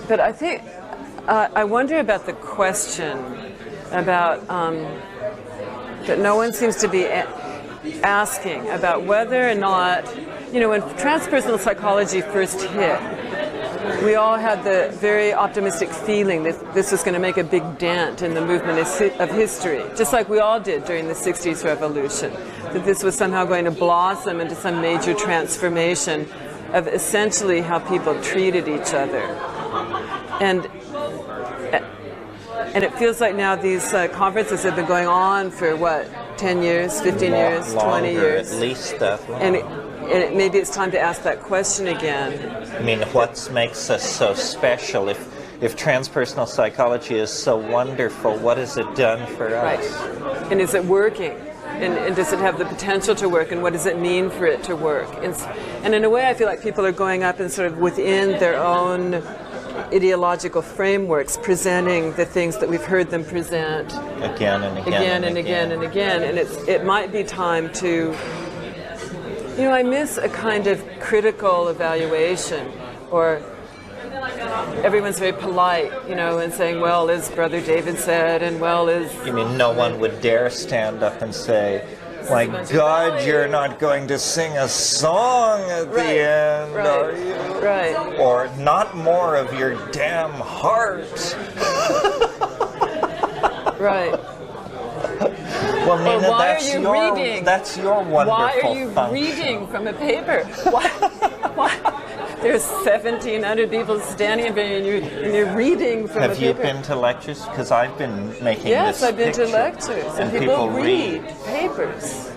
but I think I wonder about the question about that no one seems to be asking about whether or not, when transpersonal psychology first hit, we all had the very optimistic feeling that this was going to make a big dent in the movement of history, just like we all did during the 60s revolution, that this was somehow going to blossom into some major transformation of essentially how people treated each other. And it feels like now these conferences have been going on for, 10 years, 15 years, 20 years? At least that long. And maybe it's time to ask that question again. I mean, what makes us so special? If transpersonal psychology is so wonderful, what has it done for us? Right. And is it working? And does it have the potential to work? And what does it mean for it to work? And in a way, I feel like people are going up and sort of within their own ideological frameworks, presenting the things that we've heard them present again and again and again. And it might be time to, I miss a kind of critical evaluation, or everyone's very polite, and saying, well, as Brother David said, and well, as... You mean no one would dare stand up and say, my God, you're not going to sing a song at the end, are you? Right. Or not more of your damn heart. Right. Well, Nina, why are you reading? That's your wonderful Why are you function. reading from a paper? Why? There's 1,700 people standing there and you're reading from a paper. Have you been to lectures? Because I've been making Yes, this I've been picture, to lectures, and people read papers.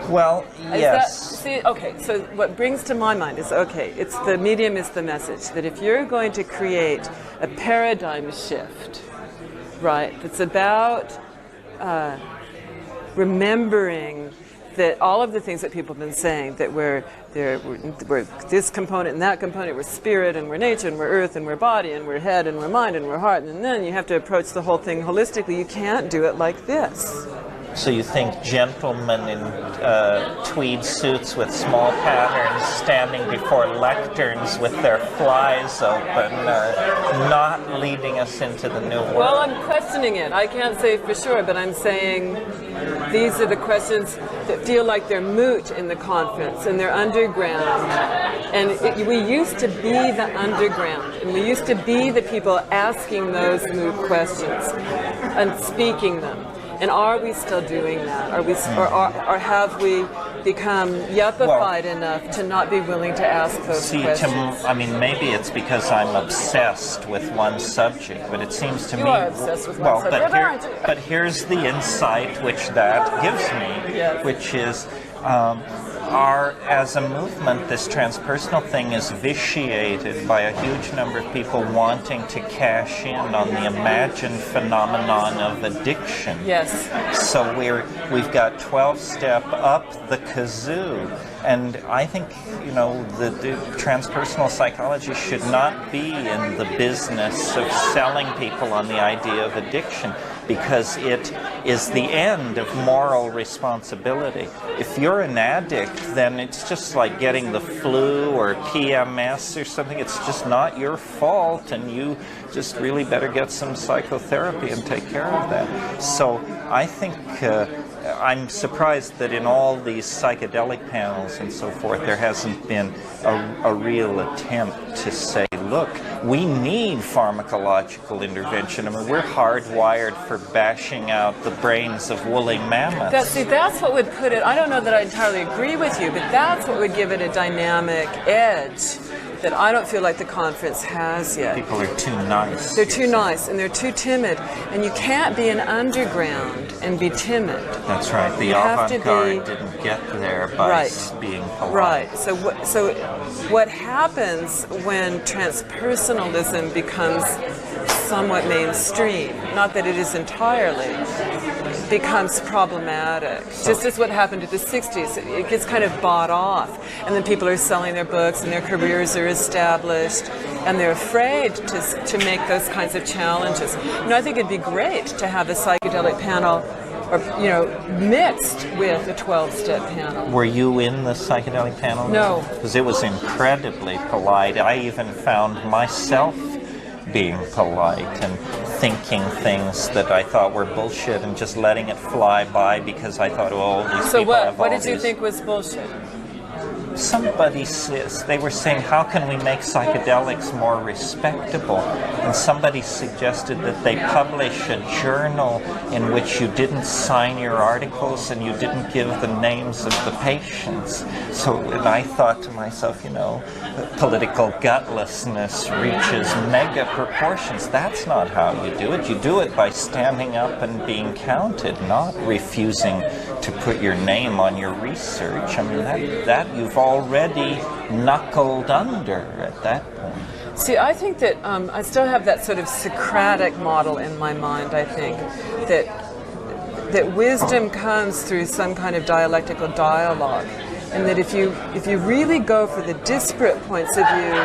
Well, yes. Okay, so what brings to my mind is, it's the medium is the message, that if you're going to create a paradigm shift, right, that's about remembering that all of the things that people have been saying, that we're this component and that component, we're spirit and we're nature and we're earth and we're body and we're head and we're mind and we're heart, and then you have to approach the whole thing holistically. You can't do it like this. So you think gentlemen in tweed suits with small patterns standing before lecterns with their flies open are not leading us into the new world? Well, I'm questioning it. I can't say for sure, but I'm saying these are the questions that feel like they're moot in the conference, and they're underground. And we used to be the underground, and we used to be the people asking those moot questions and speaking them. And are we still doing that? Are we, or have we become yuppified enough to not be willing to ask those questions? Maybe it's because I'm obsessed with one subject, but it seems to me... You are obsessed with one subject, aren't you? But here's the insight which that gives me, which is... as a movement, this transpersonal thing is vitiated by a huge number of people wanting to cash in on the imagined phenomenon of addiction. Yes. So we've got 12-step up the kazoo. And I think, the transpersonal psychology should not be in the business of selling people on the idea of addiction, because it is the end of moral responsibility. If you're an addict, then it's just like getting the flu or PMS or something. It's just not your fault, and you just really better get some psychotherapy and take care of that. So I think I'm surprised that in all these psychedelic panels and so forth, there hasn't been a real attempt to say, look, we need pharmacological intervention. I mean, we're hardwired for bashing out the brains of woolly mammoths. That's what would put it, I don't know that I entirely agree with you, but that's what would give it a dynamic edge that I don't feel like the conference has yet. People are too nice. They're too nice, and they're too timid. And you can't be an underground and be timid. That's right. The avant-garde didn't get there by being polite. Right. So what happens when transpersonalism becomes somewhat mainstream, not that it is entirely, becomes problematic. Just as what happened in the 60s, it gets kind of bought off, and then people are selling their books and their careers are established, and they're afraid to make those kinds of challenges. I think it'd be great to have a psychedelic panel, or mixed with a 12-step panel. Were you in the psychedelic panel? No. Because it was incredibly polite. I even found myself being polite and thinking things that I thought were bullshit and just letting it fly by because I thought, oh, these people have what all did you these... think was bullshit? Somebody says, they were saying, how can we make psychedelics more respectable? And somebody suggested that they publish a journal in which you didn't sign your articles and you didn't give the names of the patients. So, and I thought to myself, political gutlessness reaches mega proportions. That's not how you do it. You do it by standing up and being counted, not refusing to put your name on your research. I mean, that you've already knuckled under at that point. See, I think that I still have that sort of Socratic model in my mind. I think that wisdom comes through some kind of dialectical dialogue, and that if you really go for the disparate points of view,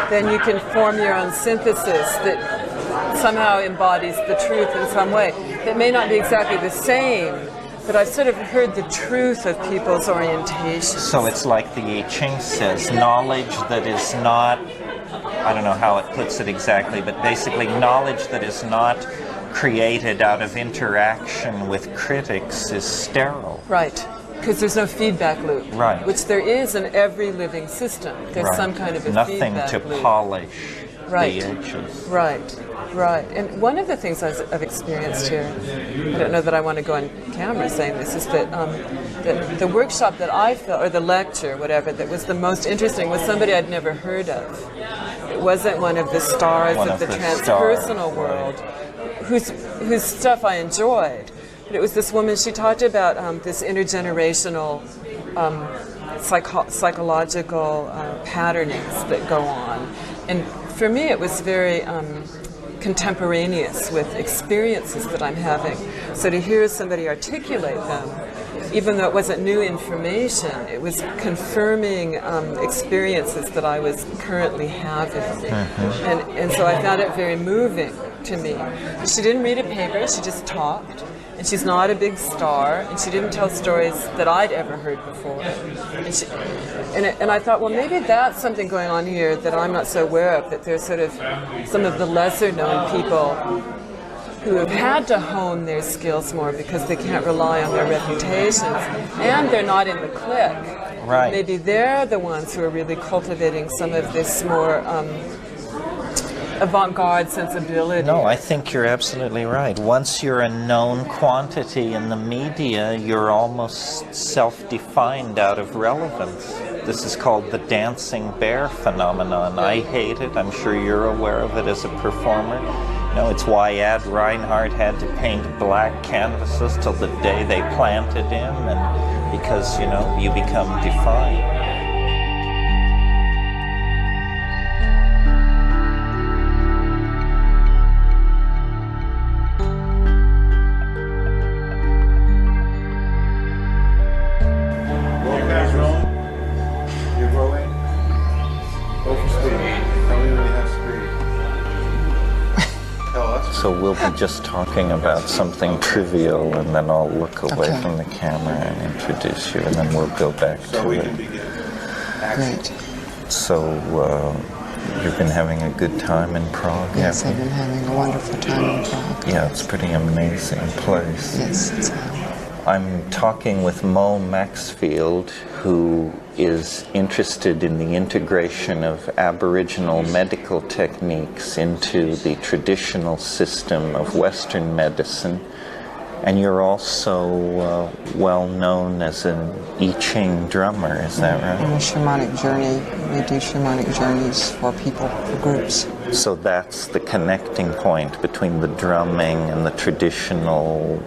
then you can form your own synthesis that somehow embodies the truth in some way. That may not be exactly the same, but I've sort of heard the truth of people's orientation. So it's like the I Ching says, knowledge that is not, I don't know how it puts it exactly, but basically knowledge that is not created out of interaction with critics is sterile. Right, because there's no feedback loop. Right. Which there is in every living system. There's some kind of a feedback loop. Nothing to polish the edges. Right. And one of the things I've experienced here, I don't know that I want to go on camera saying this, is that the workshop that I felt, or the lecture, whatever, that was the most interesting was somebody I'd never heard of. It wasn't one of the stars of the transpersonal world, whose stuff I enjoyed. But it was this woman, she talked about this intergenerational psychological patternings that go on. And for me, it was very contemporaneous with experiences that I'm having. So to hear somebody articulate them, even though it wasn't new information, it was confirming experiences that I was currently having. And so I found it very moving to me. She didn't read a paper, she just talked. And she's not a big star, and she didn't tell stories that I'd ever heard before. And I thought, well, maybe that's something going on here that I'm not so aware of, that there's sort of some of the lesser known people who have had to hone their skills more because they can't rely on their reputations, and they're not in the clique. Right. Maybe they're the ones who are really cultivating some of this more avant-garde sensibility. No, I think you're absolutely right. Once you're a known quantity in the media, you're almost self-defined out of relevance. This is called the dancing bear phenomenon. I hate it. I'm sure you're aware of it as a performer. It's why Ad Reinhardt had to paint black canvases till the day they planted him, and because, you become defined. So we'll be just talking about something trivial, and then I'll look away from the camera and introduce you, and then we'll go back to it. Great. So you've been having a good time in Prague? Yes, I've been having a wonderful time in Prague. Yeah, it's a pretty amazing place. Yes, it's I'm talking with Mo Maxfield, who is interested in the integration of Aboriginal medical techniques into the traditional system of Western medicine. And you're also well known as an I Ching drummer, is that right? In a shamanic journey, we do shamanic journeys for people, for groups. So that's the connecting point between the drumming and the traditional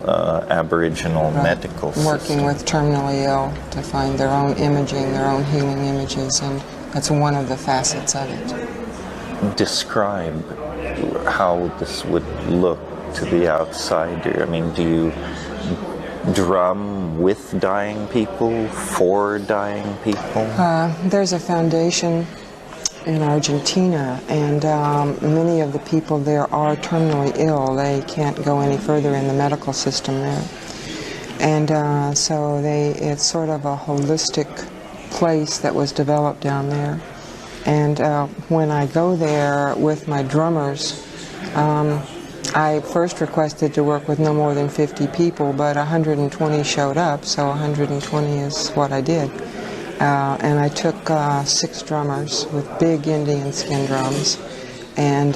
Aboriginal medical system. Working with terminally ill to find their own imaging, their own healing images, and that's one of the facets of it. Describe how this would look to the outsider? I mean, do you drum with dying people, for dying people? There's a foundation in Argentina, and many of the people there are terminally ill. They can't go any further in the medical system there. And so it's sort of a holistic place that was developed down there. And when I go there with my drummers, I first requested to work with no more than 50 people, but 120 showed up, so 120 is what I did. And I took 6 drummers with big Indian skin drums, and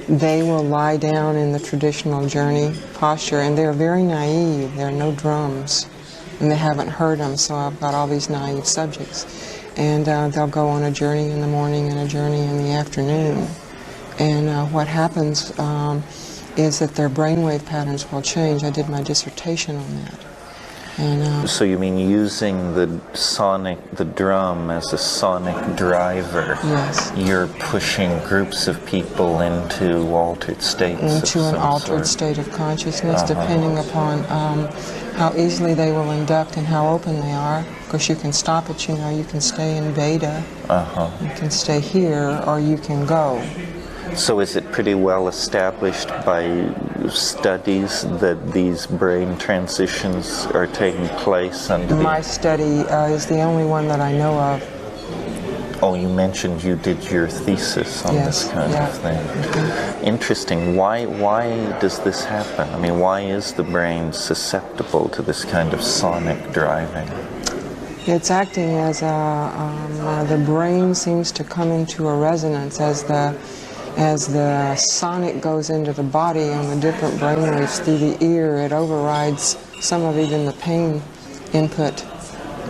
they will lie down in the traditional journey posture, and they're very naive. There are no drums, and they haven't heard them, so I've got all these naive subjects. And they'll go on a journey in the morning and a journey in the afternoon. And what happens is that their brainwave patterns will change. I did my dissertation on that. And, so you mean using the drum as a sonic driver? Yes. You're pushing groups of people into altered states into an altered state of consciousness, depending upon how easily they will induct and how open they are. Of course, you can stop it, you know, you can stay in beta, you can stay here, or you can go. So is it pretty well established by studies that these brain transitions are taking place under My study is the only one that I know of. Oh, you mentioned you did your thesis on this kind of thing. Interesting. Why does this happen? I mean, why is the brain susceptible to this kind of sonic driving? It's acting as the brain seems to come into a resonance as the sonic goes into the body on the different brainwaves through the ear. It overrides some of even the pain input,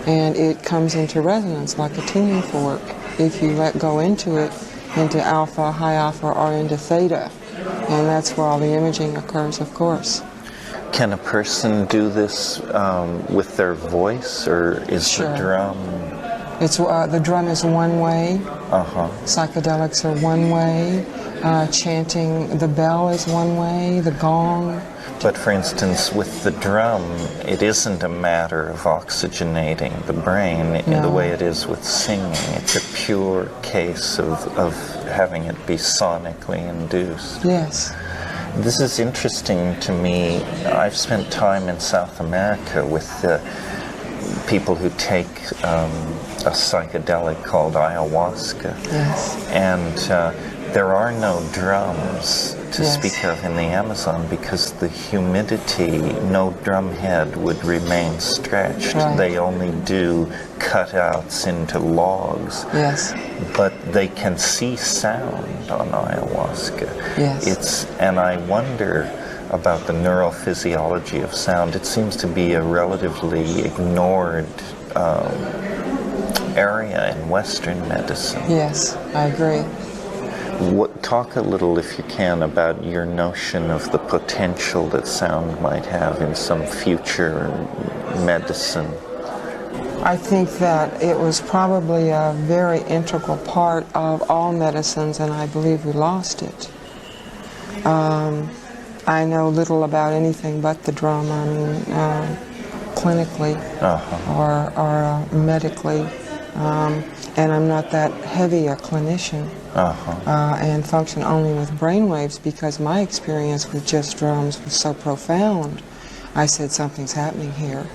and it comes into resonance like a tuning fork if you let go into it, into alpha, high alpha, or into theta, and that's where all the imaging occurs, of course. Can a person do this with their voice, or is the drum? The drum is one way. Psychedelics are one way. Chanting the bell is one way. The gong. But for instance, with the drum, it isn't a matter of oxygenating the brain in the way it is with singing. It's a pure case of having it be sonically induced. Yes. This is interesting to me. I've spent time in South America with people who take a psychedelic called ayahuasca. Yes. And there are no drums to speak of in the Amazon because the humidity, no drum head would remain stretched. Right. They only do cutouts into logs. Yes. But they can see sound on ayahuasca. Yes. And I wonder about the neurophysiology of sound. It seems to be a relatively ignored area in Western medicine. Yes, I agree. Talk a little, if you can, about your notion of the potential that sound might have in some future medicine. I think that it was probably a very integral part of all medicines, and I believe we lost it. I know little about anything but the drum, I mean, clinically or medically, and I'm not that heavy a clinician. And function only with brainwaves because my experience with just drums was so profound. I said something's happening here.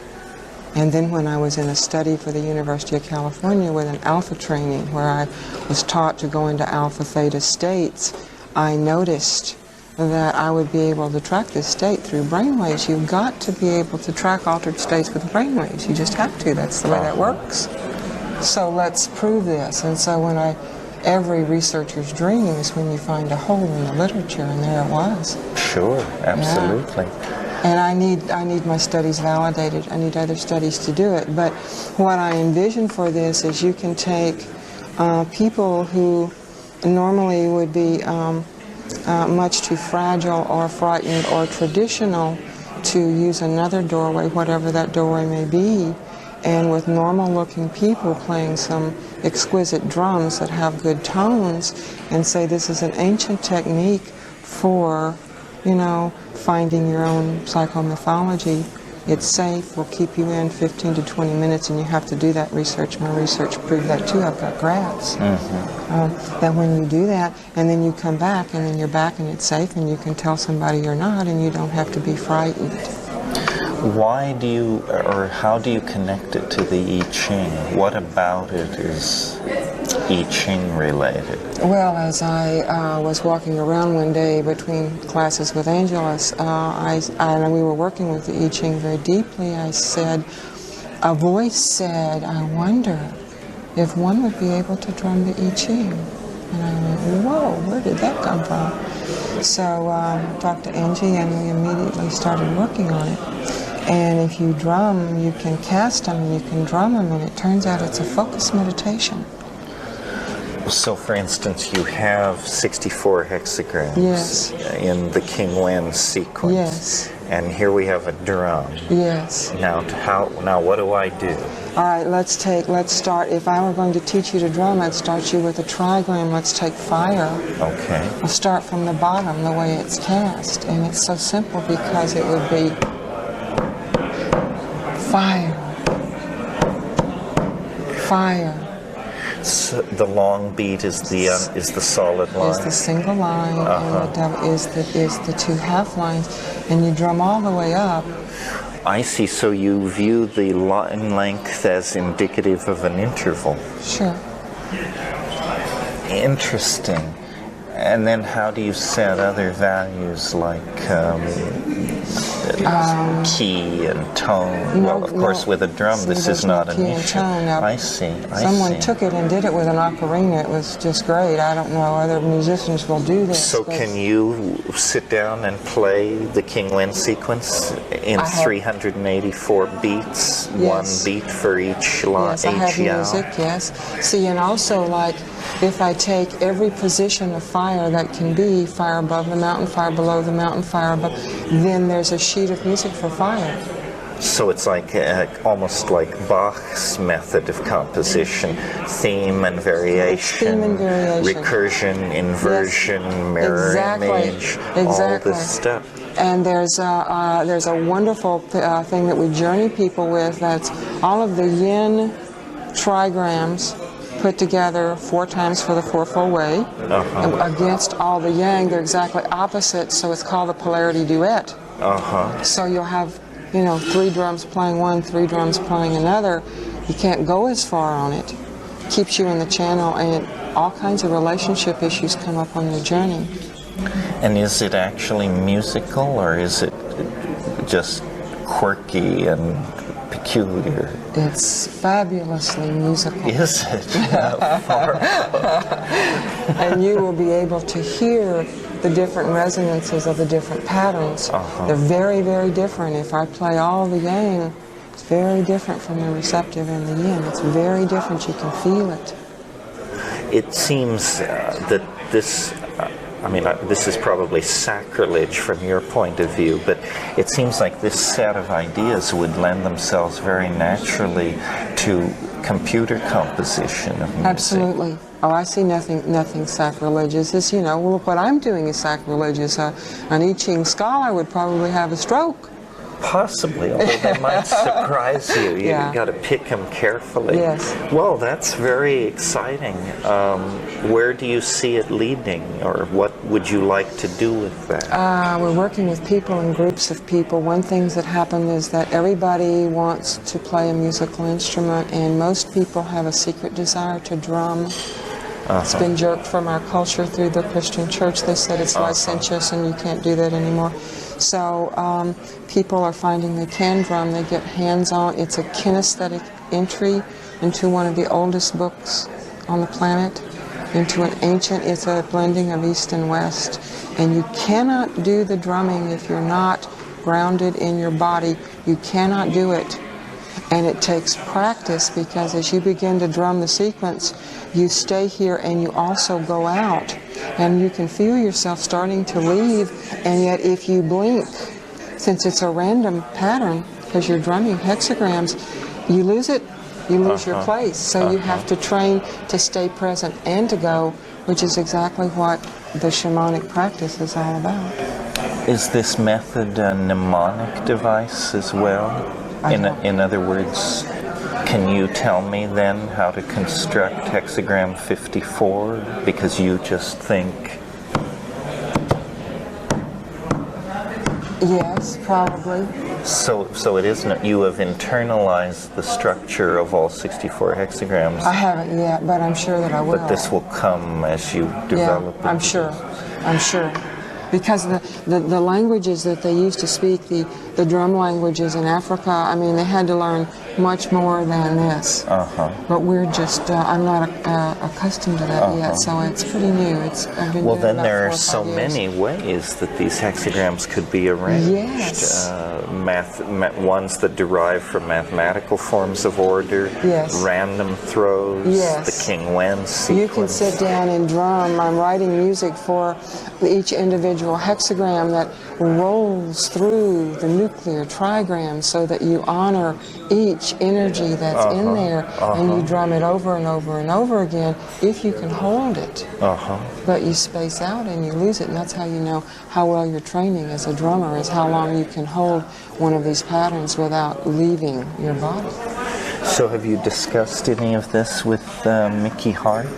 And then when I was in a study for the University of California with an alpha training where I was taught to go into alpha theta states, I noticed that I would be able to track this state through brainwaves. You've got to be able to track altered states with brainwaves. You just have to. That's the way that works. So let's prove this. And so every researcher's dream is when you find a hole in the literature, and there it was. Sure, absolutely. Yeah. And I need my studies validated. I need other studies to do it. But what I envision for this is you can take people who normally would be much too fragile or frightened or traditional to use another doorway, whatever that doorway may be, and with normal-looking people playing some exquisite drums that have good tones, and say this is an ancient technique for, you know, finding your own psychomythology. It's safe, will keep you in 15 to 20 minutes, and you have to do that research. My research proved that too. I've got graphs. That when you do that, and then you come back, and then you're back and it's safe, and you can tell somebody you're not, and you don't have to be frightened. Why do you, or how do you connect it to the I Ching? What about it is I Ching related? Well, as I was walking around one day between classes with Angelus, and we were working with the I Ching very deeply, I said, a voice said, I wonder if one would be able to drum the I Ching. And I went, whoa, where did that come from? So I talked to Angie, and we immediately started working on it. And if you drum, you can cast them, and you can drum them, and it turns out it's a focus meditation. So, for instance, you have 64 hexagrams Yes. in the King Wen sequence. Yes. And here we have a drum. Yes. Now, what do I do? All right, let's start. If I were going to teach you to drum, I'd start you with a trigram. Let's take fire. Okay. We'll start from the bottom, the way it's cast. And it's so simple because it would be fire, fire. So the long beat is the solid line. Is the single line, and the double is the two half lines, and you drum all the way up. I see. So you view the line length as indicative of an interval. Sure. Interesting. And then how do you set other values like key and tone? Well, of course, with a drum, this is not an issue. I see. Someone took it and did it with an ocarina. It was just great. I don't know, other musicians will do this. So can you sit down and play the King Wen sequence in 384 beats, Yes. one beat for each line, Yes, I have each yao? music, yes. See, and also, like, if I take every position of fire that can be, fire above the mountain, fire below the mountain, fire above, then there's a sheet of music for fire. So it's like almost like Bach's method of composition, theme and variation, recursion, inversion, mirror image, all this stuff. And there's a wonderful thing that we journey people with. That's all of the yin trigrams put together 4 times for the fourfold way. Against all the yang, they're exactly opposite, so it's called the polarity duet. So you'll have, 3 drums playing one, 3 drums playing another. You can't go as far on it. Keeps you in the channel, and all kinds of relationship issues come up on your journey. And is it actually musical, or is it just quirky and peculiar? It's fabulously musical. Is it? And you will be able to hear the different resonances of the different patterns. They're very, very different. If I play all the yang, it's very different from the receptive and the yin. It's very different. You can feel it. It seems that this, this is probably sacrilege from your point of view, but it seems like this set of ideas would lend themselves very naturally to computer composition of music. Absolutely. Oh, I see nothing sacrilegious. It's, what I'm doing is sacrilegious. An I Ching scholar would probably have a stroke. Possibly, although they might surprise you. You've got to pick them carefully. Yes. Well, that's very exciting. Where do you see it leading, or what would you like to do with that? We're working with people and groups of people. One thing that happened is that everybody wants to play a musical instrument, and most people have a secret desire to drum. It's been jerked from our culture through the Christian church. They said it's licentious and you can't do that anymore. So people are finding they can drum. They get hands-on. It's a kinesthetic entry into one of the oldest books on the planet, into an ancient, it's a blending of East and West. And you cannot do the drumming if you're not grounded in your body. You cannot do it. And it takes practice, because as you begin to drum the sequence, you stay here and you also go out. And you can feel yourself starting to leave, and yet if you blink, since it's a random pattern, because you're drumming hexagrams, you lose it, you lose your Uh-huh. place. So you have to train to stay present and to go, which is exactly what the shamanic practice is all about. Is this method a mnemonic device as well? In other words, can you tell me then how to construct hexagram 54? Because you just think... Yes, probably. So it isn't, you have internalized the structure of all 64 hexagrams. I haven't yet, but I'm sure that I will. But this will come as you develop it. I'm sure. Because the languages that they used to speak, the drum languages in Africa, I mean, they had to learn much more than this. But we're just, I'm not accustomed to that yet, so it's pretty new. I've been Well, doing then about there 4 are or 5 so years. many ways that these hexagrams could be arranged. Yes. Ones that derive from mathematical forms of order, Yes. random throws, Yes. the King Wen sequence. You can sit down and drum. I'm writing music for each individual hexagram that rolls through the nuclear trigram so that you honor each energy that's in there, and you drum it over and over and over again if you can hold it. But you space out and you lose it, and that's how you know how well you're training as a drummer, is how long you can hold one of these patterns without leaving your body. So have you discussed any of this with Mickey Hart?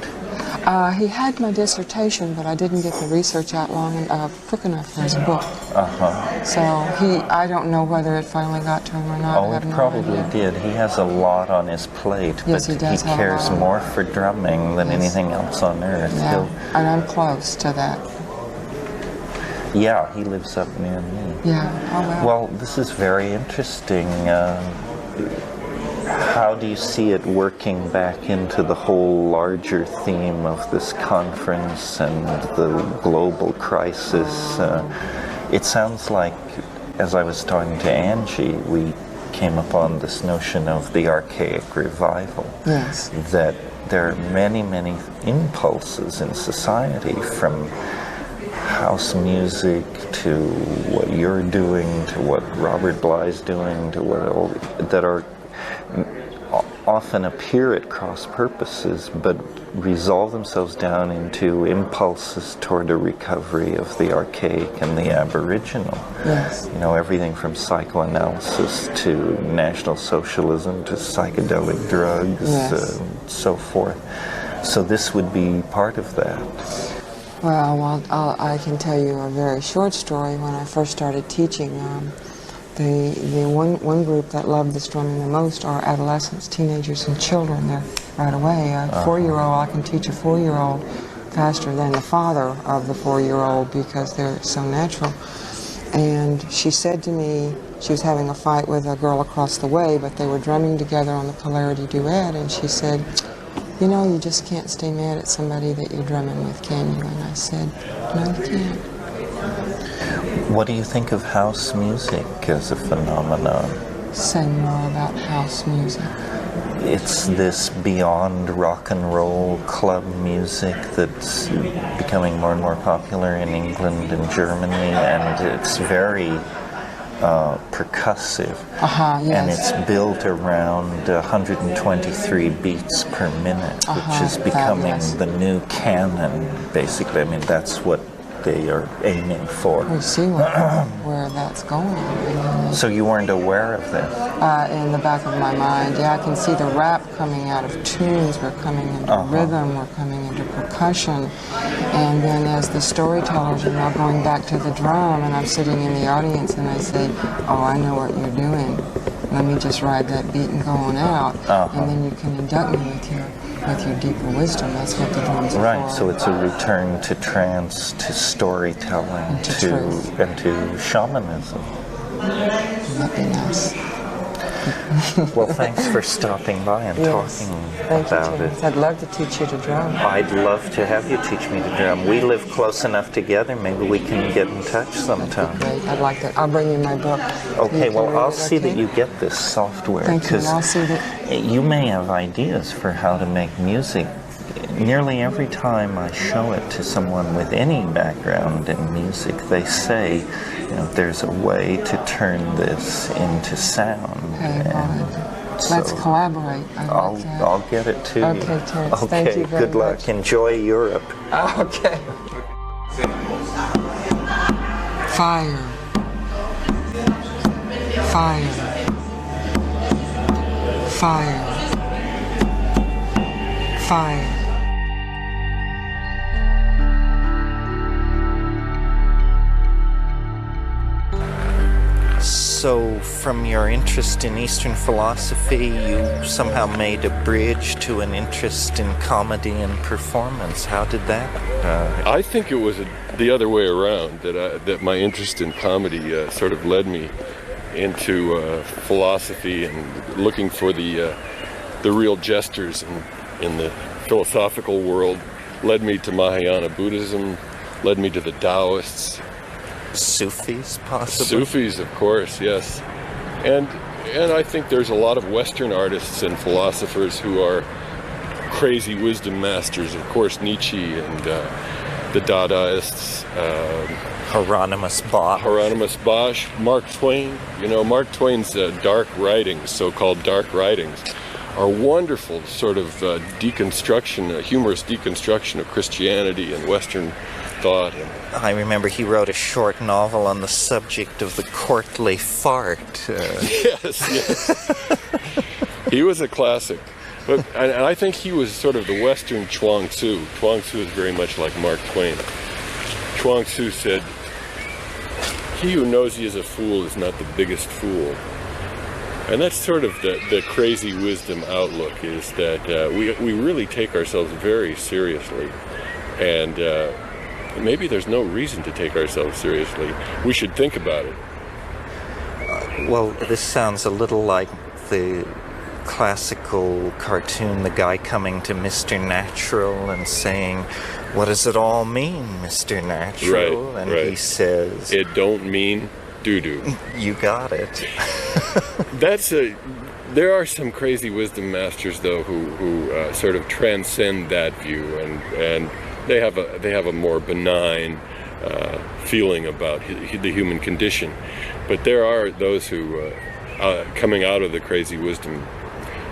He had my dissertation, but I didn't get the research out quick enough for his book. So I don't know whether it finally got to him or not. Oh, it probably did. He has a lot on his plate, Yes, but he does have a cares lot. more for drumming than anything else on earth. Yeah, and I'm close to that. Yeah, he lives up near me. Yeah, oh well. Well, this is very interesting. How do you see it working back into the whole larger theme of this conference and the global crisis? It sounds like, as I was talking to Angie, we came upon this notion of the archaic revival. Yes. That there are many, many impulses in society, from house music to what you're doing, to what Robert Bly's doing, to what that are often appear at cross purposes, but resolve themselves down into impulses toward a recovery of the archaic and the Aboriginal. Yes. You know, everything from psychoanalysis to National Socialism to psychedelic drugs, Yes. so forth. So this would be part of that. Well, I can tell you a very short story. When I first started teaching, the one group that loved this drumming the most are adolescents, teenagers, and children. They're right away. A 4-year-old, I can teach a 4-year-old faster than the father of the 4-year-old because they're so natural. And she said to me, she was having a fight with a girl across the way, but they were drumming together on the polarity duet, and she said, "You know, you just can't stay mad at somebody that you're drumming with, can you?" And I said, "No, you can't." What do you think of house music as a phenomenon? Say more about house music. It's this beyond rock and roll club music that's becoming more and more popular in England and Germany, and it's very percussive. Yes. And it's built around 123 beats per minute, which is becoming fabulous. the new canon, basically. I mean, that's what they are aiming for. We see where that's going. So you weren't aware of this? In the back of my mind, yeah, I can see the rap coming out of tunes. We're coming into rhythm, we're coming into percussion. And then as the storytellers are now going back to the drum, and I'm sitting in the audience and I say, "Oh, I know what you're doing. Let me just ride that beat and go on out." And then you can induct me with your deeper wisdom. That's what the drums are Right, for. so it's a return to trance, to storytelling, And to truth. and to shamanism. That'd be nice. Well, thanks for stopping by and talking Thank you, about Terence. it. I'd love to teach you to drum. I'd love to have you teach me to drum. We live close enough together, maybe we can get in touch sometime. Great, I'd like to. I'll bring you my book. Okay, You can well, read I'll it, see that okay? you get this software, Thank you, and I'll because see that. you may have ideas for how to make music. Nearly every time I show it to someone with any background in music, they say, you know, there's a way to turn this into sound. Okay, And Let's So collaborate. I'll get it to you. Okay, Terence. Okay, Thank you very good luck. much. Enjoy Europe. Okay. Fire. Fire. Fire. Fire. So, from your interest in Eastern philosophy, you somehow made a bridge to an interest in comedy and performance. How did that? I think it was the other way around, that my interest in comedy sort of led me into philosophy and looking for the real jesters in the philosophical world. Led me to Mahayana Buddhism, led me to the Taoists. Sufis, possibly? Sufis, of course, yes. And I think there's a lot of Western artists and philosophers who are crazy wisdom masters. Of course, Nietzsche and the Dadaists. Hieronymus Bosch. Hieronymus Bosch, Mark Twain. You know, Mark Twain's dark writings, so-called dark writings, are wonderful sort of deconstruction, humorous deconstruction of Christianity and Western thought. I remember he wrote a short novel on the subject of the courtly fart. Yes. He was a classic. But and I think he was sort of the Western Chuang Tzu. Chuang Tzu is very much like Mark Twain. Chuang Tzu said, "He who knows he is a fool is not the biggest fool." And that's sort of the crazy wisdom outlook, is that we really take ourselves very seriously. And maybe there's no reason to take ourselves seriously. We should think about it. Well, this sounds a little like the classical cartoon, the guy coming to Mr. Natural and saying, "What does it all mean, Mr. Natural?" Right, and right. he says, "It don't mean doo-doo." You got it. There are some crazy wisdom masters, though, who sort of transcend that view, and they have a more benign feeling about the human condition. But there are those who, coming out of the crazy wisdom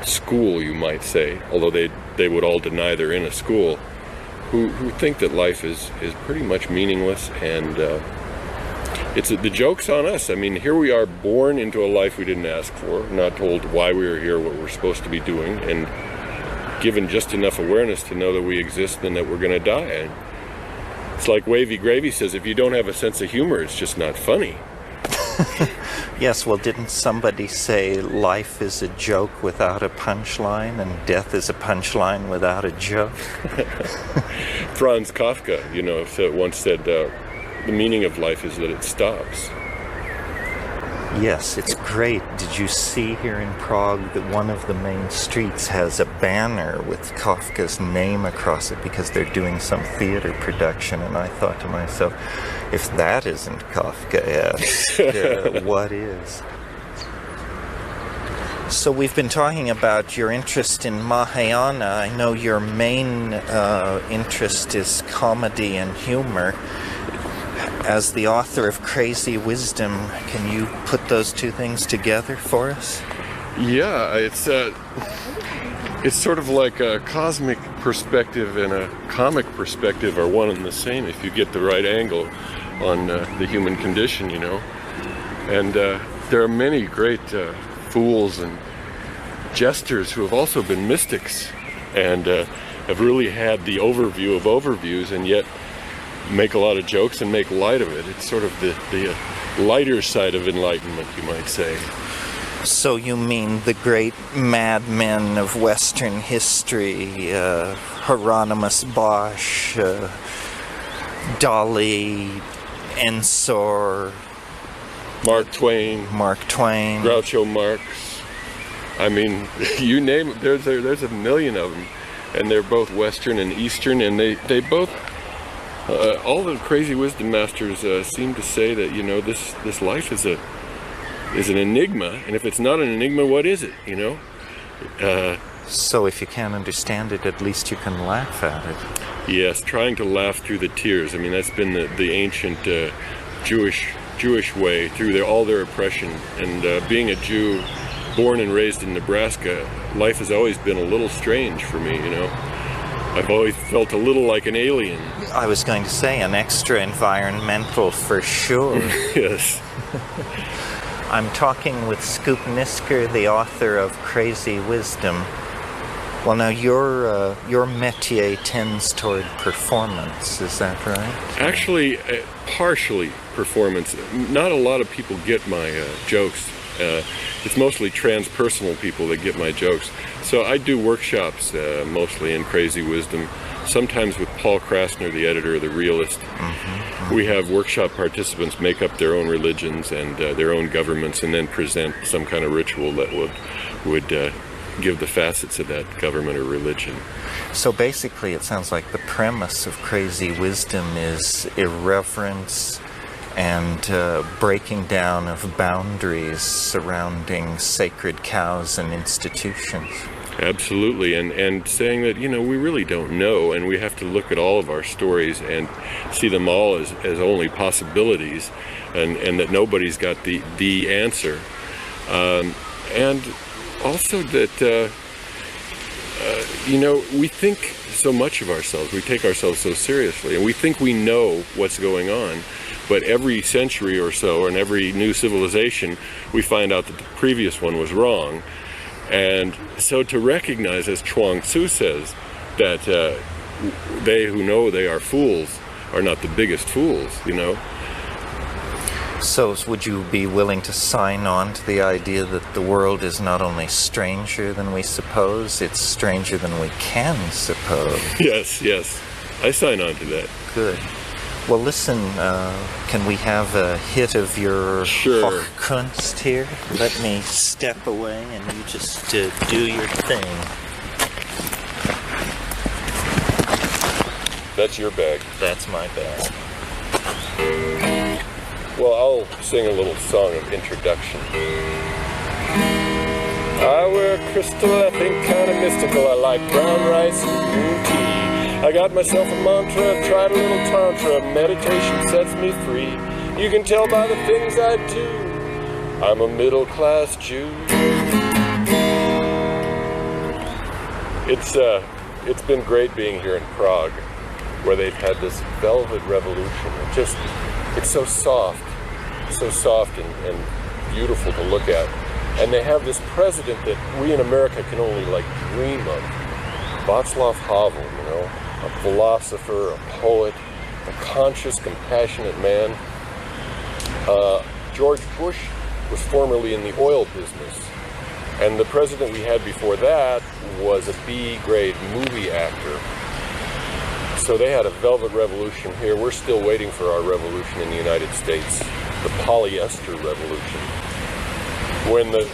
school, you might say, although they would all deny they're in a school, who think that life is pretty much meaningless, and the joke's on us. I mean, here we are, born into a life we didn't ask for, not told why we were here, what we're supposed to be doing, and given just enough awareness to know that we exist and that we're going to die. And it's like Wavy Gravy says, if you don't have a sense of humor, it's just not funny. Yes, well, didn't somebody say life is a joke without a punchline and death is a punchline without a joke? Franz Kafka, once said, the meaning of life is that it stops. Yes, it's great. Did you see here in Prague that one of the main streets has a banner with Kafka's name across it because they're doing some theater production? And I thought to myself, if that isn't Kafkaesque, what is? So we've been talking about your interest in Mahayana. I know your main interest is comedy and humor. As the author of Crazy Wisdom, can you put those two things together for us? Yeah, it's sort of like a cosmic perspective and a comic perspective are one and the same if you get the right angle on the human condition, And there are many great fools and jesters who have also been mystics and have really had the overview of overviews, and yet make a lot of jokes and make light of it. It's sort of the lighter side of enlightenment, you might say. So you mean the great madmen of Western history, Hieronymus Bosch, Dali, Ensor, Mark Twain, Groucho Marx. I mean, you name it, there's a million of them, and they're both Western and Eastern, and they both all the crazy wisdom masters seem to say that this life is an enigma, and if it's not an enigma, what is it? So if you can't understand it, at least you can laugh at it. Yes, trying to laugh through the tears. I mean, that's been the ancient Jewish way through all their oppression, and being a Jew, born and raised in Nebraska, life has always been a little strange for me, you know. I've always felt a little like an alien. I was going to say an extra environmental for sure. Yes. I'm talking with Scoop Nisker, the author of Crazy Wisdom. Well, now your métier tends toward performance, is that right? Actually, partially performance. Not a lot of people get my jokes. It's mostly transpersonal people that get my jokes. So I do workshops mostly in Crazy Wisdom, sometimes with Paul Krasner, the editor of The Realist. We have workshop participants make up their own religions and their own governments and then present some kind of ritual that would give the facets of that government or religion. So basically it sounds like the premise of Crazy Wisdom is irreverence and breaking down of boundaries surrounding sacred cows and institutions. Absolutely, and saying that, you know, we really don't know, and we have to look at all of our stories and see them all as only possibilities, and that nobody's got the answer. And also that, you know, we think so much of ourselves, we take ourselves so seriously, and we think we know what's going on. But every century or so, and every new civilization, we find out that the previous one was wrong. And so to recognize, as Chuang Tzu says, that they who know they are fools are not the biggest fools, you know. So would you be willing to sign on to the idea that the world is not only stranger than we suppose, it's stranger than we can suppose? Yes, yes. I sign on to that. Good. Well, listen, can we have a hit of your Hochkunst here? Let me step away and you just do your thing. That's your bag. That's my bag. Well, I'll sing a little song of introduction. I wear crystal, I think kind of mystical. I like brown rice and green tea. I got myself a mantra, tried a little tantra. Meditation sets me free. You can tell by the things I do, I'm a middle-class Jew. It's been great being here in Prague, where they've had this velvet revolution. It's so soft and beautiful to look at. And they have this president that we in America can only like dream of. Václav Havel, you know, a philosopher, a poet, a conscious, compassionate man. George Bush was formerly in the oil business. And the president we had before that was a B-grade movie actor. So they had a velvet revolution here. We're still waiting for our revolution in the United States, the polyester revolution.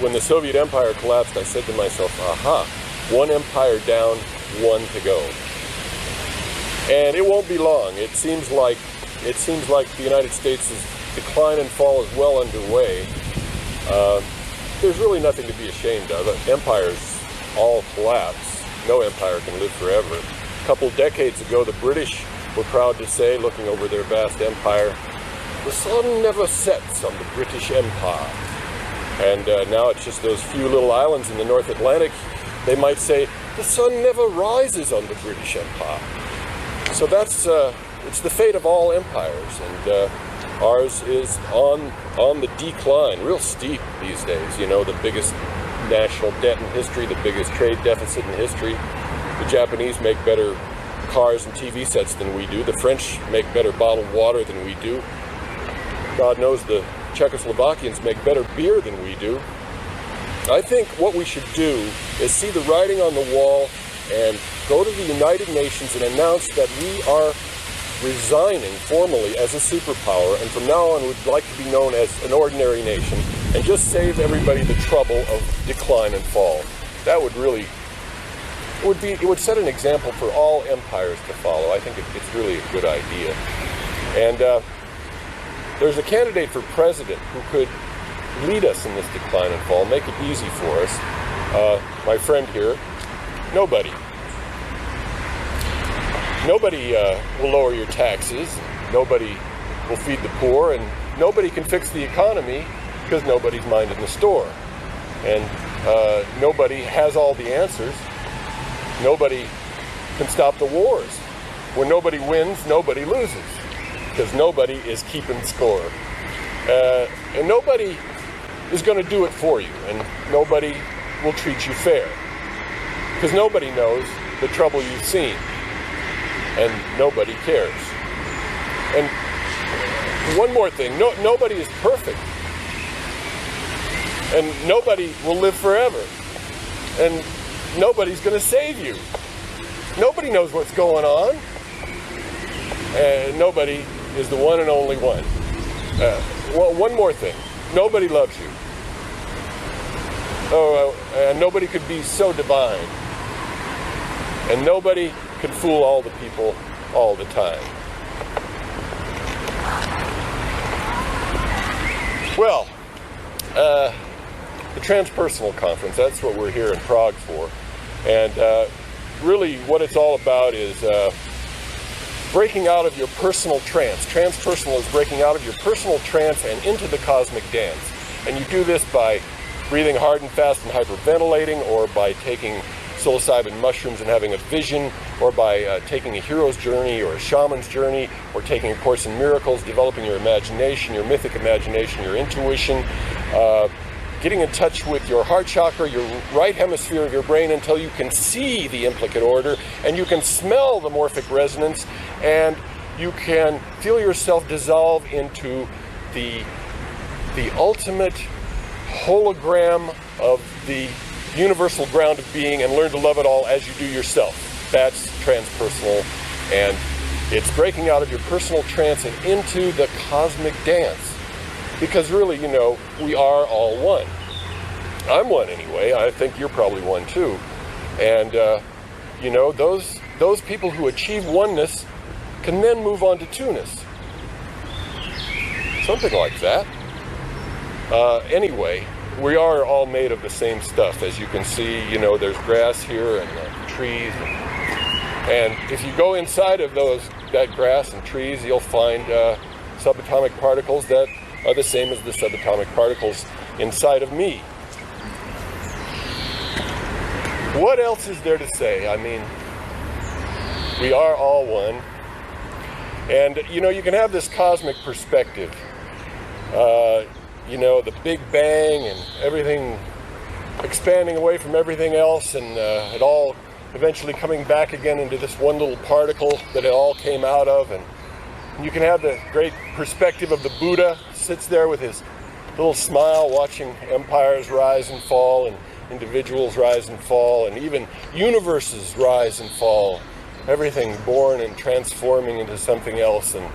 When the Soviet Empire collapsed, I said to myself, aha, one empire down, one to go. And it won't be long. It seems like the United States' decline and fall is well underway. There's really nothing to be ashamed of. Empires all collapse. No empire can live forever. A couple decades ago, the British were proud to say, looking over their vast empire, the sun never sets on the British Empire. And now it's just those few little islands in the North Atlantic. They might say, the sun never rises on the British Empire. So that's, it's the fate of all empires, and ours is on the decline, real steep these days. You know, the biggest national debt in history, the biggest trade deficit in history. The Japanese make better cars and TV sets than we do. The French make better bottled water than we do. God knows the Czechoslovakians make better beer than we do. I think what we should do is see the writing on the wall and go to the United Nations and announce that we are resigning formally as a superpower, and from now on would like to be known as an ordinary nation, and just save everybody the trouble of decline and fall. That would really, it would set an example for all empires to follow. I think it's really a good idea. And there's a candidate for president who could lead us in this decline and fall, make it easy for us. My friend here, nobody. Nobody will lower your taxes, nobody will feed the poor, and nobody can fix the economy because nobody's minding the store. And Nobody has all the answers. Nobody can stop the wars. When nobody wins, nobody loses, because nobody is keeping score. And nobody is going to do it for you, and nobody will treat you fair, because nobody knows the trouble you've seen, and nobody cares. And one more thing, nobody is perfect, and nobody will live forever, and nobody's going to save you. Nobody knows what's going on, and nobody is the one and only one. Well, one more thing, nobody loves you. And nobody could be so divine, and nobody can fool all the people all the time. Well, the Transpersonal Conference, that's what we're here in Prague for. And really what it's all about is breaking out of your personal trance. Transpersonal is breaking out of your personal trance and into the cosmic dance. And you do this by breathing hard and fast and hyperventilating, or by taking psilocybin mushrooms and having a vision, or by taking a hero's journey or a shaman's journey, or taking A Course in Miracles, developing your imagination, your mythic imagination, your intuition, getting in touch with your heart chakra, your right hemisphere of your brain, until you can see the implicate order, and you can smell the morphic resonance, and you can feel yourself dissolve into the ultimate hologram of the universal ground of being, and learn to love it all as you do yourself. That's transpersonal, and it's breaking out of your personal trance and into the cosmic dance. Because really, you know, we are all one. I'm one anyway. I think you're probably one too. And you know, those people who achieve oneness can then move on to two-ness. Something like that. Anyway, we are all made of the same stuff. As you can see, you know, there's grass here and trees. And if you go inside of that grass and trees, you'll find subatomic particles that are the same as the subatomic particles inside of me. What else is there to say? I mean, we are all one. And, you know, you can have this cosmic perspective. You know, the Big Bang and everything expanding away from everything else, and it all eventually coming back again into this one little particle that it all came out of. And you can have the great perspective of the Buddha, sits there with his little smile, watching empires rise and fall, and individuals rise and fall, and even universes rise and fall. Everything born and transforming into something else, and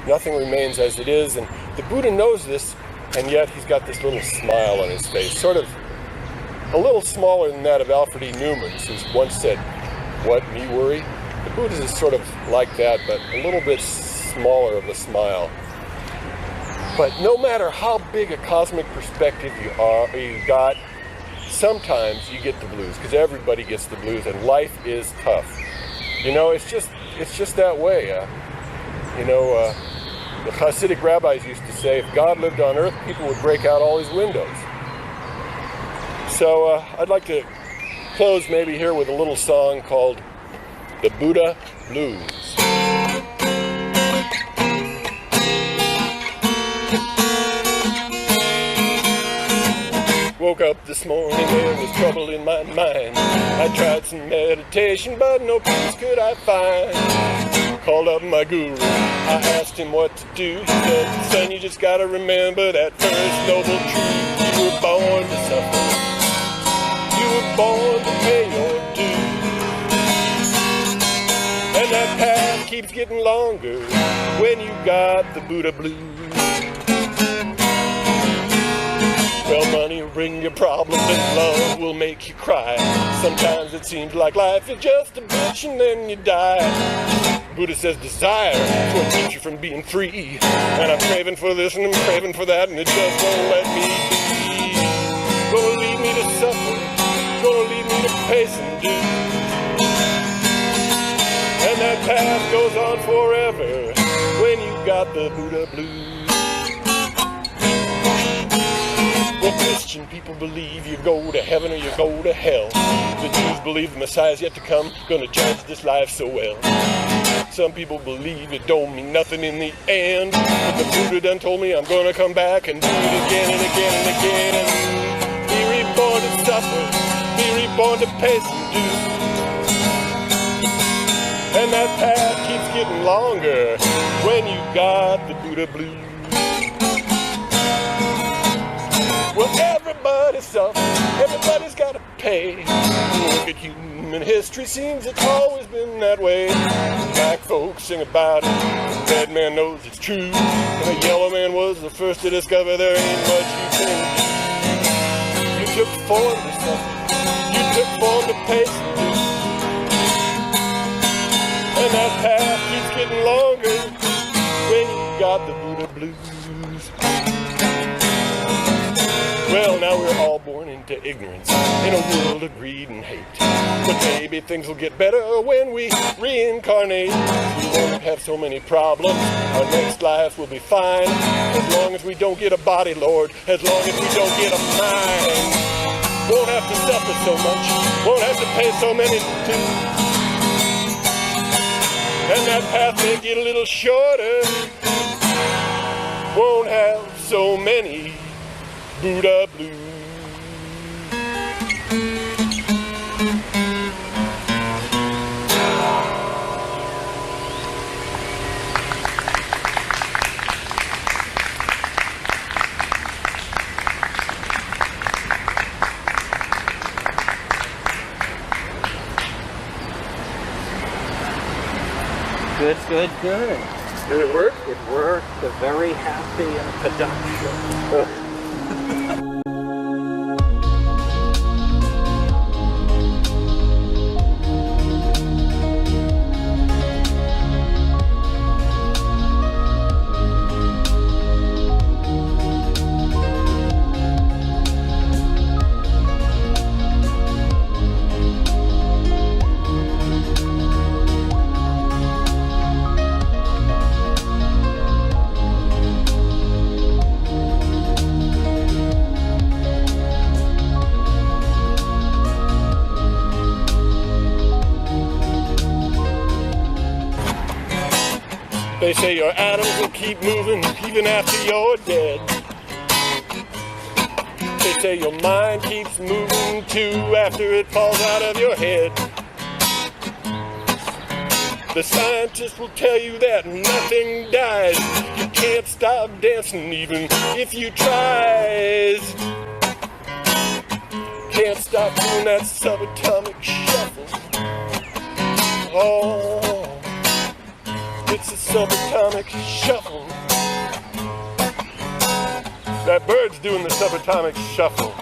nothing remains as it is. And the Buddha knows this, and yet he's got this little smile on his face, sort of a little smaller than that of Alfred E. Newman's, who once said, "What, me worry?" The Buddha is sort of like that, but a little bit smaller of a smile. But no matter how big a cosmic perspective you got, sometimes you get the blues, because everybody gets the blues, and life is tough. You know, it's just that way. You know, the Hasidic rabbis used to say, if God lived on earth, people would break out all his windows. So I'd like to close maybe here with a little song called The Buddha Blues. Woke up this morning, there was trouble in my mind. I tried some meditation, but no peace could I find. Called up my guru, I asked him what to do. He said, son, you just gotta remember that first noble truth. You were born to suffer. You were born to pay your dues. And that path keeps getting longer when you got the Buddha blues. Well, money will bring you problems, and love will make you cry. Sometimes it seems like life is just a bitch and then you die. Buddha says desire is what keeps you from being free. And I'm craving for this and I'm craving for that, and it just won't let me be. Gonna lead me to suffer, gonna lead me to pay some dues. And that path goes on forever when you got the Buddha blues. Well, Christian people believe you go to heaven or you go to hell. The Jews believe the Messiah's yet to come, gonna judge this life so well. Some people believe it don't mean nothing in the end, but the Buddha done told me I'm gonna come back and do it again and again and again. Be reborn to suffer, be reborn to pay some dues. And that path keeps getting longer when you got the Buddha blues. Well, everybody suffers, everybody's gotta pay. Look at human history, seems it's always been that way. Black folks sing about it, the red man knows it's true. And the yellow man was the first to discover there ain't much you can do. You took form to suffer, you took form to pay some dues. And that path keeps getting longer when you got the Buddha blues. Well, now we're all born into ignorance in a world of greed and hate. But maybe things will get better when we reincarnate. We won't have so many problems. Our next life will be fine. As long as we don't get a body, Lord. As long as we don't get a mind. Won't have to suffer so much. Won't have to pay so many dues. And that path may get a little shorter. Won't have so many Buddha blues. Good, good, good. Did it work? It worked. A very happy abduction. They say your atoms will keep moving even after you're dead. They say your mind keeps moving too after it falls out of your head. The scientists will tell you that nothing dies. You can't stop dancing even if you try. Can't stop doing that subatomic shuffle. Oh, it's a subatomic shuffle. That bird's doing the subatomic shuffle.